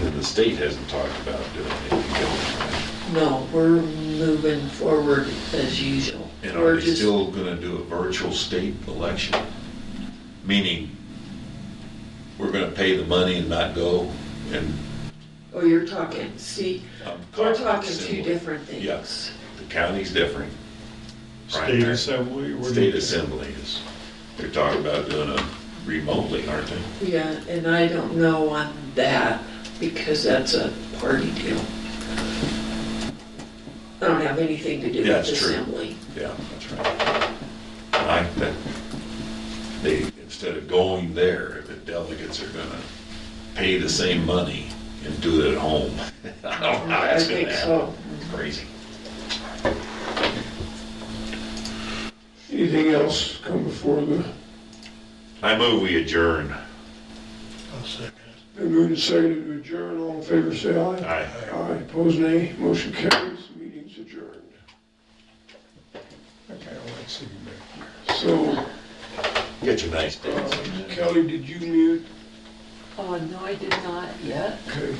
Speaker 11: And the state hasn't talked about doing anything.
Speaker 12: no, we're moving forward as usual.
Speaker 11: And
Speaker 12: We're
Speaker 11: are they
Speaker 12: just-
Speaker 11: still gonna do a virtual state election? Meaning, we're gonna pay the money and not go, and
Speaker 12: Oh, you're talking, see, we're talking two
Speaker 11: assembly.
Speaker 12: different things.
Speaker 11: Yes, the county's different.
Speaker 7: State
Speaker 11: Primary.
Speaker 7: assembly, what do
Speaker 11: State
Speaker 7: you-
Speaker 11: assembly is, they're talking about doing it remotely, aren't they?
Speaker 12: Yeah, and I don't know on that because that's a party deal. I don't have anything to do
Speaker 11: Yeah,
Speaker 12: with
Speaker 11: it's true.
Speaker 12: assembly.
Speaker 11: Yeah, that's right. That they, instead of going there, the delegates are gonna pay the same money and do it at home. I don't know how
Speaker 12: I
Speaker 11: that's gonna
Speaker 12: think
Speaker 11: happen.
Speaker 12: so.
Speaker 11: It's crazy.
Speaker 8: Anything else come before the,
Speaker 11: I move we adjourn.
Speaker 4: I'll second.
Speaker 8: been moved and seconded to adjourn, all in favor say aye.
Speaker 11: Aye.
Speaker 8: Aye, opposed nay, motion carries, meeting's adjourned.
Speaker 7: I kind of like sitting back here.
Speaker 8: So,
Speaker 11: Get your nice days.
Speaker 8: Kelly, did you mute?
Speaker 12: Oh, no, I did not yet.
Speaker 8: Okay.